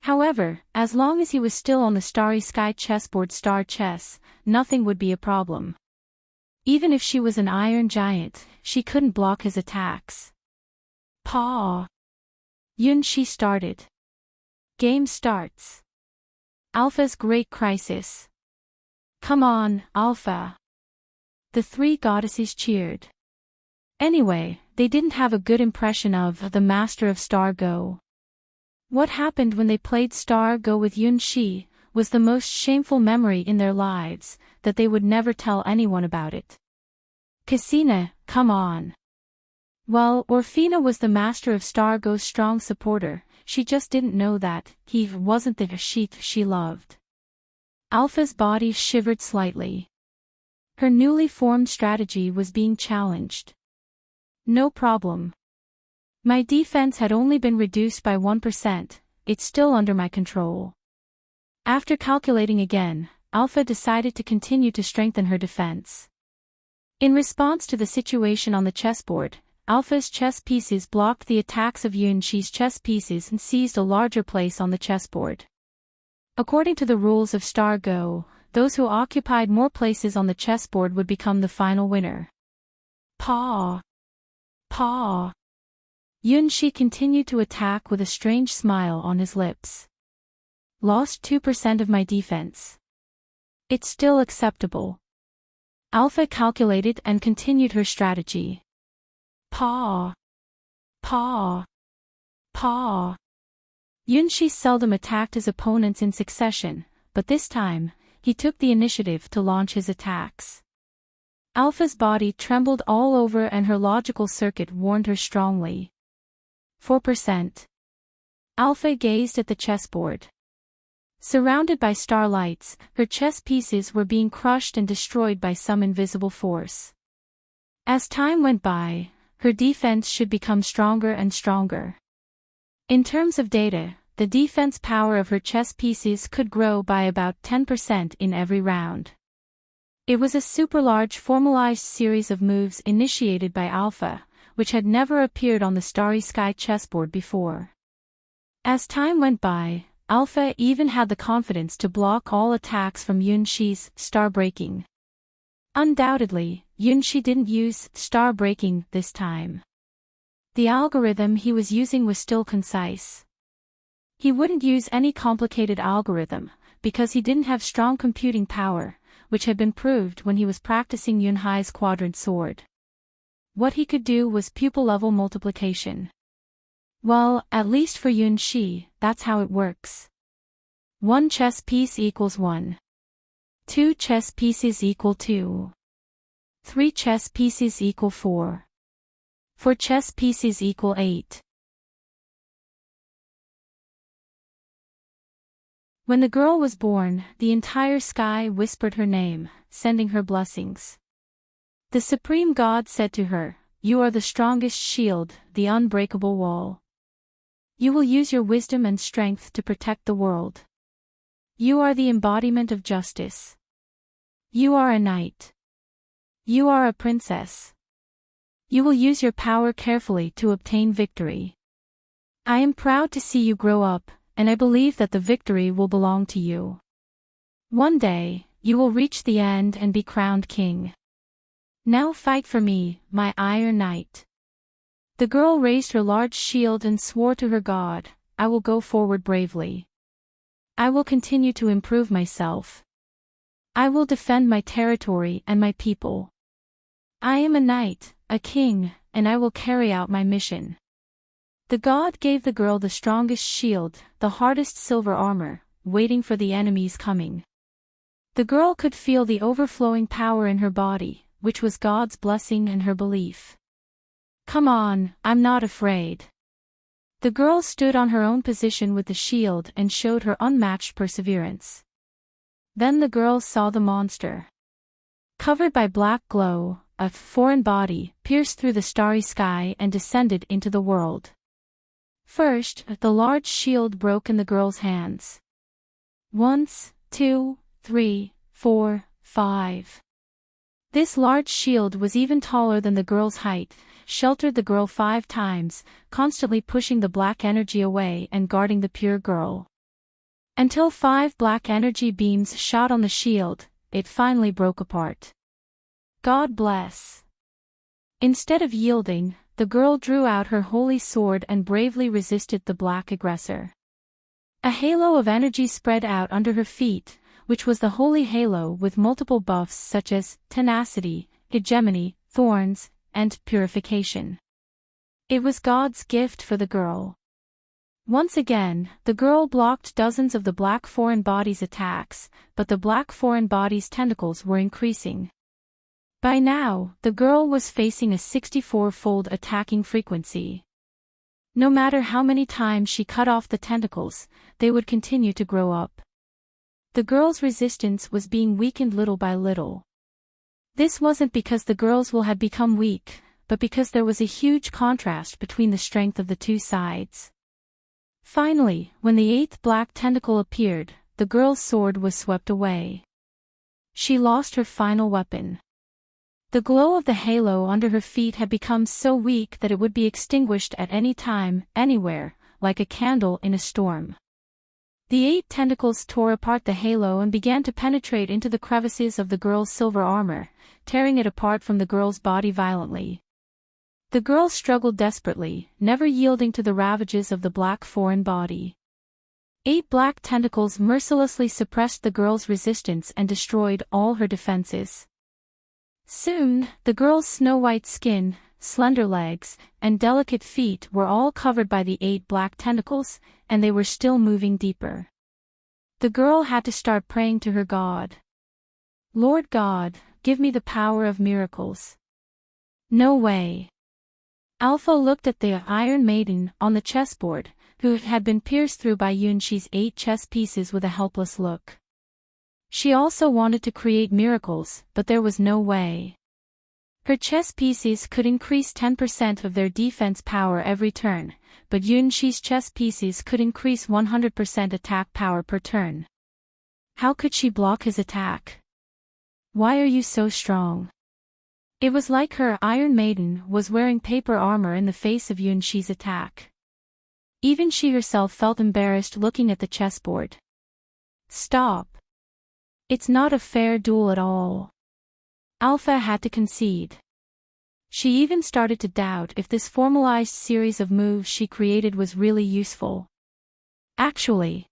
However, as long as he was still on the Starry Sky chessboard star chess, nothing would be a problem. Even if she was an iron giant, she couldn't block his attacks. Paw! Yunxi started. Game starts. Alpha's Great Crisis. Come on, Alpha! The three goddesses cheered. Anyway, they didn't have a good impression of the master of Star Go. What happened when they played Star Go with Yunxi was the most shameful memory in their lives, that they would never tell anyone about it. Cassina, come on. Well, Orfina was the master of Star Go's strong supporter, she just didn't know that he wasn't the sheath she loved. Alpha's body shivered slightly. Her newly formed strategy was being challenged. No problem. My defense had only been reduced by 1%, it's still under my control. After calculating again, Alpha decided to continue to strengthen her defense. In response to the situation on the chessboard, Alpha's chess pieces blocked the attacks of Yunxi's chess pieces and seized a larger place on the chessboard. According to the rules of Star Go, those who occupied more places on the chessboard would become the final winner. Paw! Paw! Yunxi continued to attack with a strange smile on his lips. Lost 2% of my defense. It's still acceptable. Alpha calculated and continued her strategy. Paw! Paw! Paw! Yunxi seldom attacked his opponents in succession, but this time, he took the initiative to launch his attacks. Alpha's body trembled all over and her logical circuit warned her strongly. 4%. Alpha gazed at the chessboard. Surrounded by starlights, her chess pieces were being crushed and destroyed by some invisible force. As time went by, her defense should become stronger and stronger. In terms of data, the defense power of her chess pieces could grow by about 10% in every round. It was a super-large formalized series of moves initiated by Alpha, which had never appeared on the Starry Sky chessboard before. As time went by, Alpha even had the confidence to block all attacks from Yunxi's star breaking. Undoubtedly, Yunxi didn't use star breaking this time. The algorithm he was using was still concise. He wouldn't use any complicated algorithm, because he didn't have strong computing power, which had been proved when he was practicing Yunhai's quadrant sword. What he could do was pupil-level multiplication. Well, at least for Yunxi, that's how it works. 1 chess piece equals 1. 2 chess pieces equal 2. 3 chess pieces equal 4. 4 chess pieces equal 8. When the girl was born, the entire sky whispered her name, sending her blessings. The supreme god said to her, "You are the strongest shield, the unbreakable wall. You will use your wisdom and strength to protect the world. You are the embodiment of justice. You are a knight. You are a princess. You will use your power carefully to obtain victory. I am proud to see you grow up, and I believe that the victory will belong to you. One day, you will reach the end and be crowned king. Now fight for me, my Iron Knight." The girl raised her large shield and swore to her god, "I will go forward bravely. I will continue to improve myself. I will defend my territory and my people. I am a knight, a king, and I will carry out my mission." The god gave the girl the strongest shield, the hardest silver armor, waiting for the enemy's coming. The girl could feel the overflowing power in her body, which was God's blessing and her belief. "Come on, I'm not afraid." The girl stood on her own position with the shield and showed her unmatched perseverance. Then the girls saw the monster. Covered by black glow, a foreign body pierced through the starry sky and descended into the world. First, the large shield broke in the girl's hands. Once, 2, 3, 4, 5. This large shield was even taller than the girl's height, sheltered the girl 5 times, constantly pushing the black energy away and guarding the pure girl. Until 5 black energy beams shot on the shield, it finally broke apart. God bless. Instead of yielding, the girl drew out her holy sword and bravely resisted the black aggressor. A halo of energy spread out under her feet, which was the holy halo with multiple buffs such as tenacity, hegemony, thorns, and purification. It was God's gift for the girl. Once again, the girl blocked dozens of the black foreign body's attacks, but the black foreign body's tentacles were increasing. By now, the girl was facing a 64-fold attacking frequency. No matter how many times she cut off the tentacles, they would continue to grow up. The girl's resistance was being weakened little by little. This wasn't because the girl's will had become weak, but because there was a huge contrast between the strength of the two sides. Finally, when the 8th black tentacle appeared, the girl's sword was swept away. She lost her final weapon. The glow of the halo under her feet had become so weak that it would be extinguished at any time, anywhere, like a candle in a storm. The 8 tentacles tore apart the halo and began to penetrate into the crevices of the girl's silver armor, tearing it apart from the girl's body violently. The girl struggled desperately, never yielding to the ravages of the black foreign body. 8 black tentacles mercilessly suppressed the girl's resistance and destroyed all her defenses. Soon, the girl's snow-white skin, slender legs, and delicate feet were all covered by the 8 black tentacles, and they were still moving deeper. The girl had to start praying to her God. Lord God, give me the power of miracles. No way. Alpha looked at the Iron Maiden on the chessboard, who had been pierced through by Yunshi's 8 chess pieces with a helpless look. She also wanted to create miracles, but there was no way. Her chess pieces could increase 10% of their defense power every turn, but Yunshi's chess pieces could increase 100% attack power per turn. How could she block his attack? Why are you so strong? It was like her Iron Maiden was wearing paper armor in the face of Yunshi's attack. Even she herself felt embarrassed looking at the chessboard. Stop. It's not a fair duel at all. Alpha had to concede. She even started to doubt if this formalized series of moves she created was really useful. Actually,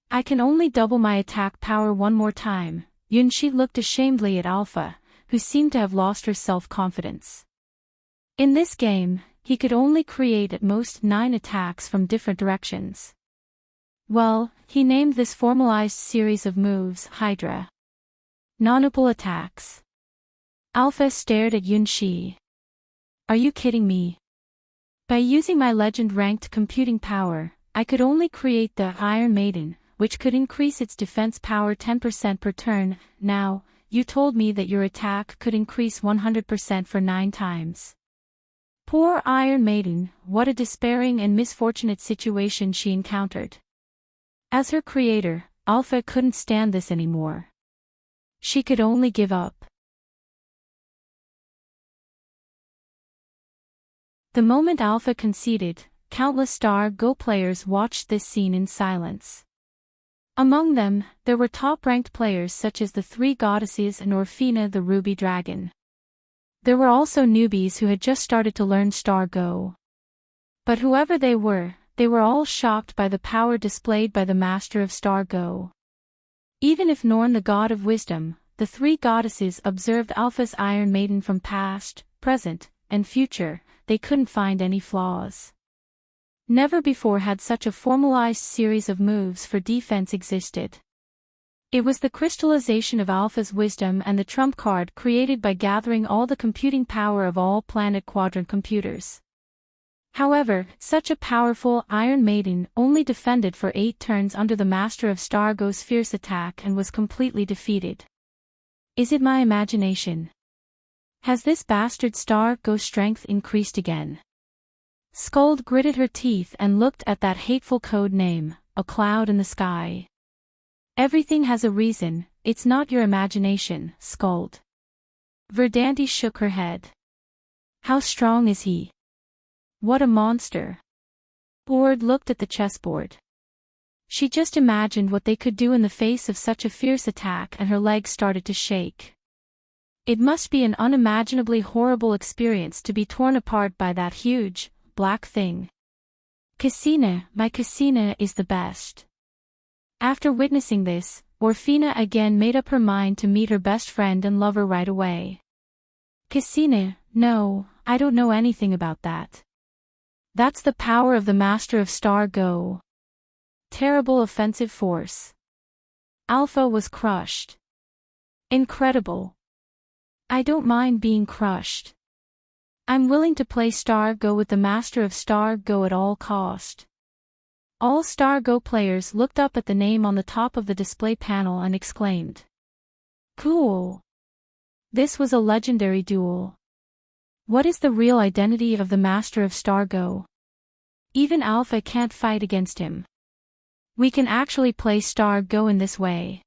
I can only double my attack power one more time. Yunshi looked ashamedly at Alpha, who seemed to have lost her self-confidence. In this game, he could only create at most 9 attacks from different directions. Well, he named this formalized series of moves Hydra. Non-opal attacks. Alpha stared at Yunshi. Are you kidding me? By using my legend-ranked computing power, I could only create the Iron Maiden, which could increase its defense power 10% per turn. Now, you told me that your attack could increase 100% for 9 times. Poor Iron Maiden, what a despairing and misfortunate situation she encountered. As her creator, Alpha couldn't stand this anymore. She could only give up. The moment Alpha conceded, countless Star Go players watched this scene in silence. Among them, there were top-ranked players such as the 3 goddesses and Orphina the Ruby Dragon. There were also newbies who had just started to learn Star Go. But whoever they were all shocked by the power displayed by the master of Star Go. Even if Norn the god of wisdom, the 3 goddesses observed Alpha's Iron Maiden from past, present, and future, they couldn't find any flaws. Never before had such a formalized series of moves for defense existed. It was the crystallization of Alpha's wisdom and the trump card created by gathering all the computing power of all planet quadrant computers. However, such a powerful Iron Maiden only defended for 8 turns under the Master of Stargo's fierce attack and was completely defeated. Is it my imagination? Has this bastard Stargo's strength increased again? Skuld gritted her teeth and looked at that hateful code name, a cloud in the sky. Everything has a reason, it's not your imagination, Skuld. Verdante shook her head. How strong is he? What a monster. Ord looked at the chessboard. She just imagined what they could do in the face of such a fierce attack and her legs started to shake. It must be an unimaginably horrible experience to be torn apart by that huge, black thing. Cassina, my Cassina is the best. After witnessing this, Orfina again made up her mind to meet her best friend and lover right away. Cassina, no, I don't know anything about that. That's the power of the Master of Stargo. Terrible offensive force. Alpha was crushed. Incredible. I don't mind being crushed. I'm willing to play Stargo with the Master of Stargo at all cost. All Stargo players looked up at the name on the top of the display panel and exclaimed. Cool. This was a legendary duel. What is the real identity of the Master of Stargo? Even Alpha can't fight against him. We can actually play Stargo in this way.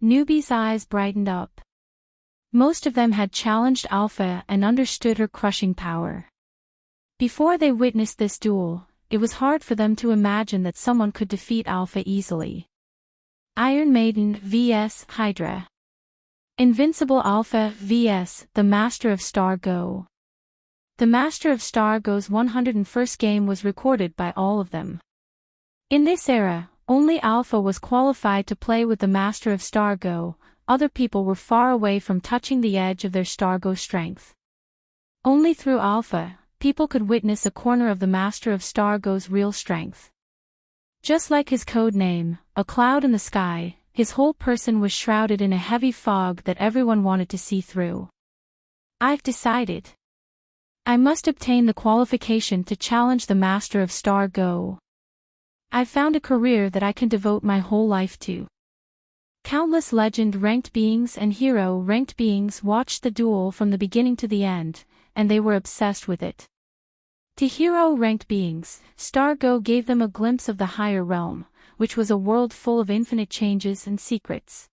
Newbie's eyes brightened up. Most of them had challenged Alpha and understood her crushing power. Before they witnessed this duel, it was hard for them to imagine that someone could defeat Alpha easily. Iron Maiden vs Hydra. Invincible Alpha vs the Master of Stargo. The Master of Stargo's 101st game was recorded by all of them. In this era, only Alpha was qualified to play with the Master of Stargo, other people were far away from touching the edge of their Stargo strength. Only through Alpha, people could witness a corner of the Master of Stargo's real strength. Just like his code name, a cloud in the sky, his whole person was shrouded in a heavy fog that everyone wanted to see through. I've decided. I must obtain the qualification to challenge the Master of Stargo. I've found a career that I can devote my whole life to. Countless legend-ranked beings and hero-ranked beings watched the duel from the beginning to the end, and they were obsessed with it. To hero-ranked beings, Stargo gave them a glimpse of the higher realm, which was a world full of infinite changes and secrets.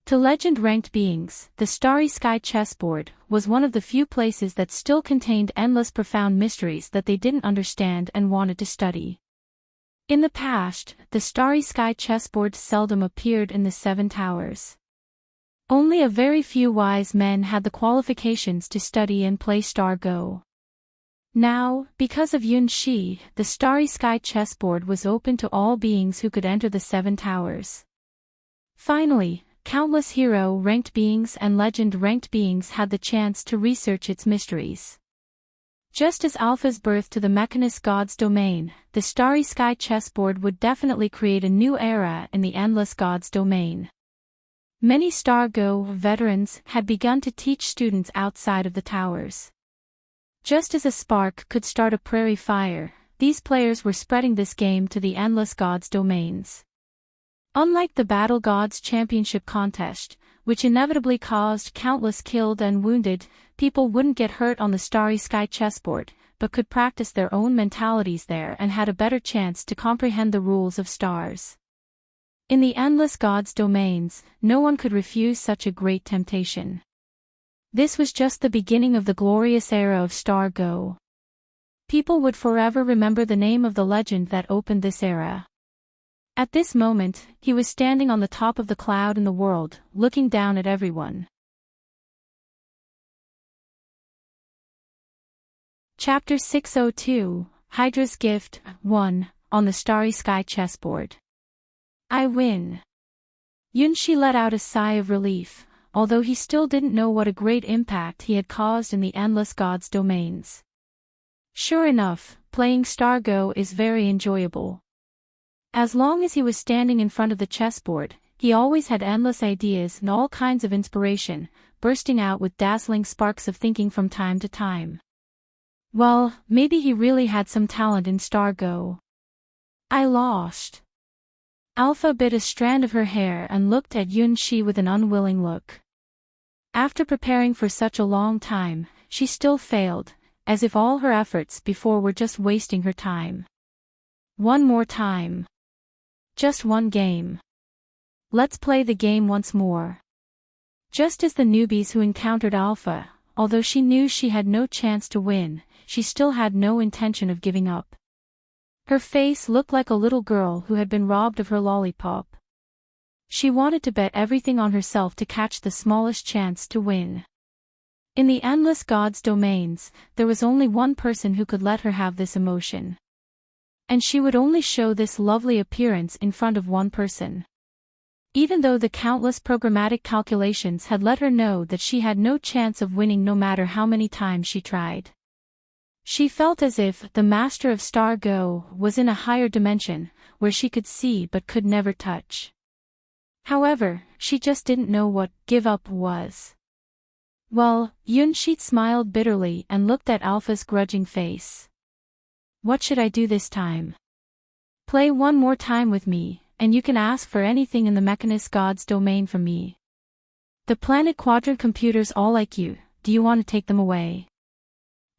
To legend-ranked beings, the starry sky chessboard was one of the few places that still contained endless profound mysteries that they didn't understand and wanted to study. In the past, the starry sky chessboard seldom appeared in the Seven Towers. Only a very few wise men had the qualifications to study and play Stargo. Now, because of Yun Shi, the starry sky chessboard was open to all beings who could enter the Seven Towers. Finally, countless hero-ranked beings and legend-ranked beings had the chance to research its mysteries. Just as Alpha's birth to the Mechanist God's domain, the starry sky chessboard would definitely create a new era in the endless God's domain. Many Stargo veterans had begun to teach students outside of the towers. Just as a spark could start a prairie fire, these players were spreading this game to the endless God's domains. Unlike the Battle Gods Championship contest, which inevitably caused countless killed and wounded, people wouldn't get hurt on the starry sky chessboard, but could practice their own mentalities there and had a better chance to comprehend the rules of stars. In the endless God's domains, no one could refuse such a great temptation. This was just the beginning of the glorious era of Stargo. People would forever remember the name of the legend that opened this era. At this moment, he was standing on the top of the cloud in the world, looking down at everyone. Chapter 602, Hydra's Gift, 1, on the starry sky chessboard. I win. Yunshi let out a sigh of relief, although he still didn't know what a great impact he had caused in the endless God's domains. Sure enough, playing Stargo is very enjoyable. As long as he was standing in front of the chessboard, he always had endless ideas and all kinds of inspiration, bursting out with dazzling sparks of thinking from time to time. Well, maybe he really had some talent in Star Go. I lost. Alpha bit a strand of her hair and looked at Yunxi with an unwilling look. After preparing for such a long time, she still failed, as if all her efforts before were just wasting her time. One more time. Just one game. Let's play the game once more. Just as the newbies who encountered Alpha, although she knew she had no chance to win, she still had no intention of giving up. Her face looked like a little girl who had been robbed of her lollipop. She wanted to bet everything on herself to catch the smallest chance to win. In the endless gods' domains, there was only one person who could let her have this emotion. And she would only show this lovely appearance in front of one person. Even though the countless programmatic calculations had let her know that she had no chance of winning no matter how many times she tried. She felt as if the master of Star Go was in a higher dimension, where she could see but could never touch. However, she just didn't know what give up was. Well, Yunxi smiled bitterly and looked at Alpha's grudging face. What should I do this time? Play one more time with me, and you can ask for anything in the Mechanist God's domain from me. The Planet Quadrant computers all like you, do you want to take them away?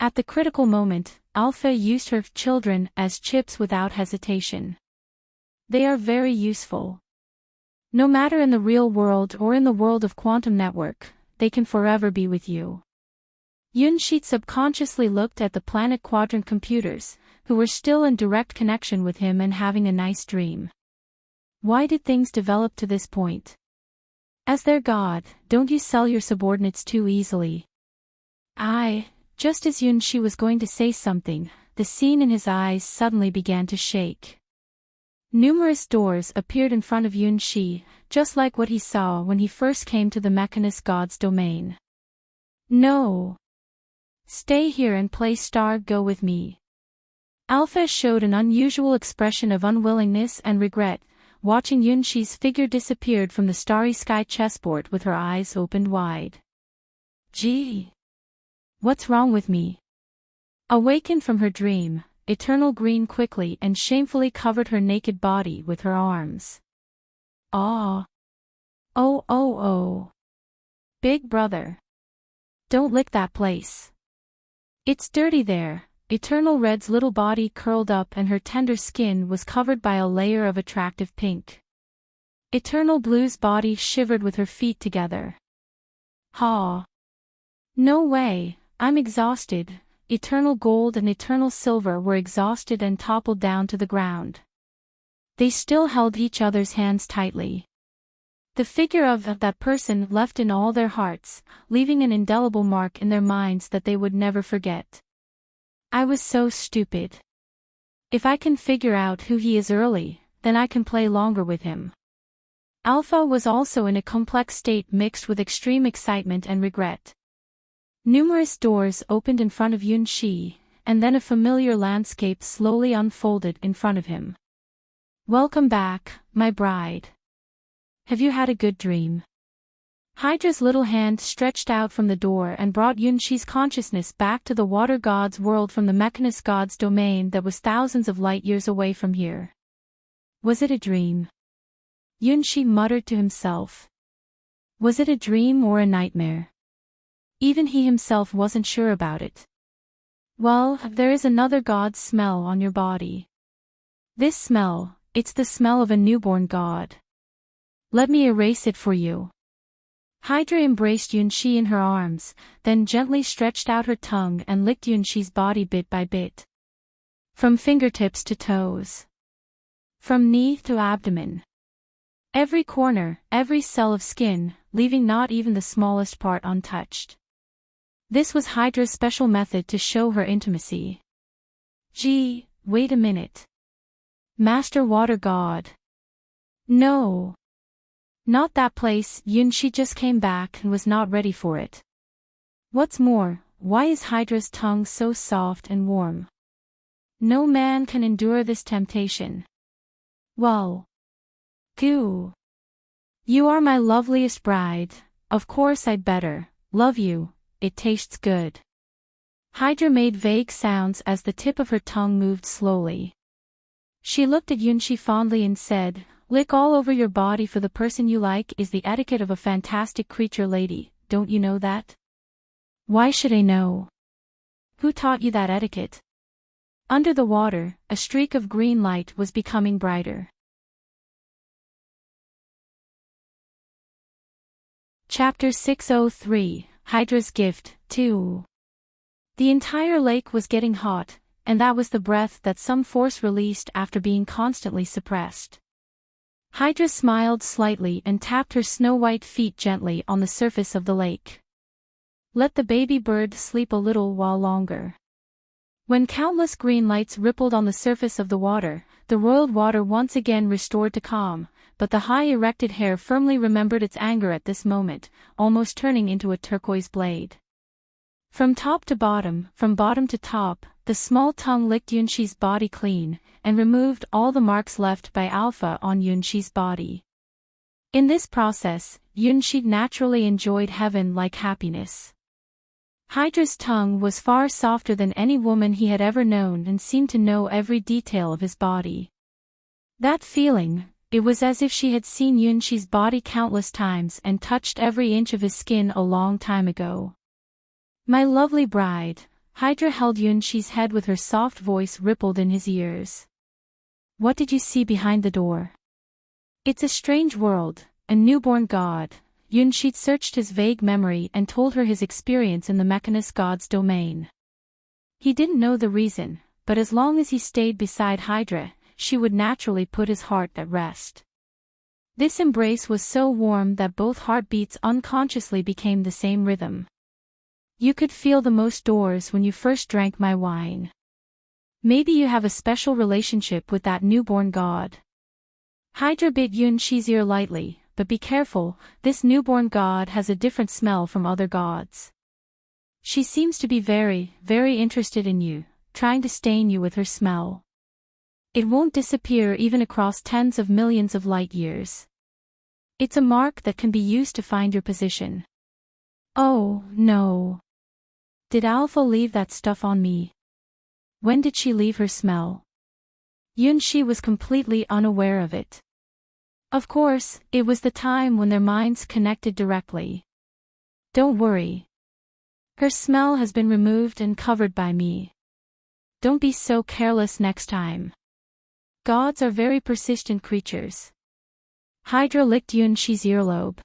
At the critical moment, Alpha used her children as chips without hesitation. They are very useful. No matter in the real world or in the world of quantum network, they can forever be with you. Yunxi subconsciously looked at the Planet Quadrant computers, who were still in direct connection with him and having a nice dream. Why did things develop to this point? As their god, don't you sell your subordinates too easily? Just as Yunxi was going to say something, the scene in his eyes suddenly began to shake. Numerous doors appeared in front of Yunxi, just like what he saw when he first came to the Mechanist God's domain. No. Stay here and play Star Go with me. Alpha showed an unusual expression of unwillingness and regret, watching Yunxi's figure disappeared from the starry sky chessboard with her eyes opened wide. Gee. What's wrong with me? Awakened from her dream, Eternal Green quickly and shamefully covered her naked body with her arms. Ah. Oh. Big brother. Don't lick that place. It's dirty there. Eternal Red's little body curled up and her tender skin was covered by a layer of attractive pink. Eternal Blue's body shivered with her feet together. Ha. No way, I'm exhausted. Eternal Gold and Eternal Silver were exhausted and toppled down to the ground. They still held each other's hands tightly. The figure of that person left in all their hearts, leaving an indelible mark in their minds that they would never forget. I was so stupid. If I can figure out who he is early, then I can play longer with him. Alpha was also in a complex state mixed with extreme excitement and regret. Numerous doors opened in front of Yunxi, and then a familiar landscape slowly unfolded in front of him. Welcome back, my bride. Have you had a good dream? Hydra's little hand stretched out from the door and brought Yunxi's consciousness back to the water god's world from the Mechanist God's domain that was thousands of light years away from here. Was it a dream? Yunxi muttered to himself. Was it a dream or a nightmare? Even he himself wasn't sure about it. Well, there is another god's smell on your body. This smell, it's the smell of a newborn god. Let me erase it for you. Hydra embraced Yunxi in her arms, then gently stretched out her tongue and licked Yunxi's body bit by bit. From fingertips to toes. From knee to abdomen. Every corner, every cell of skin, leaving not even the smallest part untouched. This was Hydra's special method to show her intimacy. Gee, wait a minute. Master Water God. No. Not that place. Yunxi just came back and was not ready for it. What's more, why is Hydra's tongue so soft and warm? No man can endure this temptation. Well. Goo. You are my loveliest bride, of course I'd better love you, it tastes good. Hydra made vague sounds as the tip of her tongue moved slowly. She looked at Yunshi fondly and said, "Lick all over your body for the person you like is the etiquette of a fantastic creature lady, don't you know that?" "Why should I know? Who taught you that etiquette?" Under the water, a streak of green light was becoming brighter. Chapter 603, Hydra's Gift, 2. The entire lake was getting hot, and that was the breath that some force released after being constantly suppressed. Hydra smiled slightly and tapped her snow-white feet gently on the surface of the lake. Let the baby bird sleep a little while longer. When countless green lights rippled on the surface of the water, the roiled water once again restored to calm, but the high-erected hair firmly remembered its anger at this moment, almost turning into a turquoise blade. From top to bottom, from bottom to top, the small tongue licked Yunshi's body clean, and removed all the marks left by Alpha on Yunshi's body. In this process, Yunshi naturally enjoyed heaven-like happiness. Hydra's tongue was far softer than any woman he had ever known and seemed to know every detail of his body. That feeling, it was as if she had seen Yunshi's body countless times and touched every inch of his skin a long time ago. "My lovely bride," Hydra held Yunshi's head with her soft voice rippled in his ears. "What did you see behind the door?" "It's a strange world, a newborn god." Yunshi searched his vague memory and told her his experience in the Mechanist god's domain. He didn't know the reason, but as long as he stayed beside Hydra, she would naturally put his heart at rest. This embrace was so warm that both heartbeats unconsciously became the same rhythm. "You could feel the most doors when you first drank my wine. Maybe you have a special relationship with that newborn god." Hydra bit Yunshi's ear lightly, "But be careful, this newborn god has a different smell from other gods. She seems to be very, very interested in you, trying to stain you with her smell. It won't disappear even across tens of millions of light years. It's a mark that can be used to find your position." "Oh, no. Did Alpha leave that stuff on me? When did she leave her smell?" Yunshi was completely unaware of it. Of course, it was the time when their minds connected directly. "Don't worry. Her smell has been removed and covered by me. Don't be so careless next time. Gods are very persistent creatures." Hydra licked Yunshi's earlobe.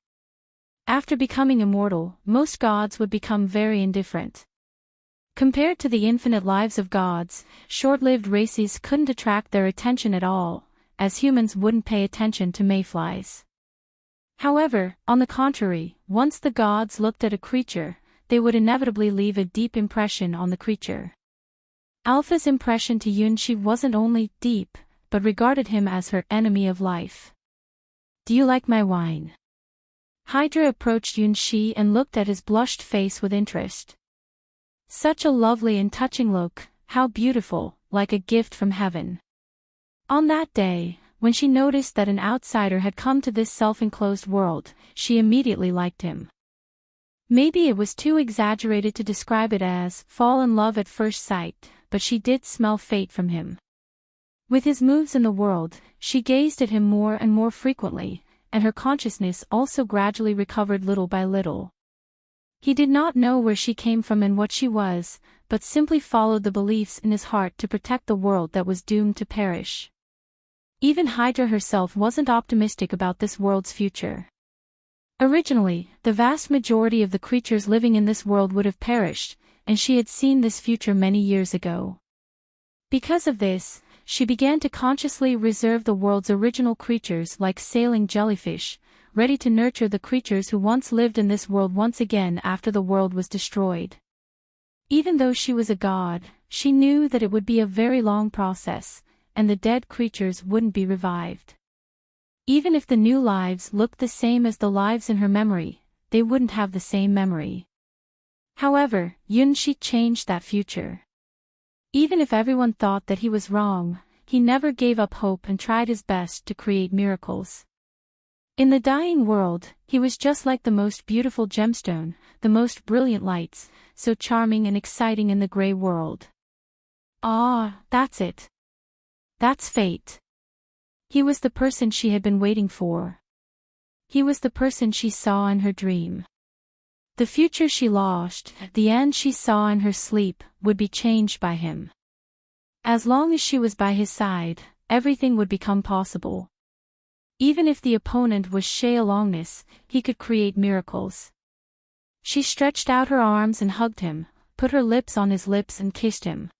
After becoming immortal, most gods would become very indifferent. Compared to the infinite lives of gods, short-lived races couldn't attract their attention at all, as humans wouldn't pay attention to mayflies. However, on the contrary, once the gods looked at a creature, they would inevitably leave a deep impression on the creature. Alpha's impression to Yunshi wasn't only deep, but regarded him as her enemy of life. "Do you like my wine?" Hydra approached Yunshi and looked at his blushed face with interest. Such a lovely and touching look, how beautiful, like a gift from heaven. On that day, when she noticed that an outsider had come to this self-enclosed world, she immediately liked him. Maybe it was too exaggerated to describe it as fall in love at first sight, but she did smell fate from him. With his moves in the world, she gazed at him more and more frequently, and her consciousness also gradually recovered little by little. He did not know where she came from and what she was, but simply followed the beliefs in his heart to protect the world that was doomed to perish. Even Hydra herself wasn't optimistic about this world's future. Originally, the vast majority of the creatures living in this world would have perished, and she had seen this future many years ago. Because of this, she began to consciously reserve the world's original creatures like sailing jellyfish, ready to nurture the creatures who once lived in this world once again after the world was destroyed. Even though she was a god, she knew that it would be a very long process, and the dead creatures wouldn't be revived. Even if the new lives looked the same as the lives in her memory, they wouldn't have the same memory. However, Yunshi changed that future. Even if everyone thought that he was wrong, he never gave up hope and tried his best to create miracles. In the dying world, he was just like the most beautiful gemstone, the most brilliant lights, so charming and exciting in the gray world. Ah, that's it. That's fate. He was the person she had been waiting for. He was the person she saw in her dream. The future she lost, the end she saw in her sleep, would be changed by him. As long as she was by his side, everything would become possible. Even if the opponent was Shea Longness, he could create miracles. She stretched out her arms and hugged him, put her lips on his lips and kissed him.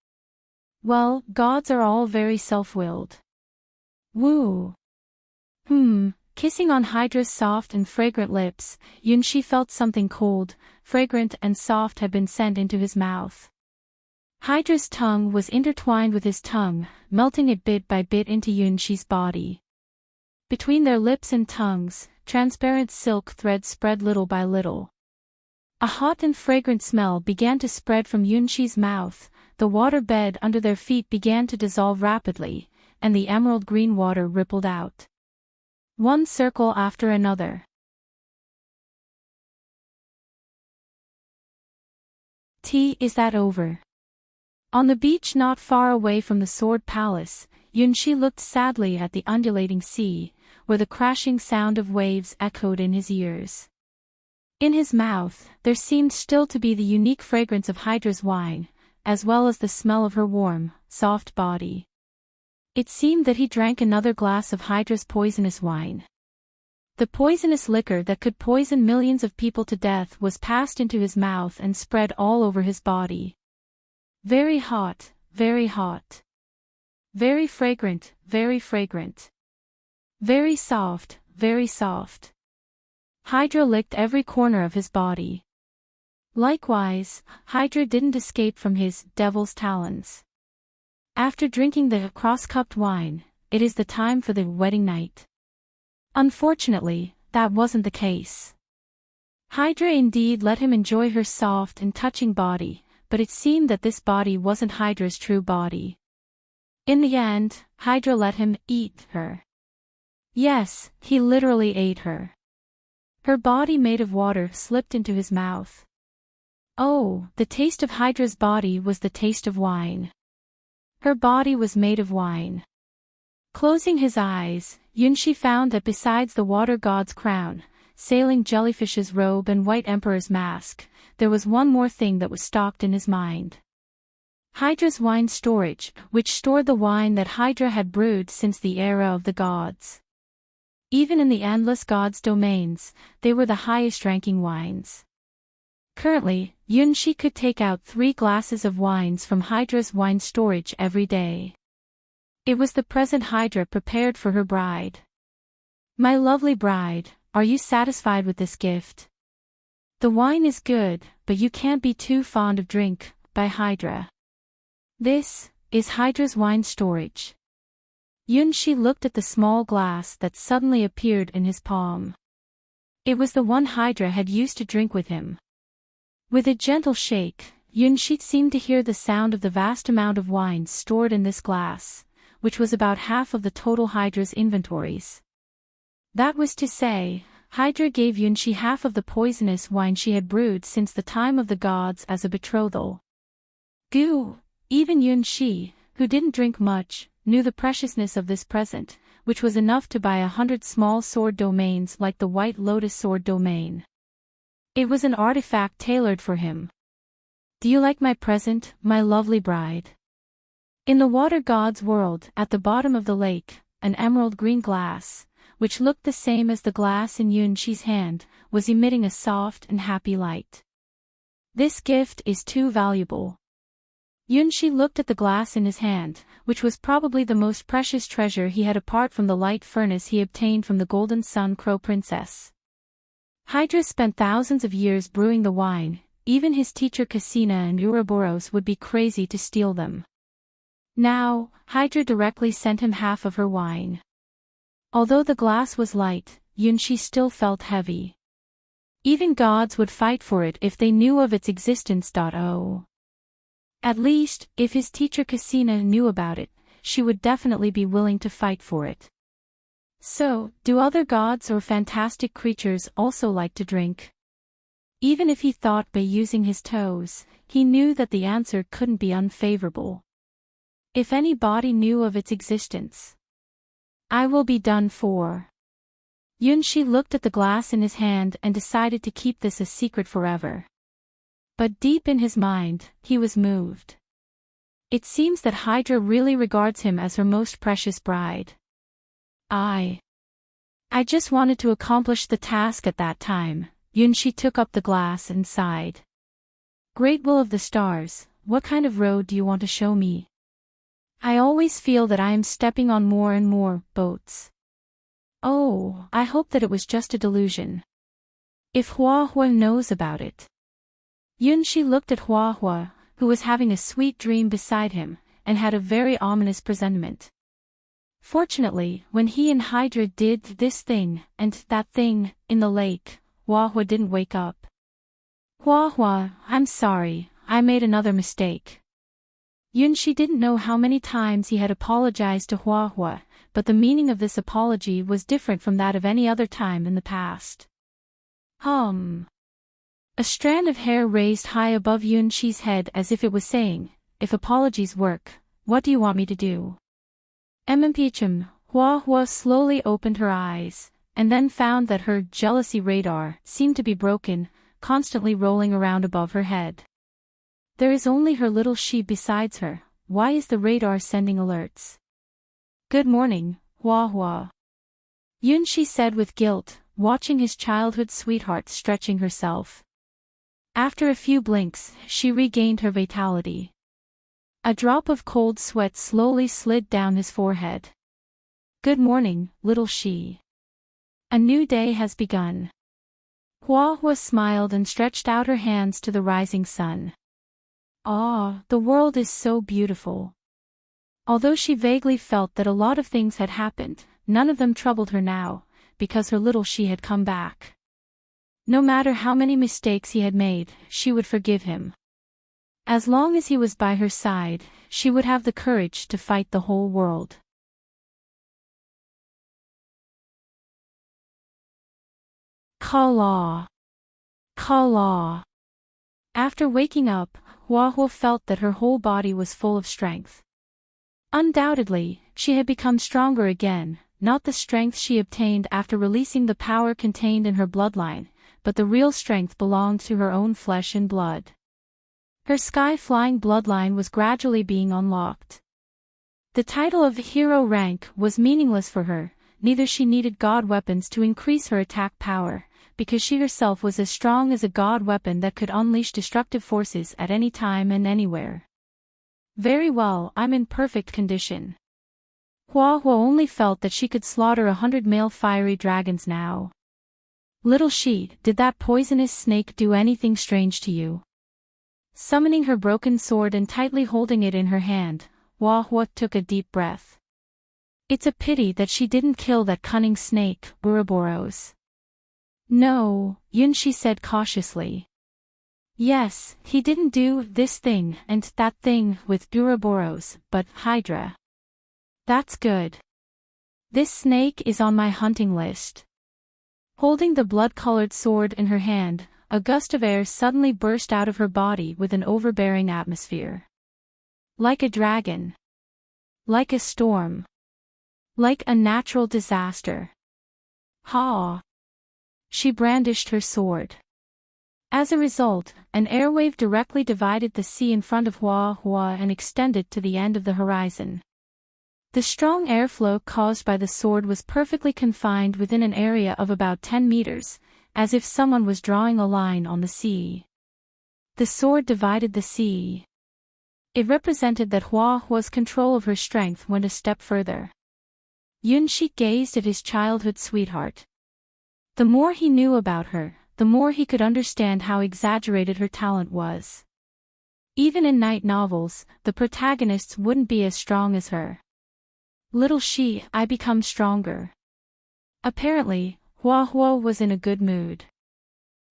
Well, gods are all very self-willed. Woo! Kissing on Hydra's soft and fragrant lips, Yunshi felt something cold, fragrant and soft had been sent into his mouth. Hydra's tongue was intertwined with his tongue, melting it bit by bit into Yunshi's body. Between their lips and tongues, transparent silk threads spread little by little. A hot and fragrant smell began to spread from Yunshi's mouth, the water bed under their feet began to dissolve rapidly, and the emerald green water rippled out. One circle after another. Is that over? On the beach not far away from the Sword Palace, Yunshi looked sadly at the undulating sea, where the crashing sound of waves echoed in his ears. In his mouth, there seemed still to be the unique fragrance of Hydra's wine, as well as the smell of her warm, soft body. It seemed that he drank another glass of Hydra's poisonous wine. The poisonous liquor that could poison millions of people to death was passed into his mouth and spread all over his body. Very hot, very hot. Very fragrant, very fragrant. Very soft, very soft. Hydra licked every corner of his body. Likewise, Hydra didn't escape from his devil's talons. After drinking the cross-cupped wine, it is the time for the wedding night. Unfortunately, that wasn't the case. Hydra indeed let him enjoy her soft and touching body, but it seemed that this body wasn't Hydra's true body. In the end, Hydra let him eat her. Yes, he literally ate her. Her body made of water slipped into his mouth. Oh, the taste of Hydra's body was the taste of wine. Her body was made of wine. Closing his eyes, Yunshi found that besides the water god's crown, sailing jellyfish's robe and white emperor's mask, there was one more thing that was stocked in his mind. Hydra's wine storage, which stored the wine that Hydra had brewed since the era of the gods. Even in the endless gods' domains, they were the highest-ranking wines. Currently, Yunshi could take out 3 glasses of wines from Hydra's wine storage every day. It was the present Hydra prepared for her bride. My lovely bride, are you satisfied with this gift? The wine is good, but you can't be too fond of drink, by Hydra. This is Hydra's wine storage. Yunshi looked at the small glass that suddenly appeared in his palm. It was the one Hydra had used to drink with him. With a gentle shake, Yunshi seemed to hear the sound of the vast amount of wine stored in this glass, which was about half of the total Hydra's inventories. That was to say, Hydra gave Yunshi half of the poisonous wine she had brewed since the time of the gods as a betrothal. Goo! Even Yunshi, who didn't drink much, knew the preciousness of this present, which was enough to buy 100 small sword domains like the White Lotus sword domain. It was an artifact tailored for him. Do you like my present, my lovely bride? In the water god's world, at the bottom of the lake, an emerald green glass, which looked the same as the glass in Yunshi's hand, was emitting a soft and happy light. This gift is too valuable. Yunshi looked at the glass in his hand, which was probably the most precious treasure he had apart from the light furnace he obtained from the Golden Sun Crow Princess. Hydra spent thousands of years brewing the wine, even his teacher Cassina and Ouroboros would be crazy to steal them. Now, Hydra directly sent him half of her wine. Although the glass was light, Yunshi still felt heavy. Even gods would fight for it if they knew of its existence. At least, if his teacher Cassina knew about it, she would definitely be willing to fight for it. So, do other gods or fantastic creatures also like to drink? Even if he thought by using his toes, he knew that the answer couldn't be unfavorable. If anybody knew of its existence, I will be done for. Yunshi looked at the glass in his hand and decided to keep this a secret forever. But deep in his mind, he was moved. It seems that Hydra really regards him as her most precious bride. I just wanted to accomplish the task at that time. Yunshi took up the glass and sighed. Great will of the stars, what kind of road do you want to show me? I always feel that I am stepping on more and more boats. Oh, I hope that it was just a delusion. If Hua Hua knows about it. Yunshi looked at Hua Hua, who was having a sweet dream beside him, and had a very ominous presentiment. Fortunately, when he and Hydra did this thing and that thing in the lake, Hua Hua didn't wake up. Hua Hua, I'm sorry, I made another mistake. Yunshi didn't know how many times he had apologized to Hua Hua, but the meaning of this apology was different from that of any other time in the past. A strand of hair raised high above Yunshi's head as if it was saying, if apologies work, what do you want me to do? Mmpichum, Hua Hua slowly opened her eyes, and then found that her jealousy radar seemed to be broken, constantly rolling around above her head. There is only her little she besides her, why is the radar sending alerts? Good morning, Hua Hua. Yunshi said with guilt, watching his childhood sweetheart stretching herself. After a few blinks, she regained her vitality. A drop of cold sweat slowly slid down his forehead. Good morning, little she. A new day has begun. Hua Hua smiled and stretched out her hands to the rising sun. Ah, the world is so beautiful. Although she vaguely felt that a lot of things had happened, none of them troubled her now, because her little she had come back. No matter how many mistakes he had made, she would forgive him. As long as he was by her side, she would have the courage to fight the whole world. Kala. Kala. After waking up, Hua Hua felt that her whole body was full of strength. Undoubtedly, she had become stronger again, not the strength she obtained after releasing the power contained in her bloodline, but the real strength belonged to her own flesh and blood. Her sky-flying bloodline was gradually being unlocked. The title of hero rank was meaningless for her, neither she needed god weapons to increase her attack power, because she herself was as strong as a god weapon that could unleash destructive forces at any time and anywhere. Very well, I'm in perfect condition. Hua Hua only felt that she could slaughter 100 male fiery dragons now. Little she, did that poisonous snake do anything strange to you? Summoning her broken sword and tightly holding it in her hand, Hua Hua took a deep breath. It's a pity that she didn't kill that cunning snake, Ouroboros. No, Yunshi said cautiously. Yes, he didn't do this thing and that thing with Ouroboros, but Hydra. That's good. This snake is on my hunting list. Holding the blood-colored sword in her hand, a gust of air suddenly burst out of her body with an overbearing atmosphere. Like a dragon. Like a storm. Like a natural disaster. Ha! She brandished her sword. As a result, an airwave directly divided the sea in front of Hua Hua and extended to the end of the horizon. The strong airflow caused by the sword was perfectly confined within an area of about 10 meters, as if someone was drawing a line on the sea. The sword divided the sea. It represented that Hua Hua's control of her strength went a step further. Yunshi gazed at his childhood sweetheart. The more he knew about her, the more he could understand how exaggerated her talent was. Even in night novels, the protagonists wouldn't be as strong as her. Little she, I become stronger. Apparently, Hua Hua was in a good mood.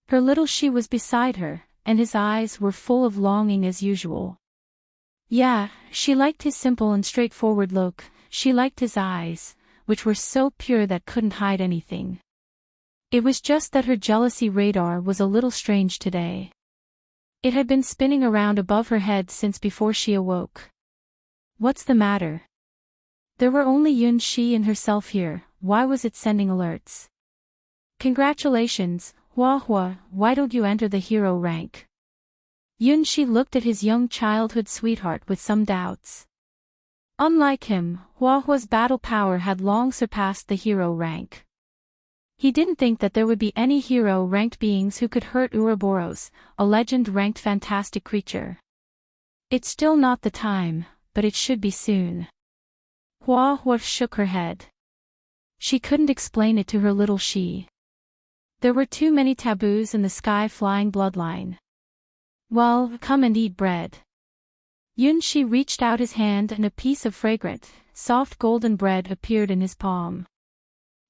Her little she was beside her, and his eyes were full of longing as usual. Yeah, she liked his simple and straightforward look, she liked his eyes, which were so pure that couldn't hide anything. It was just that her jealousy radar was a little strange today. It had been spinning around above her head since before she awoke. What's the matter? There were only Yunxi and herself here, why was it sending alerts? Congratulations, Hua, why don't you enter the hero rank? Yunxi looked at his young childhood sweetheart with some doubts. Unlike him, Hua's battle power had long surpassed the hero rank. He didn't think that there would be any hero-ranked beings who could hurt Ouroboros, a legend-ranked fantastic creature. It's still not the time, but it should be soon. Hua shook her head. She couldn't explain it to her little she. There were too many taboos in the sky-flying bloodline. Well, come and eat bread. Yunxi reached out his hand and a piece of fragrant, soft golden bread appeared in his palm.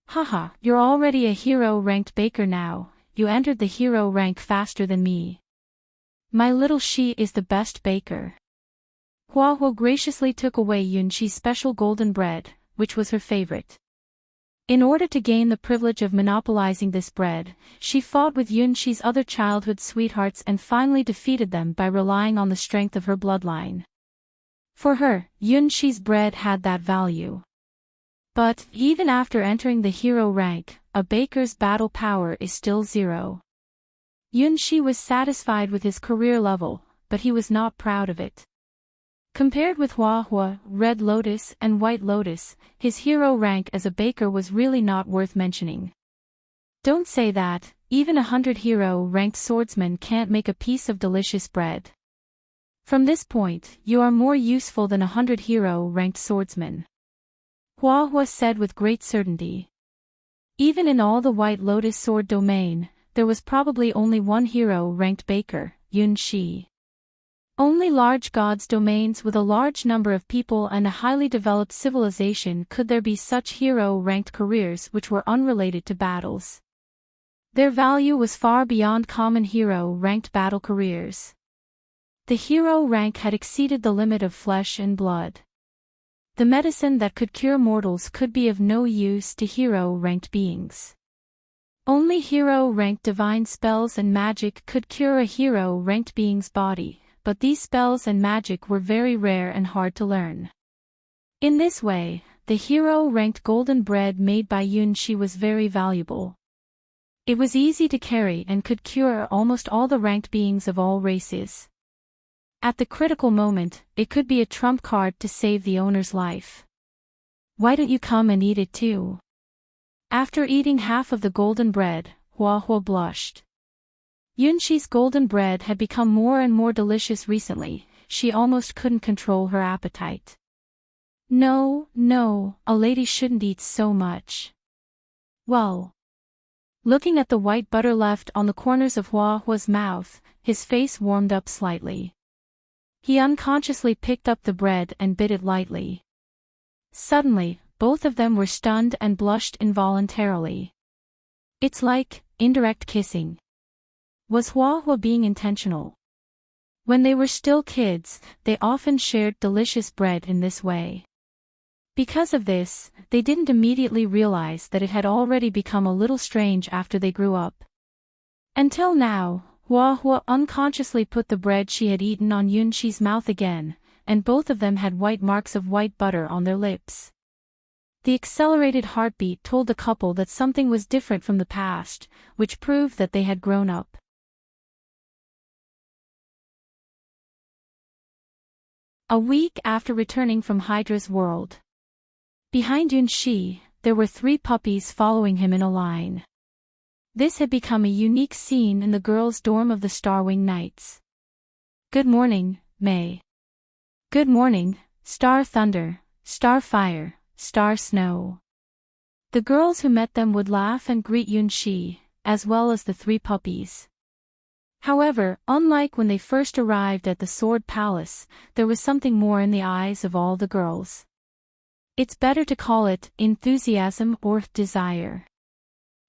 Haha, you're already a hero-ranked baker now, you entered the hero rank faster than me. My little she is the best baker. Hua graciously took away Yunxi's special golden bread, which was her favorite. In order to gain the privilege of monopolizing this bread, she fought with Yunxi's other childhood sweethearts and finally defeated them by relying on the strength of her bloodline. For her, Yunxi's bread had that value. But, even after entering the hero rank, a baker's battle power is still 0. Yunxi was satisfied with his career level, but he was not proud of it. Compared with Hua, Red Lotus and White Lotus, his hero rank as a baker was really not worth mentioning. Don't say that, even 100 hero-ranked swordsmen can't make a piece of delicious bread. From this point, you are more useful than 100 hero-ranked swordsmen. Hua said with great certainty. Even in all the White Lotus sword domain, there was probably only one hero-ranked baker, Yunxi. Only large gods domains with a large number of people and a highly developed civilization could there be such hero-ranked careers which were unrelated to battles. Their value was far beyond common hero-ranked battle careers. The hero rank had exceeded the limit of flesh and blood. The medicine that could cure mortals could be of no use to hero-ranked beings. Only hero-ranked divine spells and magic could cure a hero-ranked being's body, but these spells and magic were very rare and hard to learn. In this way, the hero-ranked golden bread made by Yunxi was very valuable. It was easy to carry and could cure almost all the ranked beings of all races. At the critical moment, it could be a trump card to save the owner's life. Why don't you come and eat it too? After eating half of the golden bread, Hua blushed. Yunxi's golden bread had become more and more delicious recently, she almost couldn't control her appetite. No, a lady shouldn't eat so much. Well. Looking at the white butter left on the corners of Hua's mouth, his face warmed up slightly. He unconsciously picked up the bread and bit it lightly. Suddenly, both of them were stunned and blushed involuntarily. It's like indirect kissing. Was Hua being intentional? When they were still kids, they often shared delicious bread in this way. Because of this, they didn't immediately realize that it had already become a little strange after they grew up. Until now, Hua unconsciously put the bread she had eaten on Yunxi's mouth again, and both of them had white marks of white butter on their lips. The accelerated heartbeat told the couple that something was different from the past, which proved that they had grown up. A week after returning from Hydra's world. Behind Yunxi, there were 3 puppies following him in a line. This had become a unique scene in the girls' dorm of the Starwing Knights. Good morning, May. Good morning, Star Thunder, Star Fire, Star Snow. The girls who met them would laugh and greet Yunxi, as well as the 3 puppies. However, unlike when they first arrived at the Sword Palace, there was something more in the eyes of all the girls. It's better to call it enthusiasm or desire.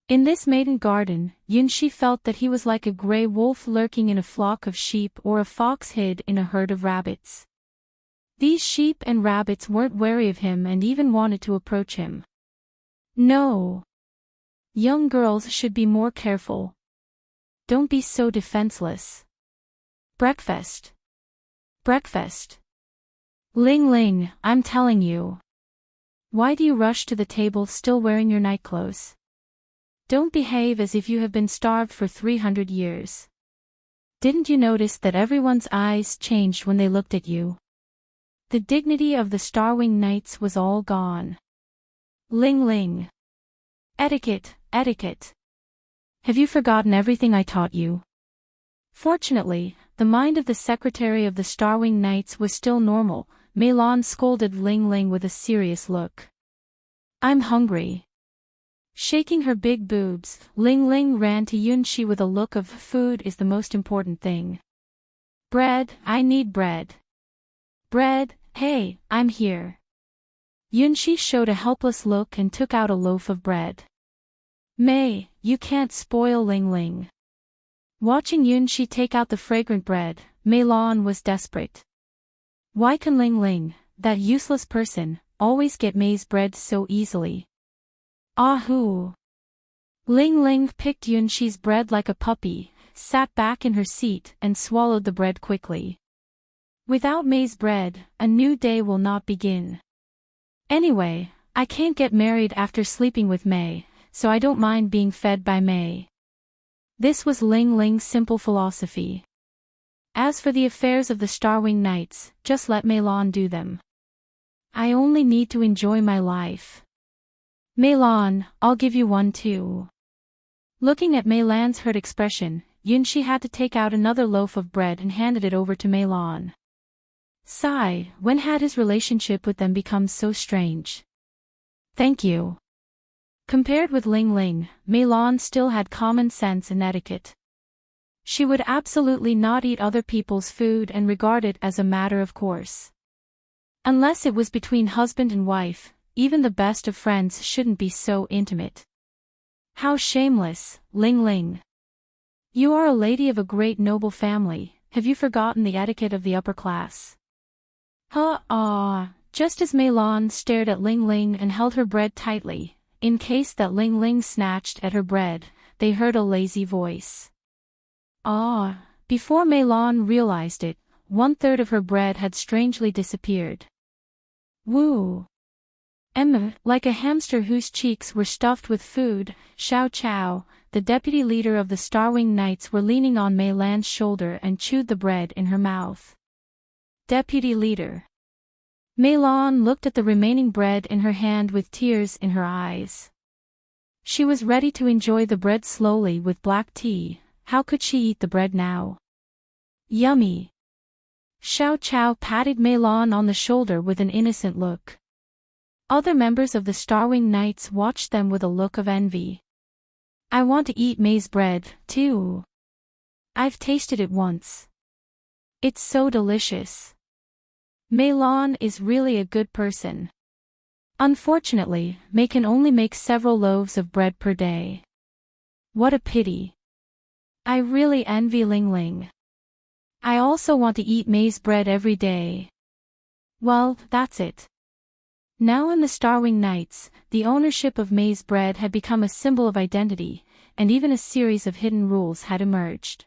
In this maiden garden, Yunxi felt that he was like a gray wolf lurking in a flock of sheep or a fox hid in a herd of rabbits. These sheep and rabbits weren't wary of him and even wanted to approach him. No. Young girls should be more careful. Don't be so defenseless. Breakfast. Breakfast. Ling Ling, I'm telling you. Why do you rush to the table still wearing your nightclothes? Don't behave as if you have been starved for 300 years. Didn't you notice that everyone's eyes changed when they looked at you? The dignity of the Starwing Knights was all gone. Ling Ling. Etiquette, etiquette. Have you forgotten everything I taught you? Fortunately, the mind of the secretary of the Starwing Knights was still normal. Meilon scolded Ling Ling with a serious look. I'm hungry. Shaking her big boobs, Ling Ling ran to Yunshi with a look of food is the most important thing. Bread, I need bread. Bread, hey, I'm here. Yunshi showed a helpless look and took out a loaf of bread. Mei, you can't spoil Ling Ling. Watching Yunshi take out the fragrant bread, Meilon was desperate. Why can Ling Ling, that useless person, always get Mei's bread so easily? Ahoo! Ling Ling picked Yunshi's bread like a puppy, sat back in her seat and swallowed the bread quickly. Without Mei's bread, a new day will not begin. Anyway, I can't get married after sleeping with Mei, so I don't mind being fed by Mei. This was Ling Ling's simple philosophy. As for the affairs of the Starwing Knights, just let Meilon do them. I only need to enjoy my life. Meilon, I'll give you one too. Looking at Meilon's hurt expression, Yunshi had to take out another loaf of bread and handed it over to Meilon. Sigh, when had his relationship with them become so strange? Thank you. Compared with Ling Ling, Meilon still had common sense and etiquette. She would absolutely not eat other people's food and regard it as a matter of course. Unless it was between husband and wife, even the best of friends shouldn't be so intimate. How shameless, Ling Ling. You are a lady of a great noble family, have you forgotten the etiquette of the upper class? Just as Meilon stared at Ling Ling and held her bread tightly, in case that Ling Ling snatched at her bread, they heard a lazy voice. Before Meilon realized it, 1/3 of her bread had strangely disappeared. Woo! Like a hamster whose cheeks were stuffed with food, Xiao Chao, the deputy leader of the Starwing Knights, were leaning on Meilon's shoulder and chewed the bread in her mouth. Deputy leader. Meilon looked at the remaining bread in her hand with tears in her eyes. She was ready to enjoy the bread slowly with black tea. How could she eat the bread now? Yummy. Xiao Chao patted Meilon on the shoulder with an innocent look. Other members of the Starwing Knights watched them with a look of envy. I want to eat Mei's bread, too. I've tasted it once. It's so delicious. Meilon is really a good person. Unfortunately, Mei can only make several loaves of bread per day. What a pity. I really envy Ling Ling. I also want to eat Mei's bread every day. Well, that's it. Now in the Starwing Knights, the ownership of Mei's bread had become a symbol of identity, and even a series of hidden rules had emerged.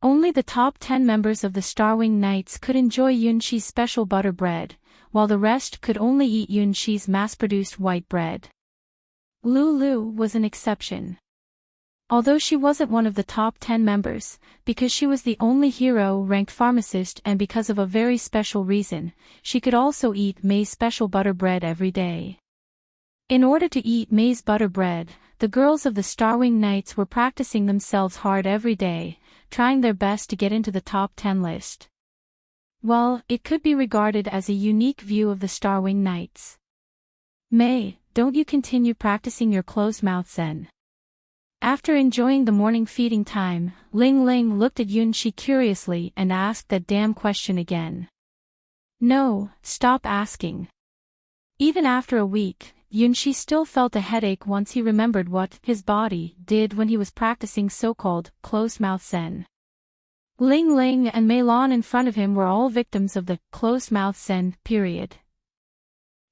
Only the top 10 members of the Starwing Knights could enjoy Yunshi's special butter bread, while the rest could only eat Yunshi's mass-produced white bread. Lulu was an exception. Although she wasn't one of the top 10 members, because she was the only hero-ranked pharmacist and because of a very special reason, she could also eat Mei's special butter bread every day. In order to eat Mei's butter bread, the girls of the Starwing Knights were practicing themselves hard every day, trying their best to get into the top 10 list. Well, it could be regarded as a unique view of the Starwing Knights. Mei, don't you continue practicing your closed-mouth zen? After enjoying the morning feeding time, Ling Ling looked at Yunshi curiously and asked that damn question again. No, stop asking. Even after a week, Yunshi still felt a headache once he remembered what his body did when he was practicing so-called closed-mouth zen. Ling Ling and Meilon in front of him were all victims of the closed-mouth zen period.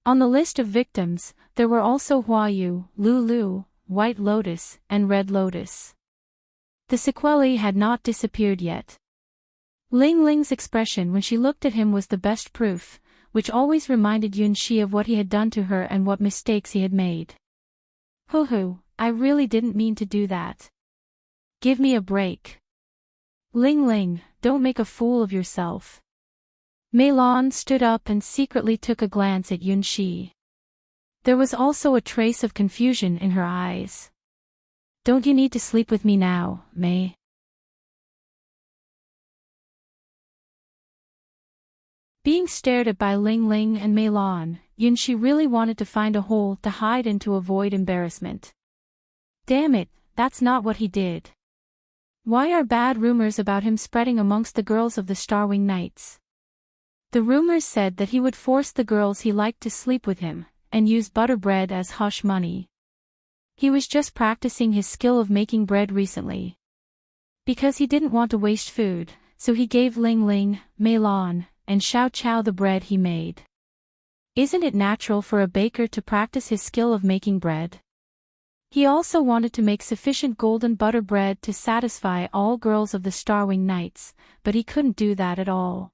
On the list of victims, there were also Huayu, Lulu, White Lotus, and Red Lotus. The sequelae had not disappeared yet. Ling Ling's expression when she looked at him was the best proof, which always reminded Yunxi of what he had done to her and what mistakes he had made. Hoo, I really didn't mean to do that. Give me a break. Ling Ling, don't make a fool of yourself. Mei Lan stood up and secretly took a glance at Yunxi. There was also a trace of confusion in her eyes. Don't you need to sleep with me now, Mei? Being stared at by Ling Ling and Mei Lan, Yunxi really wanted to find a hole to hide in to avoid embarrassment. Damn it, that's not what he did. Why are bad rumors about him spreading amongst the girls of the Starwing Knights? The rumors said that he would force the girls he liked to sleep with him, and use butter bread as hush money. He was just practicing his skill of making bread recently. Because he didn't want to waste food, so he gave Ling Ling, Mei Lan, and Xiao Qiao the bread he made. Isn't it natural for a baker to practice his skill of making bread? He also wanted to make sufficient golden butter bread to satisfy all girls of the Starwing Knights, but he couldn't do that at all.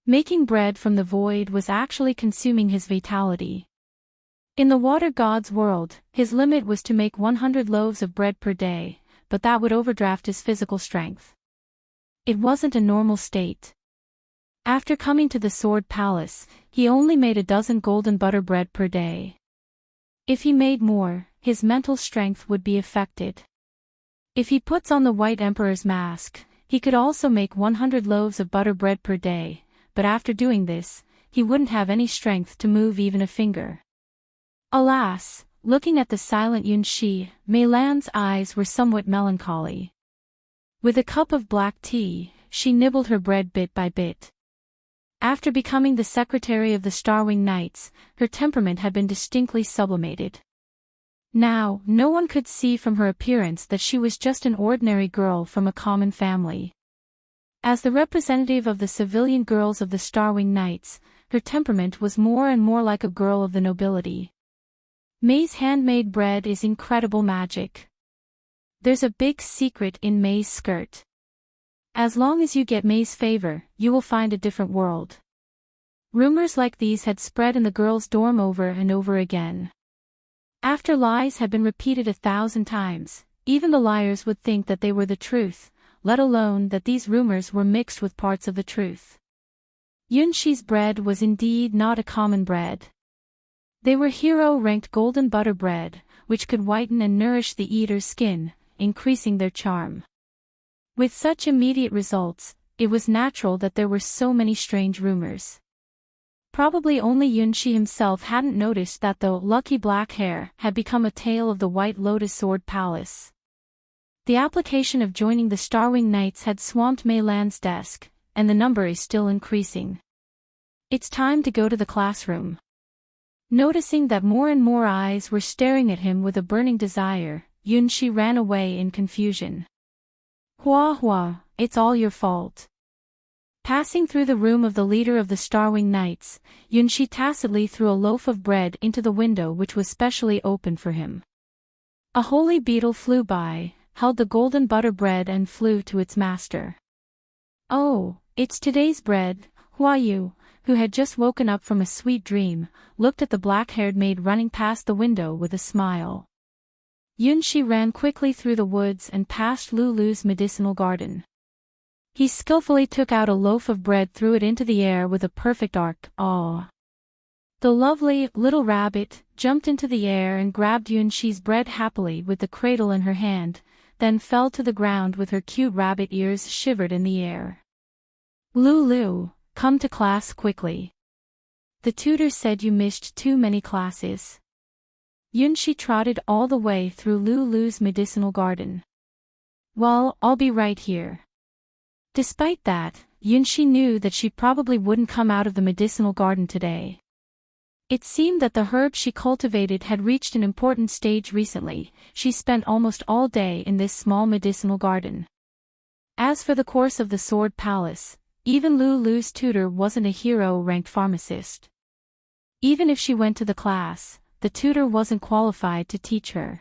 Making bread from the void was actually consuming his vitality. In the water god's world, his limit was to make 100 loaves of bread per day, but that would overdraft his physical strength. It wasn't a normal state. After coming to the Sword Palace, he only made a dozen golden butter bread per day. If he made more, his mental strength would be affected. If he puts on the White Emperor's mask, he could also make 100 loaves of butter bread per day, but after doing this, he wouldn't have any strength to move even a finger. Alas, looking at the silent Yunxi, Mei Lan's eyes were somewhat melancholy. With a cup of black tea, she nibbled her bread bit by bit. After becoming the secretary of the Starwing Knights, her temperament had been distinctly sublimated. Now, no one could see from her appearance that she was just an ordinary girl from a common family. As the representative of the civilian girls of the Starwing Knights, her temperament was more and more like a girl of the nobility. Mei's handmade bread is incredible magic. There's a big secret in Mei's skirt. As long as you get Mei's favor, you will find a different world. Rumors like these had spread in the girls' dorm over and over again. After lies had been repeated 1,000 times, even the liars would think that they were the truth, let alone that these rumors were mixed with parts of the truth. Yunxi's bread was indeed not a common bread. They were hero-ranked golden butter bread, which could whiten and nourish the eater's skin, increasing their charm. With such immediate results, it was natural that there were so many strange rumors. Probably only Yunxi himself hadn't noticed that the lucky black hair had become a tale of the White Lotus Sword Palace. The application of joining the Starwing Knights had swamped Mei Lan's desk, and the number is still increasing. It's time to go to the classroom. Noticing that more and more eyes were staring at him with a burning desire, Yunxi ran away in confusion. Hua, it's all your fault. Passing through the room of the leader of the Starwing Knights, Yunxi tacitly threw a loaf of bread into the window which was specially opened for him. A holy beetle flew by, held the golden butter bread and flew to its master. Oh, it's today's bread. Huayu, who had just woken up from a sweet dream, looked at the black-haired maid running past the window with a smile. Yunxi ran quickly through the woods and past Lulu's medicinal garden. He skillfully took out a loaf of bread, threw it into the air with a perfect arc. The lovely little rabbit jumped into the air and grabbed Yunxi's bread happily with the cradle in her hand, then fell to the ground with her cute rabbit ears shivered in the air. Lulu, come to class quickly. The tutor said you missed too many classes. Yunxi trotted all the way through Lulu's medicinal garden. Well, I'll be right here. Despite that, Yunxi knew that she probably wouldn't come out of the medicinal garden today. It seemed that the herb she cultivated had reached an important stage recently. She spent almost all day in this small medicinal garden. As for the course of the Sword Palace, even Lulu's tutor wasn't a hero-ranked pharmacist. Even if she went to the class, the tutor wasn't qualified to teach her.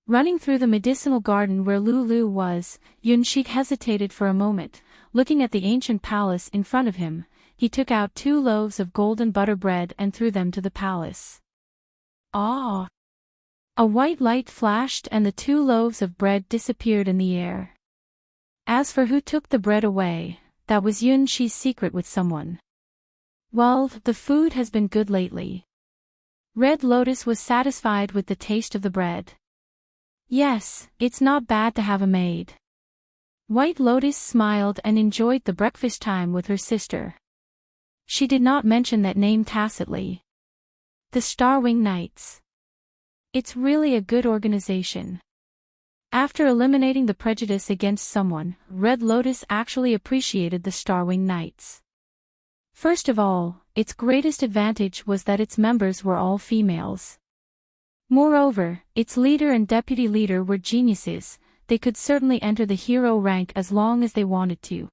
Running through the medicinal garden where Lulu was, Yunshi hesitated for a moment, looking at the ancient palace in front of him. He took out 2 loaves of golden butter bread and threw them to the palace. Ah! A white light flashed and the 2 loaves of bread disappeared in the air. As for who took the bread away, that was Yunshi's secret with someone. Well, the food has been good lately. Red Lotus was satisfied with the taste of the bread. Yes, it's not bad to have a maid. White Lotus smiled and enjoyed the breakfast time with her sister. She did not mention that name tacitly. The Starwing Knights. It's really a good organization. After eliminating the prejudice against someone, Red Lotus actually appreciated the Starwing Knights. First of all, its greatest advantage was that its members were all females. Moreover, its leader and deputy leader were geniuses. They could certainly enter the hero rank as long as they wanted to.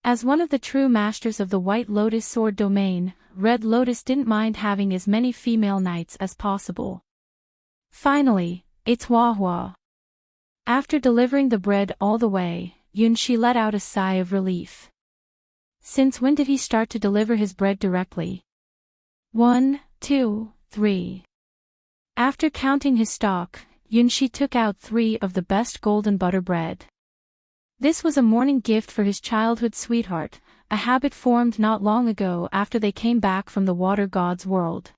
As one of the true masters of the White Lotus sword domain, Red Lotus didn't mind having as many female knights as possible. Finally, it's Hua. After delivering the bread all the way, Yunshi let out a sigh of relief. Since when did he start to deliver his bread directly? 1, 2, 3. After counting his stock, Yunshi took out 3 of the best golden butter bread. This was a morning gift for his childhood sweetheart, a habit formed not long ago after they came back from the water god's world.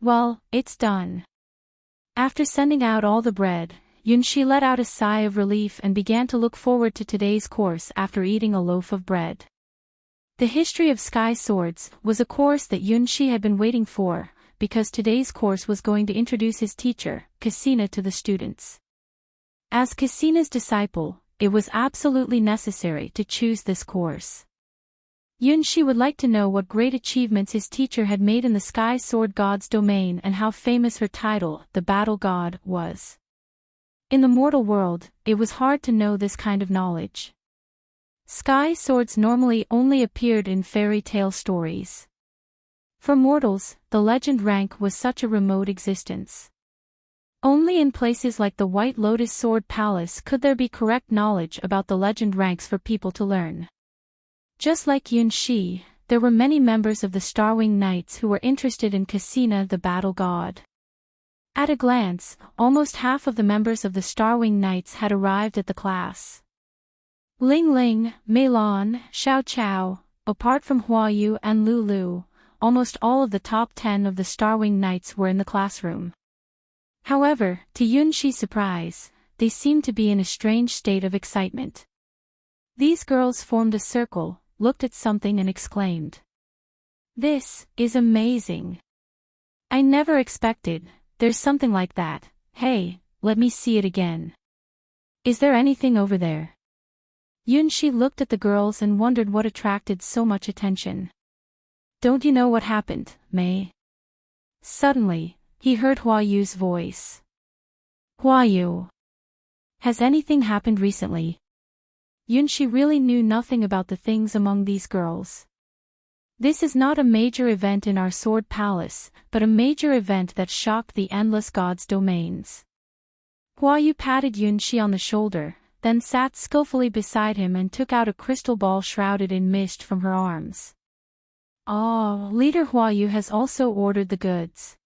Well, it's done. After sending out all the bread, Yunshi let out a sigh of relief and began to look forward to today's course after eating a loaf of bread. The history of sky swords was a course that Yunshi had been waiting for, because today's course was going to introduce his teacher, Cassina, to the students. As Cassina's disciple, it was absolutely necessary to choose this course. Yunshi would like to know what great achievements his teacher had made in the Sky Sword God's domain and how famous her title, the Battle God, was. In the mortal world, it was hard to know this kind of knowledge. Sky swords normally only appeared in fairy tale stories. For mortals, the legend rank was such a remote existence. Only in places like the White Lotus Sword Palace could there be correct knowledge about the legend ranks for people to learn. Just like Yunshi, there were many members of the Starwing Knights who were interested in Cassina, the battle god. At a glance, almost half of the members of the Starwing Knights had arrived at the class. Ling Ling, Meilon, Xiao Chao, apart from Huayu and Lulu, almost all of the top 10 of the Starwing Knights were in the classroom. However, to Yunshi's surprise, they seemed to be in a strange state of excitement. These girls formed a circle, looked at something and exclaimed, "This is amazing! I never expected, there's something like that. Hey, let me see it again. Is there anything over there?" Yunshi looked at the girls and wondered what attracted so much attention. "Don't you know what happened, Mei?" Suddenly, he heard Huayu's voice. "Huayu, has anything happened recently?" Yunshi really knew nothing about the things among these girls. This is not a major event in our Sword Palace, but a major event that shocked the endless gods' domains. Huayu patted Yunshi on the shoulder, then sat skillfully beside him and took out a crystal ball shrouded in mist from her arms. "Ah, Leader Huayu has also ordered the goods.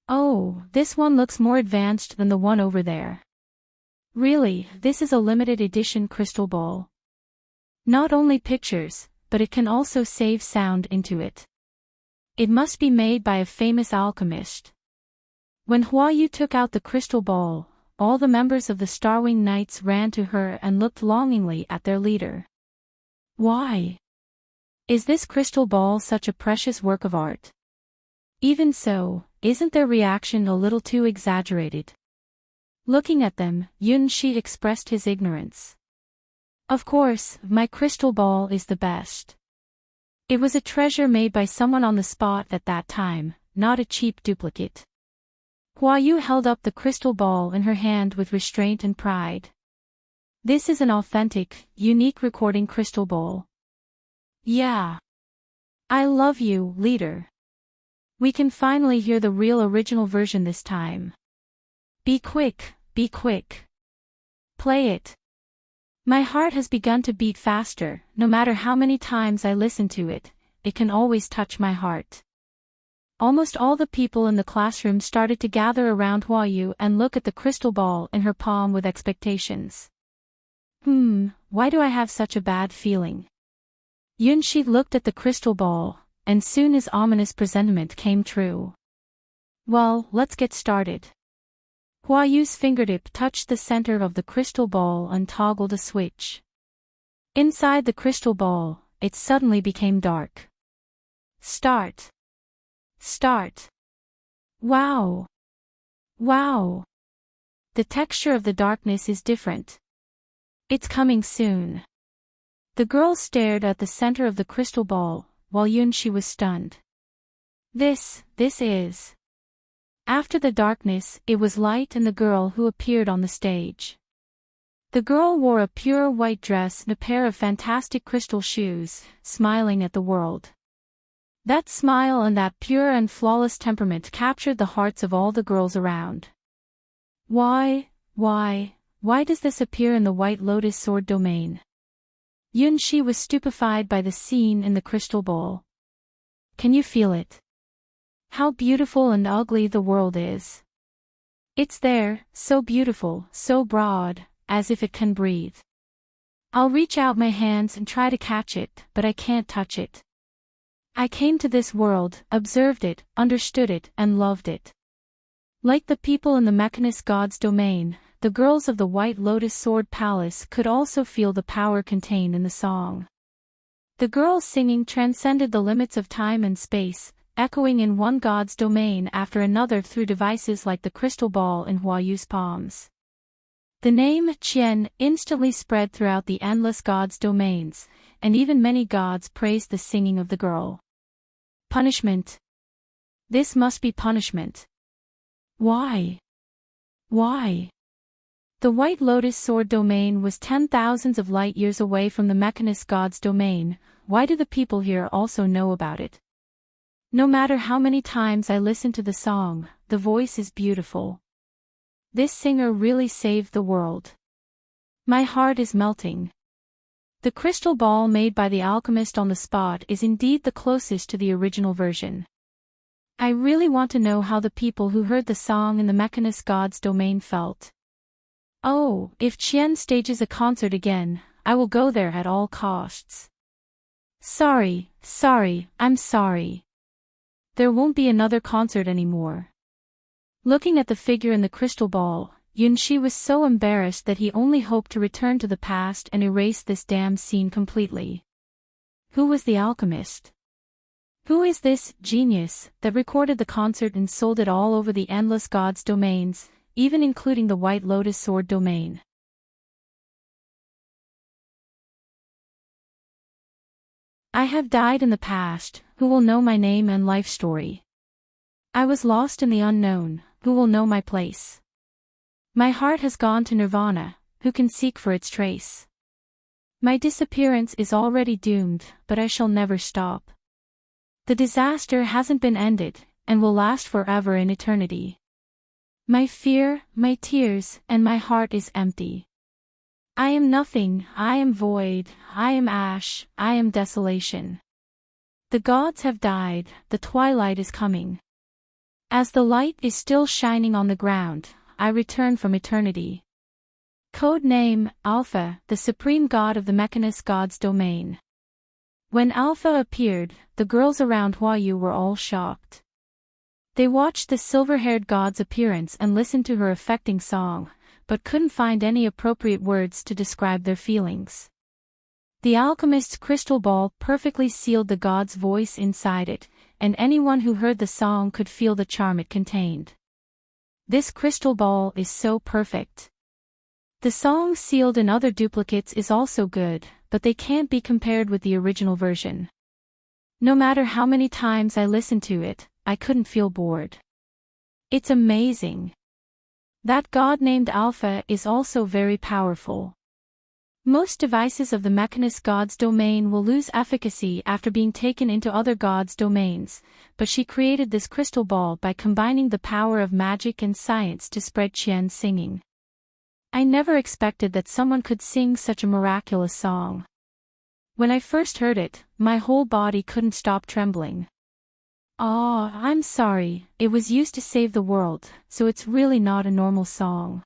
Oh, this one looks more advanced than the one over there. Really, this is a limited edition crystal ball. Not only pictures, but it can also save sound into it. It must be made by a famous alchemist." When Huayu took out the crystal ball, all the members of the Starwing Knights ran to her and looked longingly at their leader. "Why? Is this crystal ball such a precious work of art? Even so, isn't their reaction a little too exaggerated?" Looking at them, Yunshi expressed his ignorance. "Of course, my crystal ball is the best. It was a treasure made by someone on the spot at that time, not a cheap duplicate." Huayu held up the crystal ball in her hand with restraint and pride. This is an authentic, unique recording crystal bowl. Yeah. I love you, leader. We can finally hear the real original version this time. Be quick, be quick. Play it. My heart has begun to beat faster. No matter how many times I listen to it, it can always touch my heart. Almost all the people in the classroom started to gather around Hua and look at the crystal ball in her palm with expectations. Why do I have such a bad feeling? Yunshi looked at the crystal ball, and soon his ominous presentiment came true. Well, let's get started. Hua Yu's fingertip touched the center of the crystal ball and toggled a switch. Inside the crystal ball, it suddenly became dark. Start. Start. Wow. Wow. The texture of the darkness is different. It's coming soon. The girl stared at the center of the crystal ball, while Yunshi was stunned. This is... After the darkness, it was light and the girl who appeared on the stage. The girl wore a pure white dress and a pair of fantastic crystal shoes, smiling at the world. That smile and that pure and flawless temperament captured the hearts of all the girls around. Why does this appear in the White Lotus Sword domain? Yunshi was stupefied by the scene in the crystal bowl. Can you feel it? How beautiful and ugly the world is. It's there, so beautiful, so broad, as if it can breathe. I'll reach out my hands and try to catch it, but I can't touch it. I came to this world, observed it, understood it, and loved it. Like the people in the Mechanist God's domain, the girls of the White Lotus Sword Palace could also feel the power contained in the song. The girls singing transcended the limits of time and space, echoing in one god's domain after another through devices like the crystal ball in Hua Yu's palms. The name Qian instantly spread throughout the endless gods' domains, and even many gods praised the singing of the girl. Punishment. This must be punishment. Why? Why? The White Lotus Sword domain was 10,000s of light years away from the Mechanist God's domain. Why do the people here also know about it? No matter how many times I listen to the song, the voice is beautiful. This singer really saved the world. My heart is melting. The crystal ball made by the alchemist on the spot is indeed the closest to the original version. I really want to know how the people who heard the song in the Mechanist God's domain felt. Oh, if Qian stages a concert again, I will go there at all costs. Sorry, I'm sorry. There won't be another concert anymore. Looking at the figure in the crystal ball, Yunshi was so embarrassed that he only hoped to return to the past and erase this damn scene completely. Who was the alchemist? Who is this genius that recorded the concert and sold it all over the endless gods' domains, even including the White Lotus Sword domain? I have died in the past. Who will know my name and life story? I was lost in the unknown. Who will know my place? My heart has gone to Nirvana. Who can seek for its trace? My disappearance is already doomed, but I shall never stop. The disaster hasn't been ended, and will last forever in eternity. My fear, my tears, and my heart is empty. I am nothing, I am void, I am ash, I am desolation. The gods have died, the twilight is coming. As the light is still shining on the ground, I return from eternity. Code name, Alpha, the supreme god of the Mechanist God's domain. When Alpha appeared, the girls around Hua Yu were all shocked. They watched the silver-haired god's appearance and listened to her affecting song, but couldn't find any appropriate words to describe their feelings. The alchemist's crystal ball perfectly sealed the god's voice inside it, and anyone who heard the song could feel the charm it contained. This crystal ball is so perfect. The song sealed in other duplicates is also good, but they can't be compared with the original version. No matter how many times I listened to it, I couldn't feel bored. It's amazing. That god named Alpha is also very powerful. Most devices of the Mechanist god's domain will lose efficacy after being taken into other gods' domains, but she created this crystal ball by combining the power of magic and science to spread Qian singing. I never expected that someone could sing such a miraculous song. When I first heard it, my whole body couldn't stop trembling. "Aw, I'm sorry, it was used to save the world, so it's really not a normal song."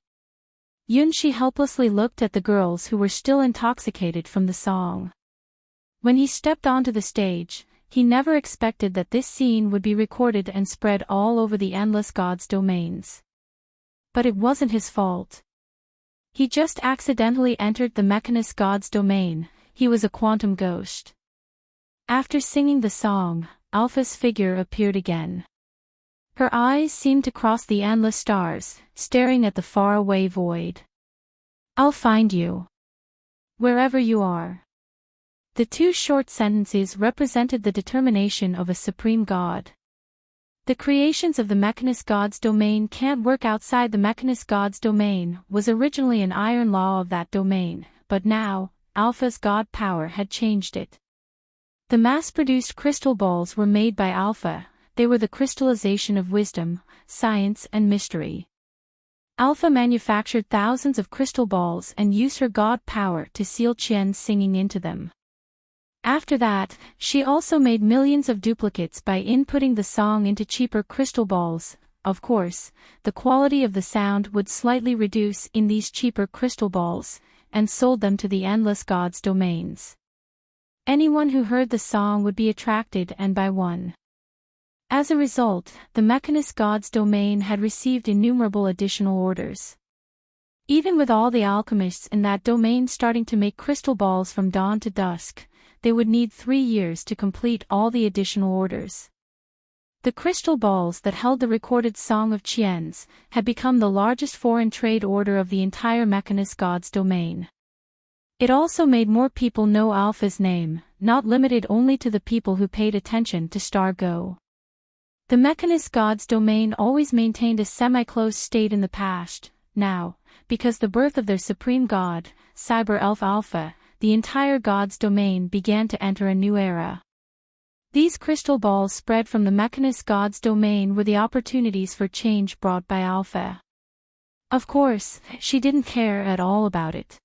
Yunshi helplessly looked at the girls who were still intoxicated from the song. When he stepped onto the stage, he never expected that this scene would be recorded and spread all over the endless gods' domains. But it wasn't his fault. He just accidentally entered the Mechanist god's domain. He was a quantum ghost. After singing the song, Alpha's figure appeared again. Her eyes seemed to cross the endless stars, staring at the faraway void. "I'll find you. Wherever you are." The two short sentences represented the determination of a supreme god. "The creations of the Mechanist god's domain can't work outside the Mechanist god's domain" was originally an iron law of that domain, but now, Alpha's god power had changed it. The mass-produced crystal balls were made by Alpha. They were the crystallization of wisdom, science and mystery. Alpha manufactured thousands of crystal balls and used her god power to seal Qian's singing into them. After that, she also made millions of duplicates by inputting the song into cheaper crystal balls. Of course, the quality of the sound would slightly reduce in these cheaper crystal balls, and sold them to the endless gods' domains. Anyone who heard the song would be attracted and buy one. As a result, the Mechanist god's domain had received innumerable additional orders. Even with all the alchemists in that domain starting to make crystal balls from dawn to dusk, they would need 3 years to complete all the additional orders. The crystal balls that held the recorded Song of Qian's had become the largest foreign trade order of the entire Mechanist god's domain. It also made more people know Alpha's name, not limited only to the people who paid attention to Star Go. The Mechanist god's domain always maintained a semi-closed state in the past. Now, because the birth of their supreme god, Cyber Elf Alpha, the entire god's domain began to enter a new era. These crystal balls spread from the Mechanist god's domain were the opportunities for change brought by Alpha. Of course, she didn't care at all about it.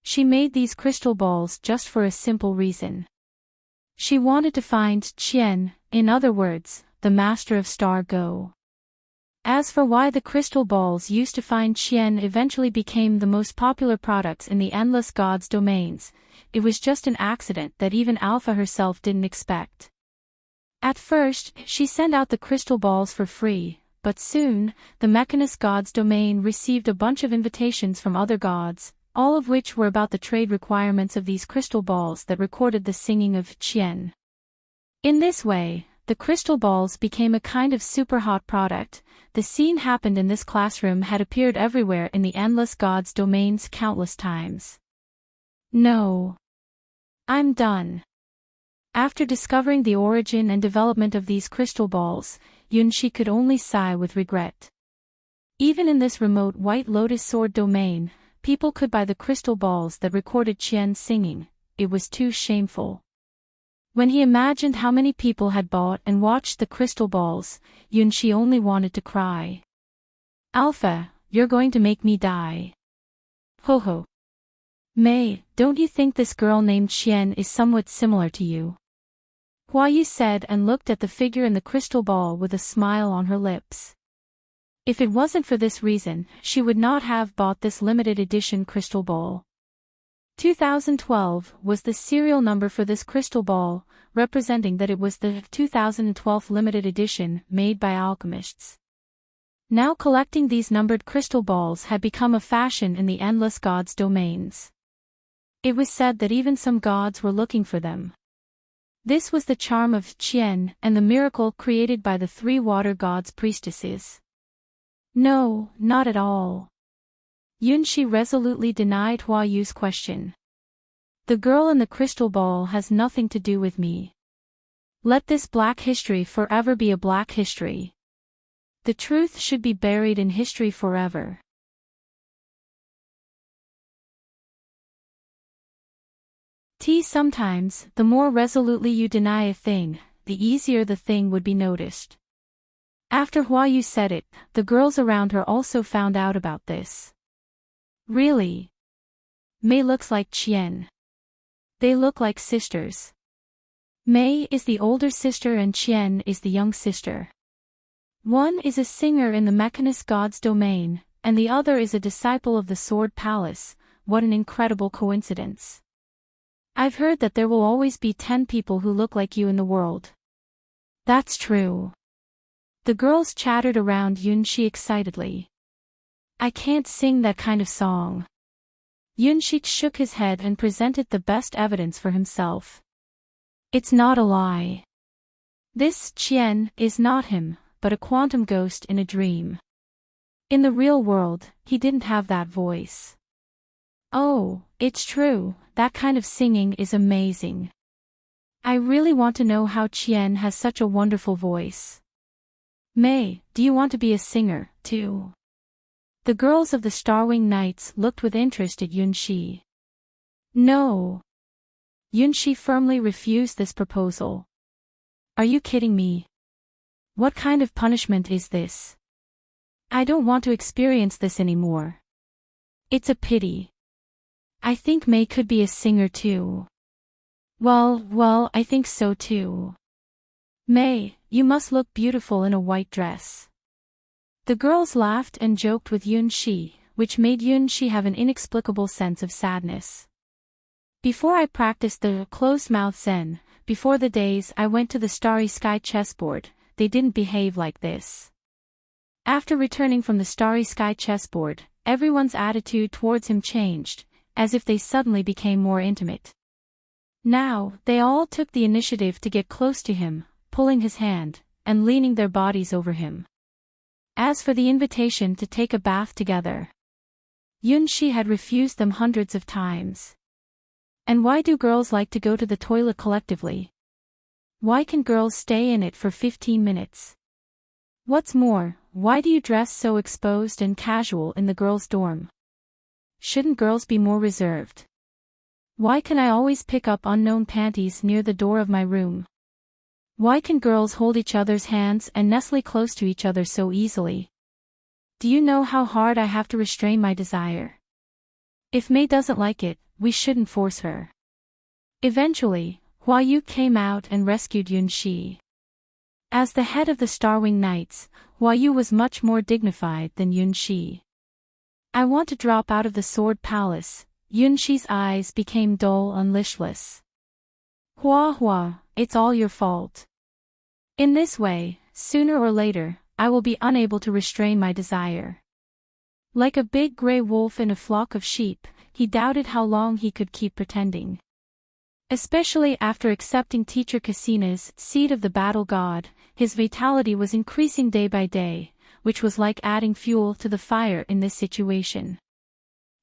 She made these crystal balls just for a simple reason. She wanted to find Qian, in other words, the master of Star Go. As for why the crystal balls used to find Qian eventually became the most popular products in the endless gods' domains, it was just an accident that even Alpha herself didn't expect. At first, she sent out the crystal balls for free, but soon, the Mechanist god's domain received a bunch of invitations from other gods, all of which were about the trade requirements of these crystal balls that recorded the singing of Qian. In this way, the crystal balls became a kind of super hot product. The scene happened in this classroom had appeared everywhere in the endless gods' domains countless times. No. I'm done. After discovering the origin and development of these crystal balls, Yunshi could only sigh with regret. Even in this remote White Lotus Sword domain, people could buy the crystal balls that recorded Qian singing. It was too shameful. When he imagined how many people had bought and watched the crystal balls, Yunshi only wanted to cry. "Alpha, you're going to make me die." Ho ho. "May, don't you think this girl named Qian is somewhat similar to you?" Hua Yu said and looked at the figure in the crystal ball with a smile on her lips. If it wasn't for this reason, she would not have bought this limited edition crystal ball. 2012 was the serial number for this crystal ball, representing that it was the 2012 limited edition made by alchemists. Now collecting these numbered crystal balls had become a fashion in the endless gods' domains. It was said that even some gods were looking for them. This was the charm of Qian and the miracle created by the 3 water gods' priestesses. No, not at all. Yunshi resolutely denied Hua Yu's question. The girl in the crystal ball has nothing to do with me. Let this black history forever be a black history. The truth should be buried in history forever. Sometimes, the more resolutely you deny a thing, the easier the thing would be noticed. After Hua Yu said it, the girls around her also found out about this. Really? Mei looks like Qian. They look like sisters. Mei is the older sister and Qian is the young sister. One is a singer in the Mechanist God's domain, and the other is a disciple of the Sword Palace. What an incredible coincidence. I've heard that there will always be 10 people who look like you in the world. That's true. The girls chattered around Yunxi excitedly. I can't sing that kind of song. Yunxi shook his head and presented the best evidence for himself. It's not a lie. This Qian is not him, but a quantum ghost in a dream. In the real world, he didn't have that voice. Oh, it's true, that kind of singing is amazing. I really want to know how Qian has such a wonderful voice. Mei, do you want to be a singer, too? The girls of the Starwing Knights looked with interest at Yunxi. No. Yunxi firmly refused this proposal. Are you kidding me? What kind of punishment is this? I don't want to experience this anymore. It's a pity. I think Mei could be a singer too. Well, I think so too. Mei, you must look beautiful in a white dress. The girls laughed and joked with Yunxi, which made Yunxi have an inexplicable sense of sadness. Before I practiced the closed-mouth Zen, before the days I went to the Starry Sky chessboard, they didn't behave like this. After returning from the Starry Sky chessboard, everyone's attitude towards him changed, as if they suddenly became more intimate. Now, they all took the initiative to get close to him, pulling his hand, and leaning their bodies over him. As for the invitation to take a bath together, Yunxi had refused them hundreds of times. And why do girls like to go to the toilet collectively? Why can girls stay in it for 15 minutes? What's more, why do you dress so exposed and casual in the girls' dorm? Shouldn't girls be more reserved? Why can I always pick up unknown panties near the door of my room? Why can girls hold each other's hands and nestle close to each other so easily? Do you know how hard I have to restrain my desire? If Mei doesn't like it, we shouldn't force her. Eventually, Hua Yu came out and rescued Yunxi. As the head of the Starwing Knights, Hua Yu was much more dignified than Yunxi. I want to drop out of the Sword Palace. Yunxi's eyes became dull and listless. Hua, it's all your fault. In this way, sooner or later, I will be unable to restrain my desire. Like a big gray wolf in a flock of sheep, he doubted how long he could keep pretending. Especially after accepting Teacher Casina's seed of the battle god, his vitality was increasing day by day, which was like adding fuel to the fire in this situation.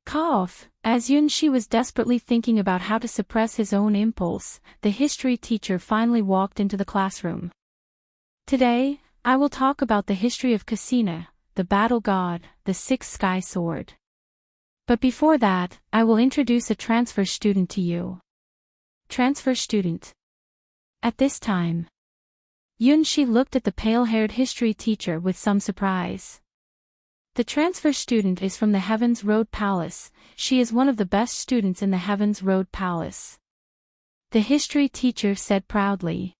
Cough. As Yunxi was desperately thinking about how to suppress his own impulse, the history teacher finally walked into the classroom. Today, I will talk about the history of Casina, the battle god, the sixth sky sword. But before that, I will introduce a transfer student to you. Transfer student. At this time, Yunxi looked at the pale-haired history teacher with some surprise. The transfer student is from the Heaven's Road Palace. She is one of the best students in the Heaven's Road Palace. The history teacher said proudly.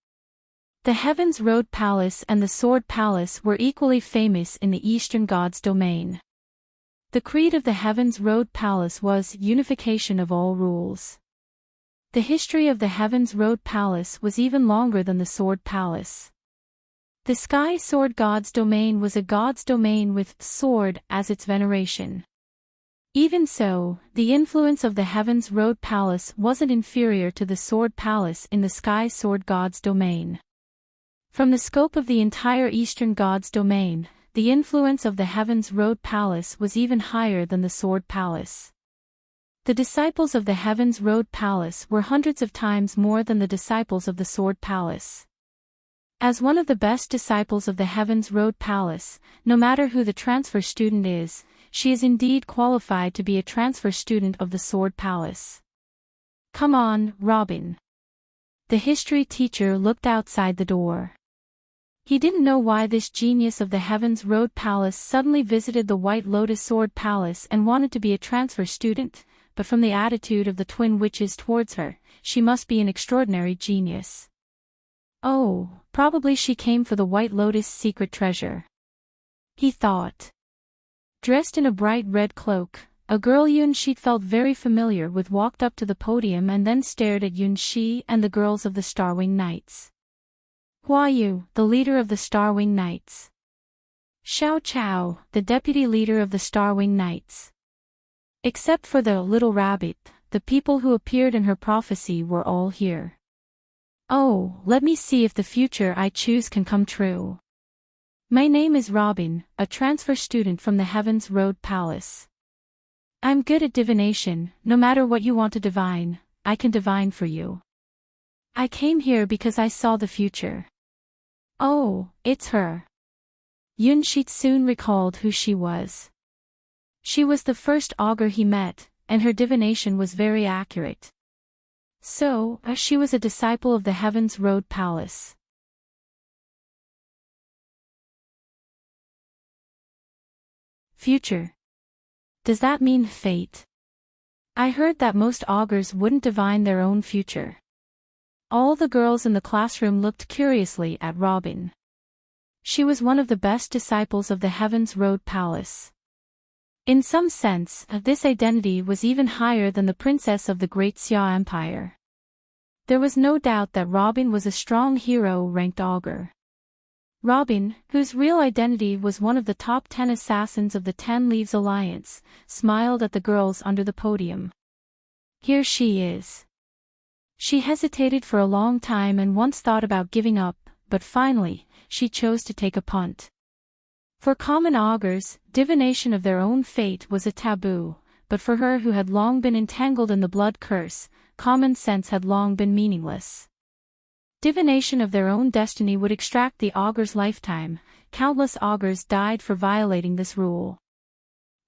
The Heaven's Road Palace and the Sword Palace were equally famous in the Eastern God's domain. The creed of the Heaven's Road Palace was unification of all rules. The history of the Heaven's Road Palace was even longer than the Sword Palace. The Sky Sword God's domain was a god's domain with sword as its veneration. Even so, the influence of the Heaven's Road Palace wasn't inferior to the Sword Palace in the Sky Sword God's domain. From the scope of the entire Eastern God's domain, the influence of the Heaven's Road Palace was even higher than the Sword Palace. The disciples of the Heaven's Road Palace were hundreds of times more than the disciples of the Sword Palace. As one of the best disciples of the Heaven's Road Palace, no matter who the transfer student is, she is indeed qualified to be a transfer student of the Sword Palace. Come on, Robin. The history teacher looked outside the door. He didn't know why this genius of the Heavens Road Palace suddenly visited the White Lotus Sword Palace and wanted to be a transfer student, but from the attitude of the twin witches towards her, she must be an extraordinary genius. Oh, probably she came for the White Lotus secret treasure, he thought. Dressed in a bright red cloak, a girl Yunshi felt very familiar with walked up to the podium and then stared at Yunshi and the girls of the Starwing Knights. Hua Yu, the leader of the Starwing Knights. Xiao Chao, the deputy leader of the Starwing Knights. Except for the little rabbit, the people who appeared in her prophecy were all here. Oh, let me see if the future I choose can come true. My name is Robin, a transfer student from the Heavens Road Palace. I'm good at divination. No matter what you want to divine, I can divine for you. I came here because I saw the future. Oh, it's her. Yunshi soon recalled who she was. She was the first augur he met, and her divination was very accurate. So, she was a disciple of the Heavens Road Palace. Future. Does that mean fate? I heard that most augurs wouldn't divine their own future. All the girls in the classroom looked curiously at Robin. She was one of the best disciples of the Heavens Road Palace. In some sense, this identity was even higher than the princess of the Great Xia Empire. There was no doubt that Robin was a strong hero-ranked augur. Robin, whose real identity was one of the top 10 assassins of the 10 Leaves Alliance, smiled at the girls under the podium. Here she is. She hesitated for a long time and once thought about giving up, but finally, she chose to take a punt. For common augurs, divination of their own fate was a taboo, but for her who had long been entangled in the blood curse, common sense had long been meaningless. Divination of their own destiny would extract the augur's lifetime. Countless augurs died for violating this rule.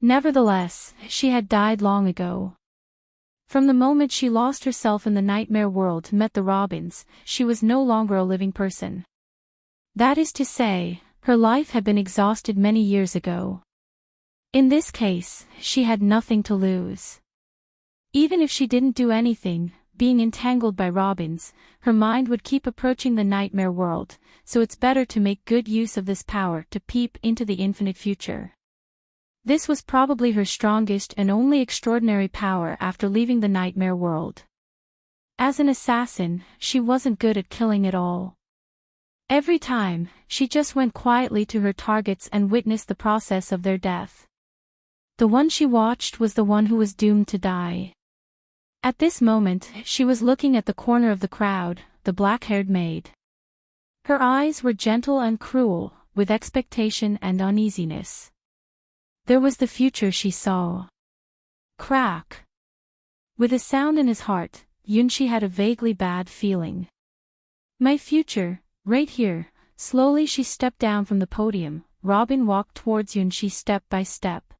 Nevertheless, she had died long ago. From the moment she lost herself in the nightmare world and met the Robins, she was no longer a living person. That is to say, her life had been exhausted many years ago. In this case, she had nothing to lose. Even if she didn't do anything, being entangled by Robins, her mind would keep approaching the nightmare world, so it's better to make good use of this power to peep into the infinite future. This was probably her strongest and only extraordinary power after leaving the nightmare world. As an assassin, she wasn't good at killing at all. Every time, she just went quietly to her targets and witnessed the process of their death. The one she watched was the one who was doomed to die. At this moment, she was looking at the corner of the crowd, the black-haired maid. Her eyes were gentle and cruel, with expectation and uneasiness. There was the future she saw. Crack! With a sound in his heart, Yunshi had a vaguely bad feeling. My future, right here. Slowly she stepped down from the podium. Robin walked towards Yunshi step by step.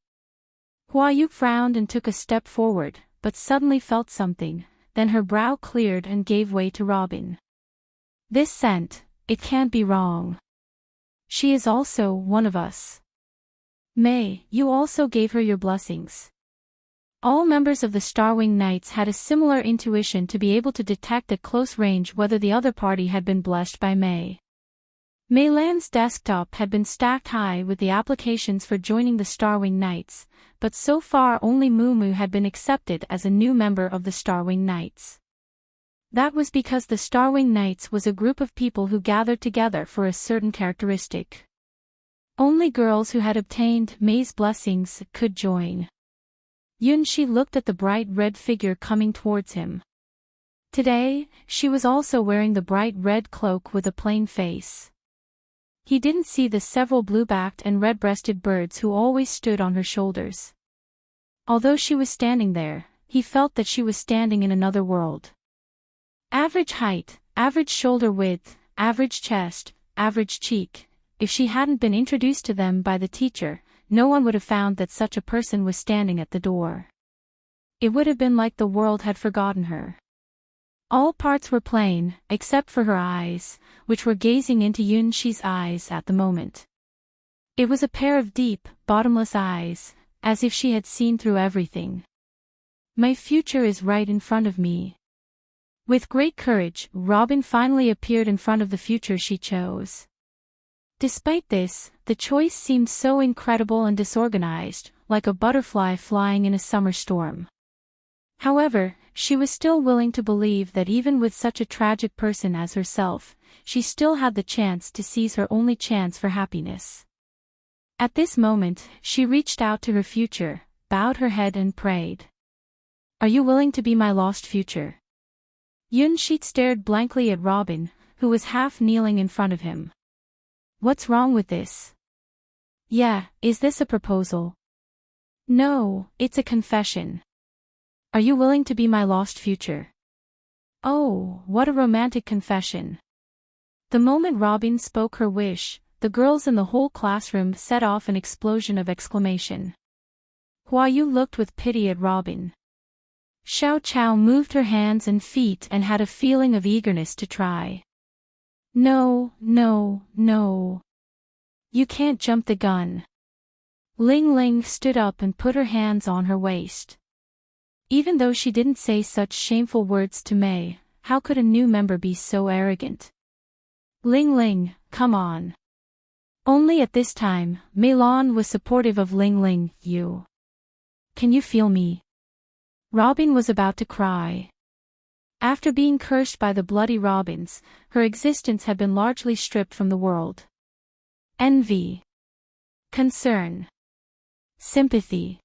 Hua Yu frowned and took a step forward, but suddenly felt something, then her brow cleared and gave way to Robin. This scent, it can't be wrong. She is also one of us. May, you also gave her your blessings. All members of the Starwing Knights had a similar intuition to be able to detect at close range whether the other party had been blessed by May. Mei Lan's desktop had been stacked high with the applications for joining the Starwing Knights, but so far only Mumu had been accepted as a new member of the Starwing Knights. That was because the Starwing Knights was a group of people who gathered together for a certain characteristic. Only girls who had obtained May's blessings could join. Yunshi looked at the bright red figure coming towards him. Today, she was also wearing the bright red cloak with a plain face. He didn't see the several blue-backed and red-breasted birds who always stood on her shoulders. Although she was standing there, he felt that she was standing in another world. Average height, average shoulder width, average chest, average cheek. If she hadn't been introduced to them by the teacher, no one would have found that such a person was standing at the door. It would have been like the world had forgotten her. All parts were plain, except for her eyes, which were gazing into Yunxi's eyes at the moment. It was a pair of deep, bottomless eyes, as if she had seen through everything. My future is right in front of me. With great courage, Robin finally appeared in front of the future she chose. Despite this, the choice seemed so incredible and disorganized, like a butterfly flying in a summer storm. However, she was still willing to believe that even with such a tragic person as herself, she still had the chance to seize her only chance for happiness. At this moment, she reached out to her future, bowed her head and prayed. Are you willing to be my lost future? Yunxi stared blankly at Robin, who was half kneeling in front of him. What's wrong with this? Yeah, is this a proposal? No, it's a confession. Are you willing to be my lost future? Oh, what a romantic confession. The moment Robin spoke her wish, the girls in the whole classroom set off an explosion of exclamation. Hua Yu looked with pity at Robin. Xiao Chao moved her hands and feet and had a feeling of eagerness to try. No, no, no. You can't jump the gun. Ling Ling stood up and put her hands on her waist. Even though she didn't say such shameful words to Mei, how could a new member be so arrogant? Ling Ling, come on. Only at this time, Mei Lan was supportive of Ling Ling. You. Can you feel me? Robin was about to cry. After being cursed by the bloody Robins, her existence had been largely stripped from the world. Envy, concern, sympathy,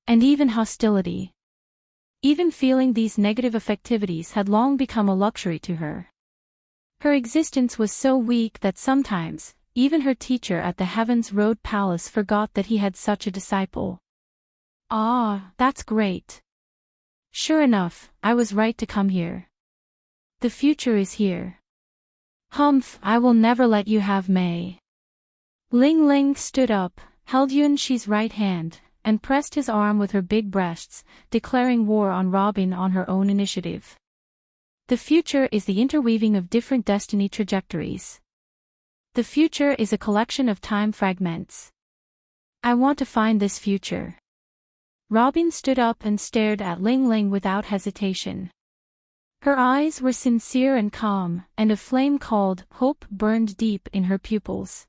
and even hostility. Even feeling these negative affectivities had long become a luxury to her. Her existence was so weak that sometimes, even her teacher at the Heavens Road Palace forgot that he had such a disciple. Ah, that's great. Sure enough, I was right to come here. The future is here. Humph, I will never let you have Mei. Ling Ling stood up, held Yunxi's right hand, and pressed his arm with her big breasts, declaring war on Robin on her own initiative. The future is the interweaving of different destiny trajectories. The future is a collection of time fragments. I want to find this future. Robin stood up and stared at Ling Ling without hesitation. Her eyes were sincere and calm, and a flame called hope burned deep in her pupils.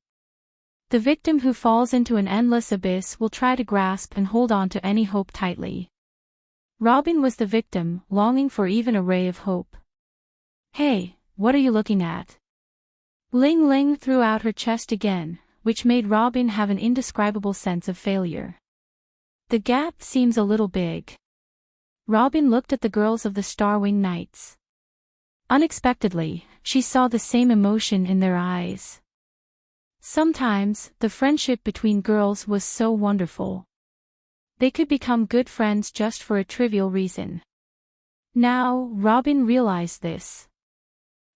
The victim who falls into an endless abyss will try to grasp and hold on to any hope tightly. Robin was the victim, longing for even a ray of hope. Hey, what are you looking at? Ling Ling threw out her chest again, which made Robin have an indescribable sense of failure. The gap seems a little big. Robin looked at the girls of the Starwing Knights. Unexpectedly, she saw the same emotion in their eyes. Sometimes, the friendship between girls was so wonderful. They could become good friends just for a trivial reason. Now, Robin realized this.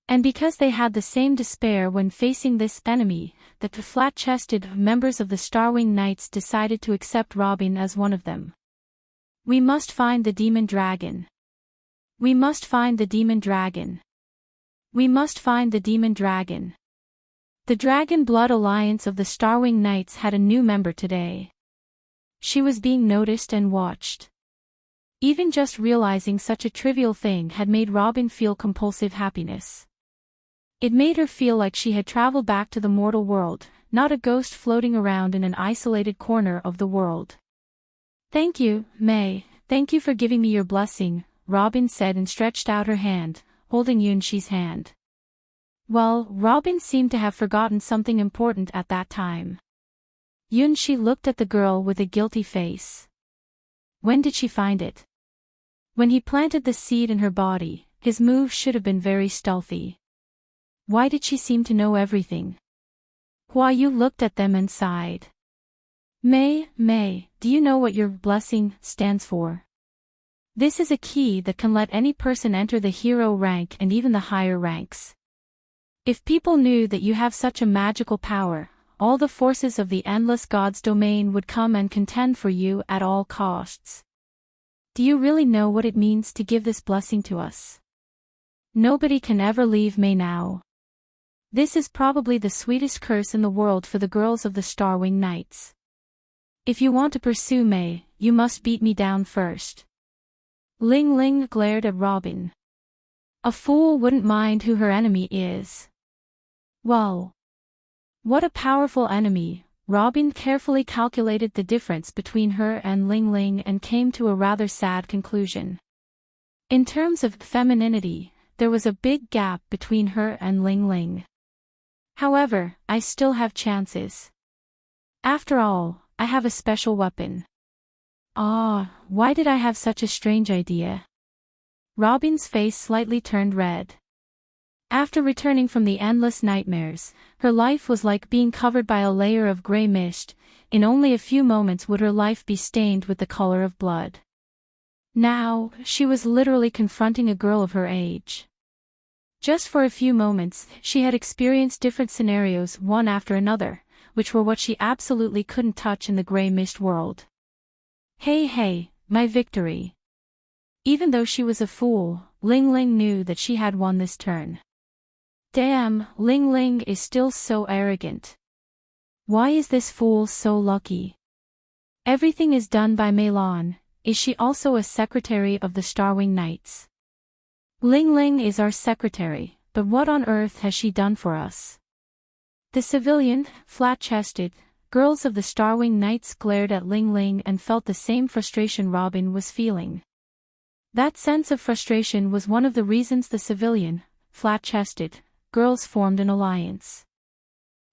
And because they had the same despair when facing this enemy, the flat-chested members of the Starwing Knights decided to accept Robin as one of them. We must find the demon dragon. We must find the demon dragon. We must find the demon dragon. The Dragon Blood Alliance of the Starwing Knights had a new member today. She was being noticed and watched. Even just realizing such a trivial thing had made Robin feel compulsive happiness. It made her feel like she had traveled back to the mortal world, not a ghost floating around in an isolated corner of the world. Thank you, Mei, thank you for giving me your blessing, Robin said and stretched out her hand, holding Yunxi's hand. Well, Robin seemed to have forgotten something important at that time. Yunxi looked at the girl with a guilty face. When did she find it? When he planted the seed in her body, his move should have been very stealthy. Why did she seem to know everything? Hua Yu looked at them and sighed. Mei, do you know what your blessing stands for? This is a key that can let any person enter the hero rank and even the higher ranks. If people knew that you have such a magical power, all the forces of the endless God's domain would come and contend for you at all costs. Do you really know what it means to give this blessing to us? Nobody can ever leave me now. This is probably the sweetest curse in the world for the girls of the Starwing Knights. If you want to pursue me, you must beat me down first. Ling Ling glared at Robin. A fool wouldn't mind who her enemy is. Well, what a powerful enemy. Robin carefully calculated the difference between her and Ling Ling and came to a rather sad conclusion. In terms of femininity, there was a big gap between her and Ling Ling. However, I still have chances. After all, I have a special weapon. Why did I have such a strange idea? Robin's face slightly turned red. After returning from the endless nightmares, her life was like being covered by a layer of grey mist. In only a few moments would her life be stained with the color of blood. Now, she was literally confronting a girl of her age. Just for a few moments, she had experienced different scenarios one after another, which were what she absolutely couldn't touch in the grey mist world. Hey, my victory. Even though she was a fool, Ling Ling knew that she had won this turn. Damn, Ling Ling is still so arrogant. Why is this fool so lucky? Everything is done by Meilon. Is she also a secretary of the Starwing Knights? Ling Ling is our secretary, but what on earth has she done for us? The civilian, flat-chested, girls of the Starwing Knights glared at Ling Ling and felt the same frustration Robin was feeling. That sense of frustration was one of the reasons the civilian, flat-chested, girls formed an alliance.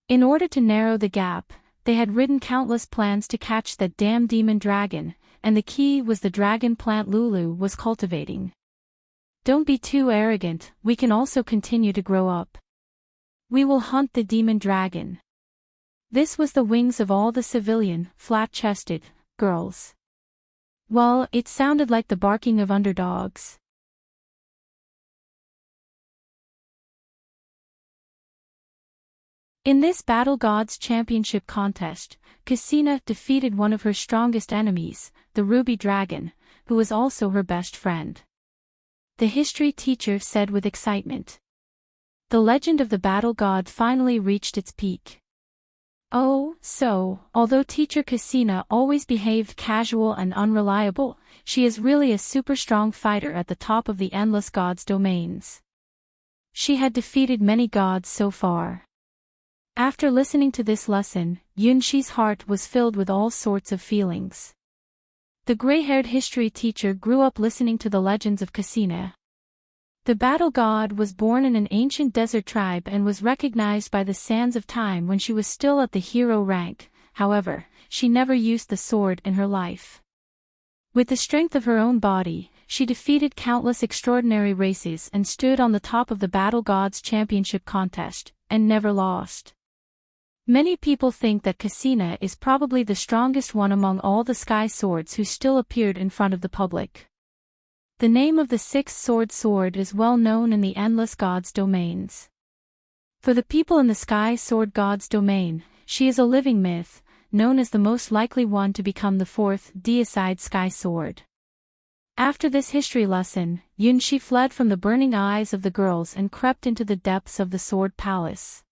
In order to narrow the gap, they had written countless plans to catch that damn demon dragon, and the key was the dragon plant Lulu was cultivating. Don't be too arrogant, we can also continue to grow up. We will hunt the demon dragon. This was the wings of all the civilian, flat-chested, girls. Well, it sounded like the barking of underdogs. In this Battle Gods Championship contest, Cassina defeated one of her strongest enemies, the Ruby Dragon, who was also her best friend. The history teacher said with excitement. The legend of the battle god finally reached its peak. Oh, so, although teacher Cassina always behaved casual and unreliable, she is really a super strong fighter at the top of the endless gods' domains. She had defeated many gods so far. After listening to this lesson, Yunshi's heart was filled with all sorts of feelings. The gray-haired history teacher grew up listening to the legends of Cassina. The battle god was born in an ancient desert tribe and was recognized by the sands of time when she was still at the hero rank. However, she never used the sword in her life. With the strength of her own body, she defeated countless extraordinary races and stood on the top of the Battle Gods Championship contest, and never lost. Many people think that Cassina is probably the strongest one among all the Sky Swords who still appeared in front of the public. The name of the six-sword sword is well known in the Endless Gods domains. For the people in the Sky Sword Gods domain, she is a living myth, known as the most likely one to become the fourth deicide Sky Sword. After this history lesson, Yunshi fled from the burning eyes of the girls and crept into the depths of the Sword Palace.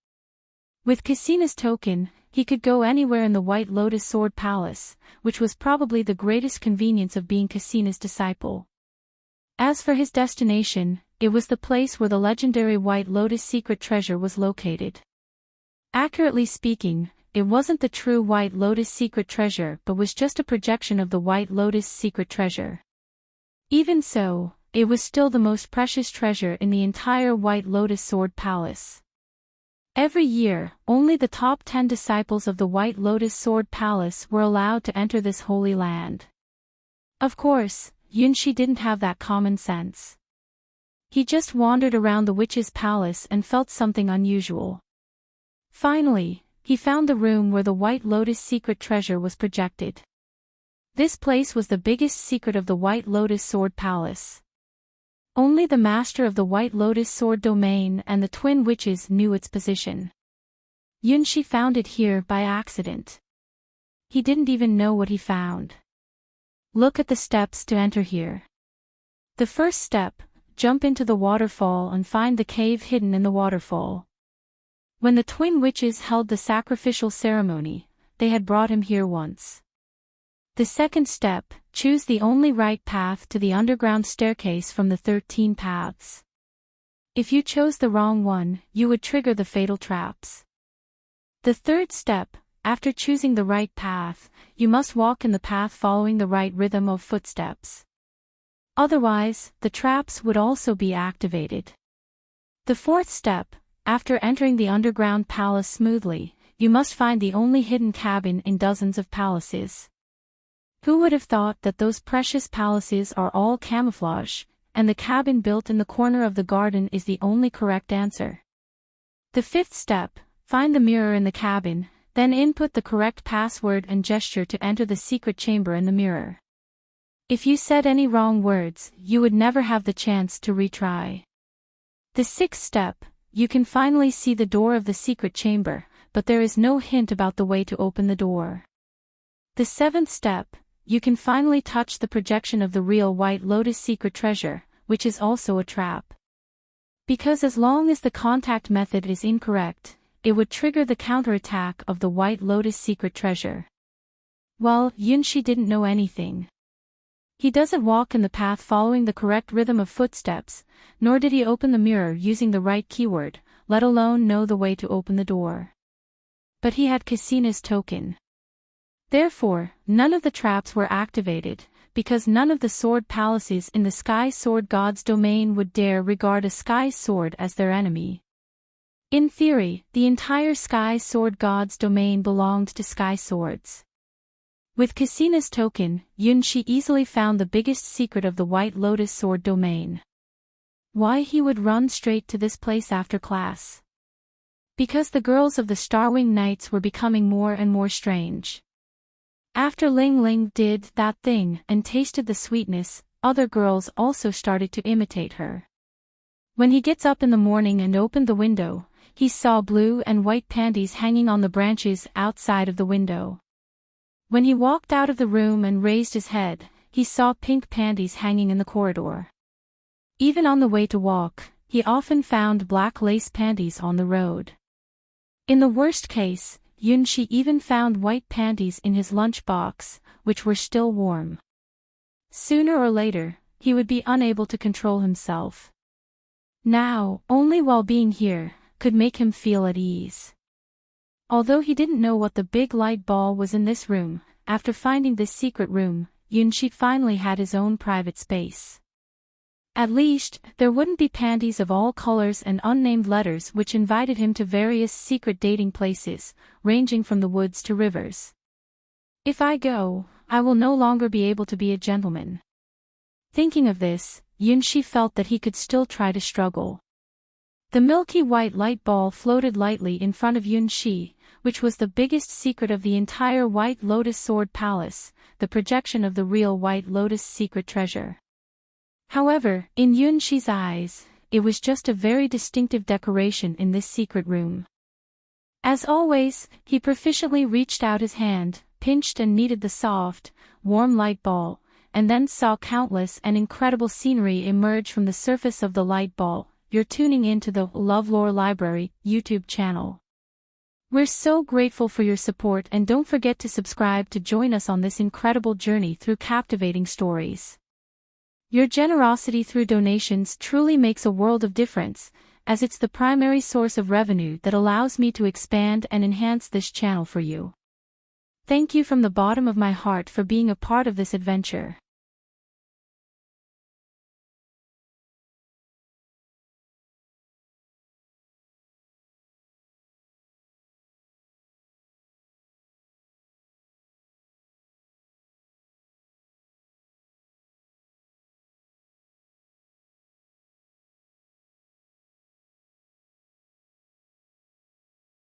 With Cassina's token, he could go anywhere in the White Lotus Sword Palace, which was probably the greatest convenience of being Cassina's disciple. As for his destination, it was the place where the legendary White Lotus secret treasure was located. Accurately speaking, it wasn't the true White Lotus secret treasure but was just a projection of the White Lotus secret treasure. Even so, it was still the most precious treasure in the entire White Lotus Sword Palace. Every year, only the top 10 disciples of the White Lotus Sword Palace were allowed to enter this holy land. Of course, Yunshi didn't have that common sense. He just wandered around the witch's palace and felt something unusual. Finally, he found the room where the White Lotus secret treasure was projected. This place was the biggest secret of the White Lotus Sword Palace. Only the master of the White Lotus Sword domain and the twin witches knew its position. Yunshi found it here by accident. He didn't even know what he found. Look at the steps to enter here. The first step, jump into the waterfall and find the cave hidden in the waterfall. When the twin witches held the sacrificial ceremony, they had brought him here once. The second step, choose the only right path to the underground staircase from the 13 paths. If you chose the wrong one, you would trigger the fatal traps. The third step, after choosing the right path, you must walk in the path following the right rhythm of footsteps. Otherwise, the traps would also be activated. The fourth step, after entering the underground palace smoothly, you must find the only hidden cabin in dozens of palaces. Who would have thought that those precious palaces are all camouflage, and the cabin built in the corner of the garden is the only correct answer? The fifth step, find the mirror in the cabin, then input the correct password and gesture to enter the secret chamber in the mirror. If you said any wrong words, you would never have the chance to retry. The sixth step, you can finally see the door of the secret chamber, but there is no hint about the way to open the door. The seventh step, you can finally touch the projection of the real White Lotus secret treasure, which is also a trap. Because as long as the contact method is incorrect, it would trigger the counterattack of the White Lotus secret treasure. Well, Yunshi didn't know anything. He doesn't walk in the path following the correct rhythm of footsteps, nor did he open the mirror using the right keyword, let alone know the way to open the door. But he had Casina's token. Therefore, none of the traps were activated, because none of the sword palaces in the Sky Sword God's domain would dare regard a Sky Sword as their enemy. In theory, the entire Sky Sword God's domain belonged to Sky Swords. With Casina's token, Yunshi easily found the biggest secret of the White Lotus sword domain. Why he would run straight to this place after class? Because the girls of the Starwing Knights were becoming more and more strange. After Ling Ling did that thing and tasted the sweetness, other girls also started to imitate her. When he gets up in the morning and opened the window, he saw blue and white panties hanging on the branches outside of the window. When he walked out of the room and raised his head, he saw pink panties hanging in the corridor. Even on the way to walk, he often found black lace panties on the road. In the worst case, Yunshi even found white panties in his lunchbox, which were still warm. Sooner or later, he would be unable to control himself. Now, only while being here, could make him feel at ease. Although he didn't know what the big light ball was in this room, after finding this secret room, Yunshi finally had his own private space. At least, there wouldn't be panties of all colors and unnamed letters which invited him to various secret dating places, ranging from the woods to rivers. If I go, I will no longer be able to be a gentleman. Thinking of this, Yunshi felt that he could still try to struggle. The milky white light ball floated lightly in front of Yunshi, which was the biggest secret of the entire White Lotus Sword Palace, the projection of the real White Lotus secret treasure. However, in Yunshi's eyes, it was just a very distinctive decoration in this secret room. As always, he proficiently reached out his hand, pinched and kneaded the soft, warm light ball, and then saw countless and incredible scenery emerge from the surface of the light ball. You're tuning into the LoveLore Library YouTube channel. We're so grateful for your support, and don't forget to subscribe to join us on this incredible journey through captivating stories. Your generosity through donations truly makes a world of difference, as it's the primary source of revenue that allows me to expand and enhance this channel for you. Thank you from the bottom of my heart for being a part of this adventure.